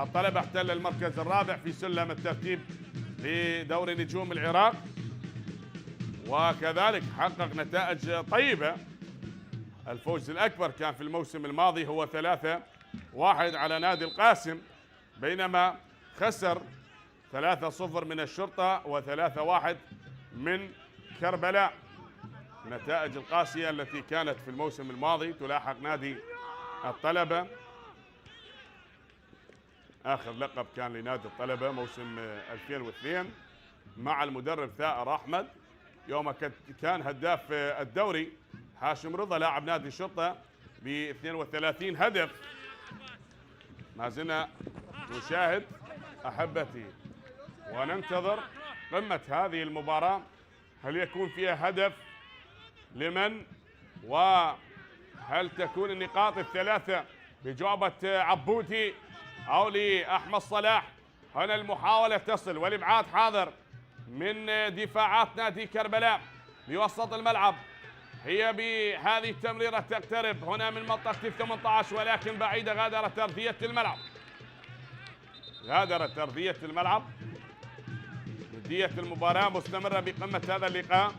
الطلبة احتل المركز الرابع في سلم الترتيب لدوري نجوم العراق، وكذلك حقق نتائج طيبة. الفوز الأكبر كان في الموسم الماضي هو 3-1 على نادي القاسم، بينما خسر 3-0 من الشرطة و3-1 من كربلاء. النتائج القاسية التي كانت في الموسم الماضي تلاحق نادي الطلبة. آخر لقب كان لنادي الطلبة موسم 2002 مع المدرب ثائر أحمد، يوم كان هداف الدوري هاشم رضا لاعب نادي الشرطة ب 32 هدف. ما زلنا نشاهد أحبتي وننتظر قمة هذه المباراة، هل يكون فيها هدف لمن، وهل تكون النقاط الثلاثة بجعبة عبودي أو لأحمد صلاح؟ هنا المحاولة تصل والإبعاد حاضر من دفاعات نادي كربلاء بوسط الملعب. هي بهذه التمريرة تقترب هنا من منطقة 18 ولكن بعيدة. غادرت أرضية الملعب، غادرت أرضية الملعب. ندية المباراة مستمرة بقمة هذا اللقاء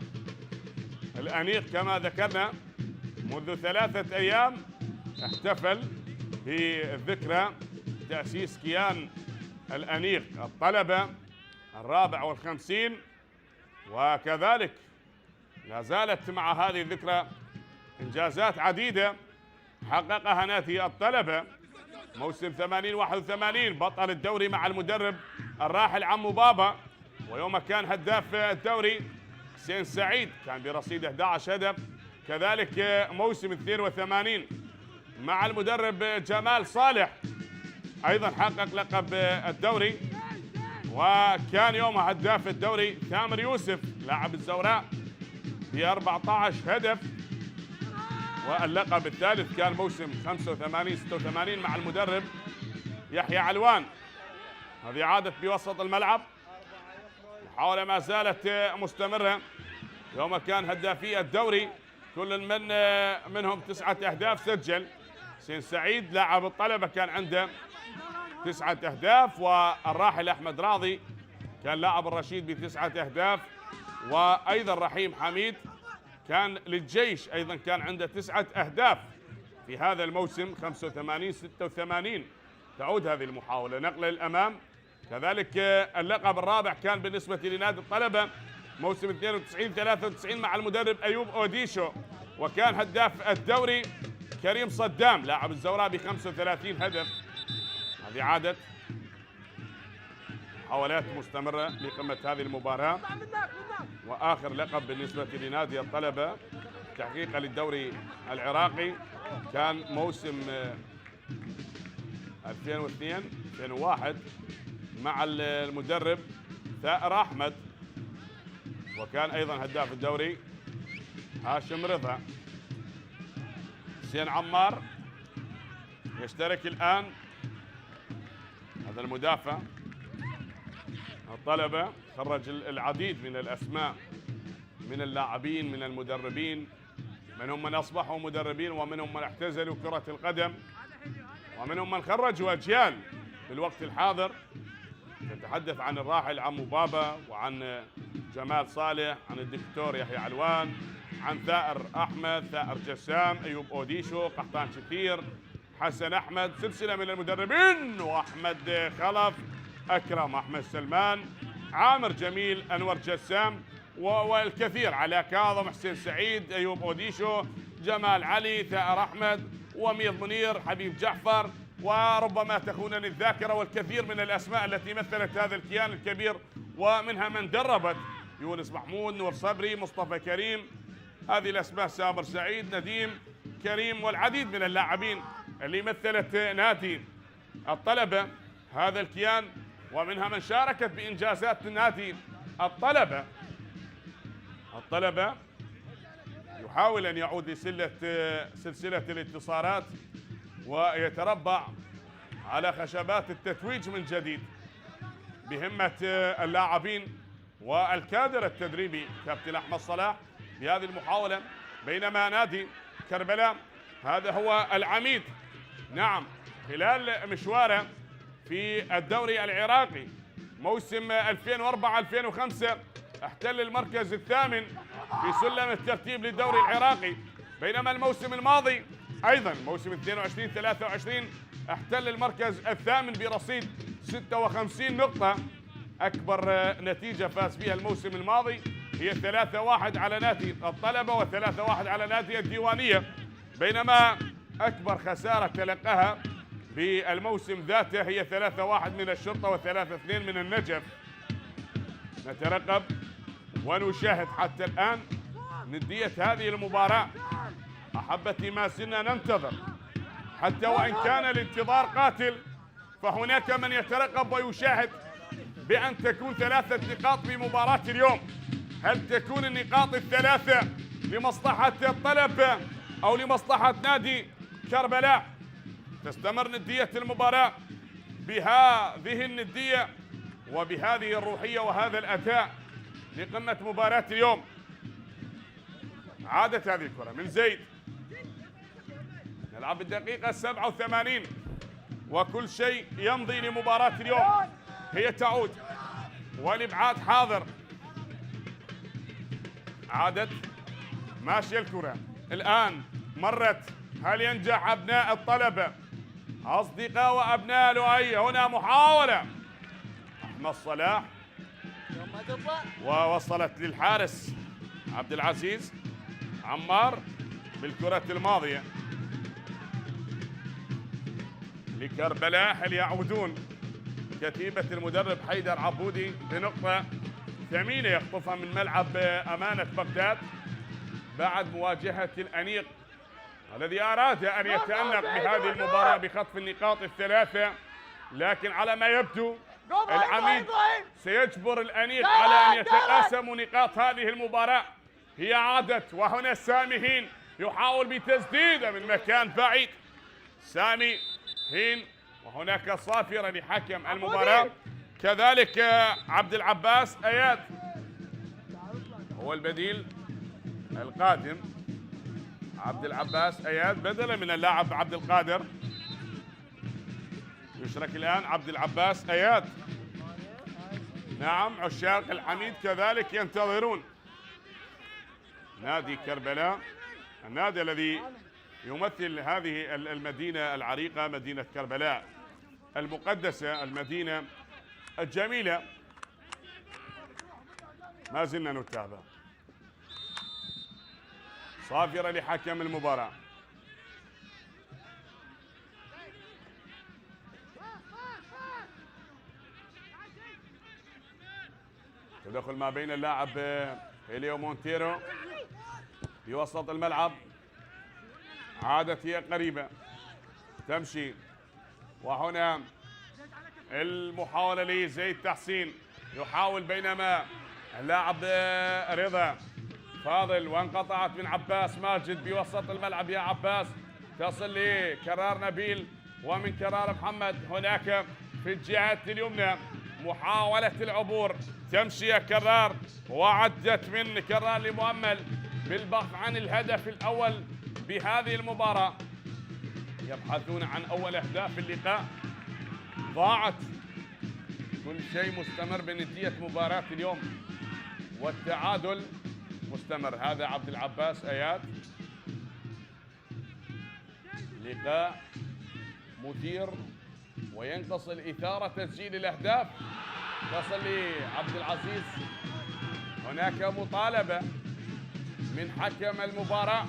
الأنيق. كما ذكرنا منذ 3 أيام احتفل بذكرى تأسيس كيان الأنيق الطلبة 54، وكذلك لا زالت مع هذه الذكرى إنجازات عديدة حققها نادي الطلبة. موسم 80-81 بطل الدوري مع المدرب الراحل عمو بابا، ويوم كان هداف الدوري حسين سعيد كان برصيد 11 هدف. كذلك موسم 82 مع المدرب جمال صالح أيضا حقق لقب الدوري، وكان يومها هداف الدوري ثامر يوسف لاعب الزوراء ب 14 هدف. واللقب الثالث كان موسم 85-86 مع المدرب يحيى علوان. هذه عادت بوسط الملعب، محاولة ما زالت مستمرة. يوم كان هدافي الدوري كل منهم 9 أهداف سجل. حسين سعيد لاعب الطلبة كان عنده 9 أهداف، والراحل أحمد راضي كان لاعب الرشيد ب9 أهداف، وأيضا رحيم حميد كان للجيش أيضا كان عنده 9 أهداف في هذا الموسم 85-86. تعود هذه المحاولة نقلة للأمام. كذلك اللقب الرابع كان بالنسبة لنادي الطلبة موسم 92-93 مع المدرب أيوب أوديشو، وكان هداف الدوري كريم صدام لاعب الزوراء ب 35 هدف. هذه عادت محاولات مستمرة لقمة هذه المباراة. وآخر لقب بالنسبة لنادي الطلبة تحقيقا للدوري العراقي كان موسم 2002-2001 مع المدرب ثائر أحمد، وكان أيضا هداف الدوري هاشم رضا. حسين عمار يشترك الآن، هذا المدافع الطلبة خرج العديد من الأسماء من اللاعبين من المدربين، منهم من أصبحوا مدربين ومنهم من اعتزلوا كرة القدم ومنهم من خرجوا أجيال في الوقت الحاضر. نتحدث عن الراحل عمو بابا وعن جمال صالح، عن الدكتور يحيى علوان، عن ثائر أحمد، ثائر جسام، أيوب أوديشو، قحطان شثير، حسن أحمد، سلسلة من المدربين، وأحمد خلف، أكرم أحمد سلمان، عامر جميل، أنور جسام، والكثير، على كاظم، حسين سعيد، أيوب أوديشو، جمال علي، ثائر أحمد، وميض منير، حبيب جعفر، وربما تخونني الذاكرة، والكثير من الأسماء التي مثلت هذا الكيان الكبير، ومنها من دربت يونس محمود، نور صبري، مصطفى كريم، هذه الأسماء، سامر سعيد، نديم كريم، والعديد من اللاعبين اللي مثلت نادي الطلبة هذا الكيان، ومنها من شاركت بإنجازات نادي الطلبة. الطلبة يحاول أن يعود لسلسلة الانتصارات ويتربع على خشبات التتويج من جديد بهمة اللاعبين والكادر التدريبي كابتن أحمد صلاح بهذه المحاولة، بينما نادي كربلاء هذا هو العميد. نعم، خلال مشواره في الدوري العراقي. موسم 2004-2005 احتل المركز الثامن في سلم الترتيب للدوري العراقي، بينما الموسم الماضي أيضا موسم 22-23 احتل المركز الثامن برصيد 56 نقطة. أكبر نتيجة فاز بها الموسم الماضي هي 3-1 على نادي الطلبة و3-1 على نادي الديوانية، بينما أكبر خسارة تلقاها بالموسم ذاته هي 3-1 من الشرطة و3-2 من النجف. نترقب ونشاهد حتى الآن ندية هذه المباراة. أحبتي ما زلنا ننتظر، حتى وإن كان الانتظار قاتل فهناك من يترقب ويشاهد بأن تكون 3 نقاط في مباراة اليوم. هل تكون النقاط الثلاثة لمصلحة الطلبة أو لمصلحة نادي كربلاء؟ تستمر ندية المباراة بهذه الندية وبهذه الروحية وهذا الأداء لقمة مباراة اليوم. عادت هذه الكرة من زيد، نلعب بالدقيقة 87 وكل شيء يمضي لمباراة اليوم. هي تعود والإبعاد حاضر، عادت ماشية الكرة الآن مرت. هل ينجح أبناء الطلبة أصدقاء وأبناء لؤي؟ هنا محاولة أحمد صلاح ووصلت للحارس عبد العزيز عمار بالكرة الماضية لكربلاء. هل يعودون كتيبة المدرب حيدر عبودي بنقطة ثمينة يخطفها من ملعب أمانة بغداد بعد مواجهة الأنيق الذي أراد أن يتأنق بهذه المباراة بخطف النقاط الثلاثة، لكن على ما يبدو العميد سيجبر الأنيق على أن يتقاسموا نقاط هذه المباراة. هي عادت وهنا سامي هين يحاول بتسديدة من مكان بعيد. سامي هين وهناك صافرة لحكم المباراة، كذلك عبد العباس اياد هو البديل القادم. عبد العباس اياد بدلا من اللاعب عبد القادر. يشرك الآن عبد العباس اياد. نعم، عشاق الحميد كذلك ينتظرون. نادي كربلاء النادي الذي يمثل هذه المدينة العريقة، مدينة كربلاء المقدسة، المدينة الجميلة. ما زلنا نتابع. صافرة لحكم المباراة. تدخل ما بين اللاعب هيليو مونتيرو في وسط الملعب. عادت هي قريبة تمشي، وهنا المحاولة لزيد تحسين يحاول، بينما اللاعب رضا فاضل وانقطعت من عباس ماجد بوسط الملعب. يا عباس تصل لكرار نبيل ومن كرار محمد. هناك في الجهة اليمنى محاولة العبور، تمشي يا كرار وعدت من كرار لمؤمل بالبحث عن الهدف الأول بهذه المباراة. يبحثون عن أول أهداف اللقاء، ضاعت. كل شيء مستمر بندية مباراة اليوم والتعادل مستمر. هذا عبد العباس اياد. لقاء مثير وينقص الإثارة تسجيل الأهداف. تصل لعبد العزيز. هناك مطالبة من حكم المباراة،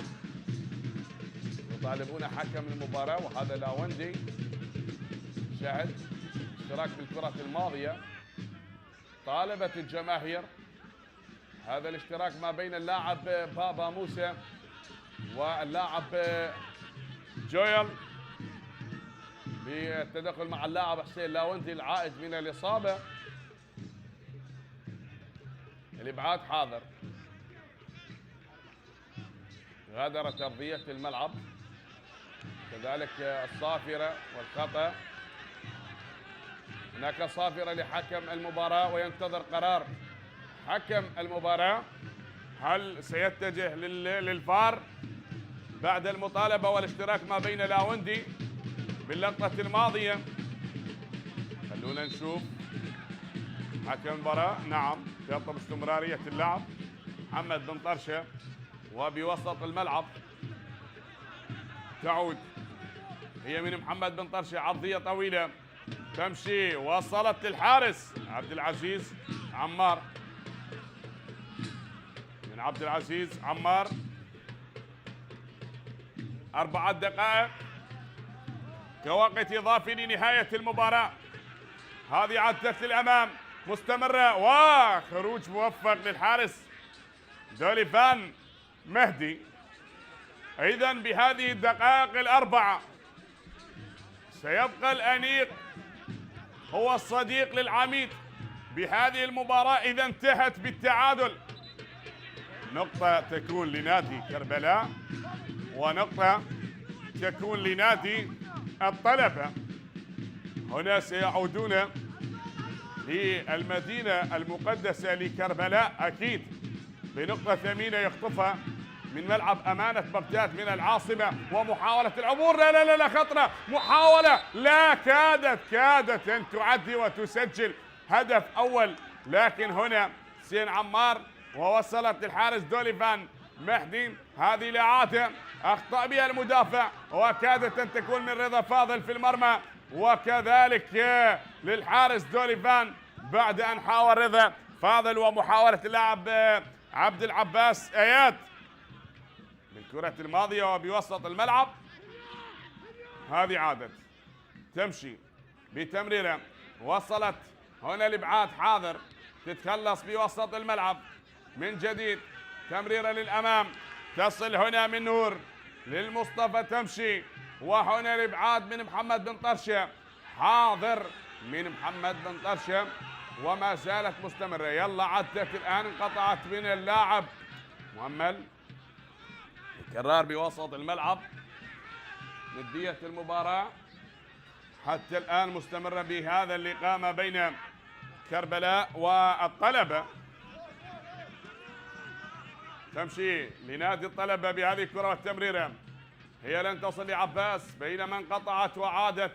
يطالبون حكم المباراة وهذا لاوندي. شاهد اشتراك بالكرة الماضية. طالبت الجماهير هذا الاشتراك ما بين اللاعب بابا موسى واللاعب جويل بالتدخل مع اللاعب حسين لاوندي العائد من الإصابة. الإبعاد حاضر. غادرت أرضية الملعب، كذلك الصافرة والخطأ. هناك صافرة لحكم المباراة وينتظر قرار حكم المباراة. هل سيتجه للفار بعد المطالبة والاشتراك ما بين لاوندي باللقطة الماضية؟ خلونا نشوف حكم المباراة. نعم يطلب استمرارية اللعب محمد بن طرشة، وبوسط الملعب تعود هي من محمد بن طرشة، عرضية طويلة تمشي وصلت للحارس عبد العزيز عمار. من عبد العزيز عمار 4 دقائق كوقت إضافي لنهاية المباراة. هذه عدت للأمام مستمرة وخروج موفق للحارس دوليفان مهدي. إذا بهذه الدقائق الأربعة سيبقى الأنيق هو الصديق للعميد بهذه المباراة إذا انتهت بالتعادل. نقطة تكون لنادي كربلاء ونقطة تكون لنادي الطلبة. هنا سيعودون للمدينة المقدسة لكربلاء أكيد بنقطة ثمينة يخطفها من ملعب أمانة بغداد من العاصمة. ومحاولة العبور، لا لا لا خطرة، محاولة لا كادت أن تعدي وتسجل هدف أول، لكن هنا سين عمار ووصلت للحارس دوليفان مهدي. هذه الإعادة أخطأ بها المدافع وكادت أن تكون من رضا فاضل في المرمى، وكذلك للحارس دوليفان بعد أن حاول رضا فاضل ومحاولة اللاعب عبد العباس اياد بالكرة الماضية وبوسط الملعب. هذه عادت تمشي بتمريرة، وصلت هنا لابعاد حاضر تتخلص بوسط الملعب من جديد، تمريرة للأمام تصل هنا من نور للمصطفى تمشي، وهنا الابعاد من محمد بن طرشة، حاضر من محمد بن طرشة وما زالت مستمرة. يلا عدت الآن، انقطعت من اللاعب مؤمل. القرار بوسط الملعب، ندية المباراة حتى الآن مستمرة بهذا اللقاء ما بين كربلاء والطلبة. تمشي لنادي الطلبة بهذه الكرة والتمريرة، هي لن تصل لعباس بينما انقطعت وعادت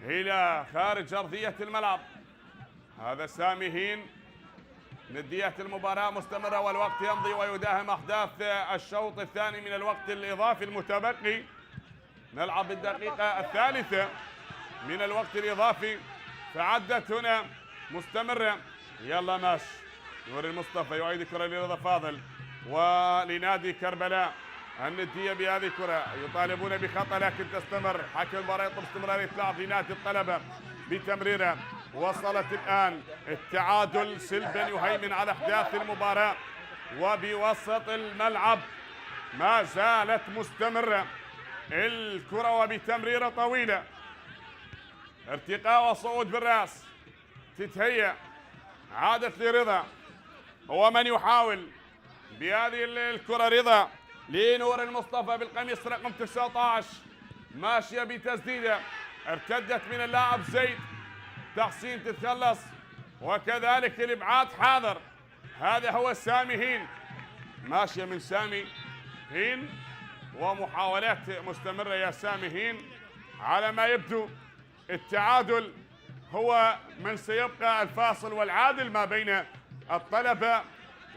إلى خارج أرضية الملعب. هذا سامي. ندية المباراة مستمرة والوقت يمضي ويداهم أحداث الشوط الثاني من الوقت الإضافي المتبقي. نلعب بالدقيقة الثالثة من الوقت الإضافي، فعدت هنا مستمرة. يلا ماشي نور المصطفى يعيد الكرة لرضا فاضل ولنادي كربلاء. الندية بهذه الكرة يطالبون بخطأ لكن تستمر. حكم المباراة يطلب استمرارية لعب لنادي الطلبة بتمريرة. وصلت الآن التعادل سلبا يهيمن على أحداث المباراة، وبوسط الملعب ما زالت مستمرة الكرة وبتمريرة طويلة، ارتقاء وصعود بالرأس، تتهيأ، عادت لرضا، هو من يحاول بهذه الكرة. رضا لنور المصطفى بالقميص رقم 19، ماشية بتسديدة، ارتدت من اللاعب زيد، تحسين تتخلص، وكذلك الابعاد حاضر. هذا هو سامي هين، ماشية من سامي هين ومحاولات مستمرة يا سامي هين. على ما يبدو التعادل هو من سيبقى الفاصل والعادل ما بين الطلبة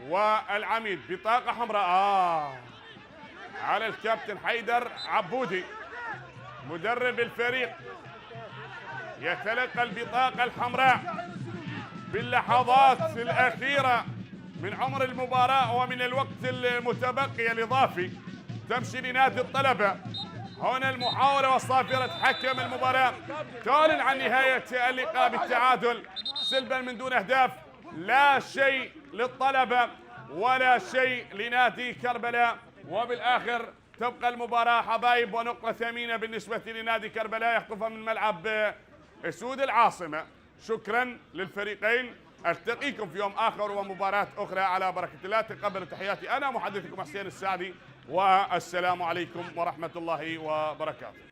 والعميد. بطاقة حمراء على الكابتن حيدر عبودي مدرب الفريق، يتلقى البطاقة الحمراء باللحظات الأخيرة من عمر المباراة ومن الوقت المتبقي الإضافي. تمشي لنادي الطلبة. هنا المحاولة وصافرة حكم المباراة تعلن عن نهاية اللقاء بالتعادل سلبا من دون أهداف. لا شيء للطلبة ولا شيء لنادي كربلاء، وبالآخر تبقى المباراة حبايب ونقطة ثمينة بالنسبة لنادي كربلاء يخطفها من ملعب اسود العاصمة. شكرا للفريقين، التقيكم في يوم آخر ومباراة أخرى على بركة الله. تقبلوا تحياتي أنا محدثكم حسين السعدي، والسلام عليكم ورحمة الله وبركاته.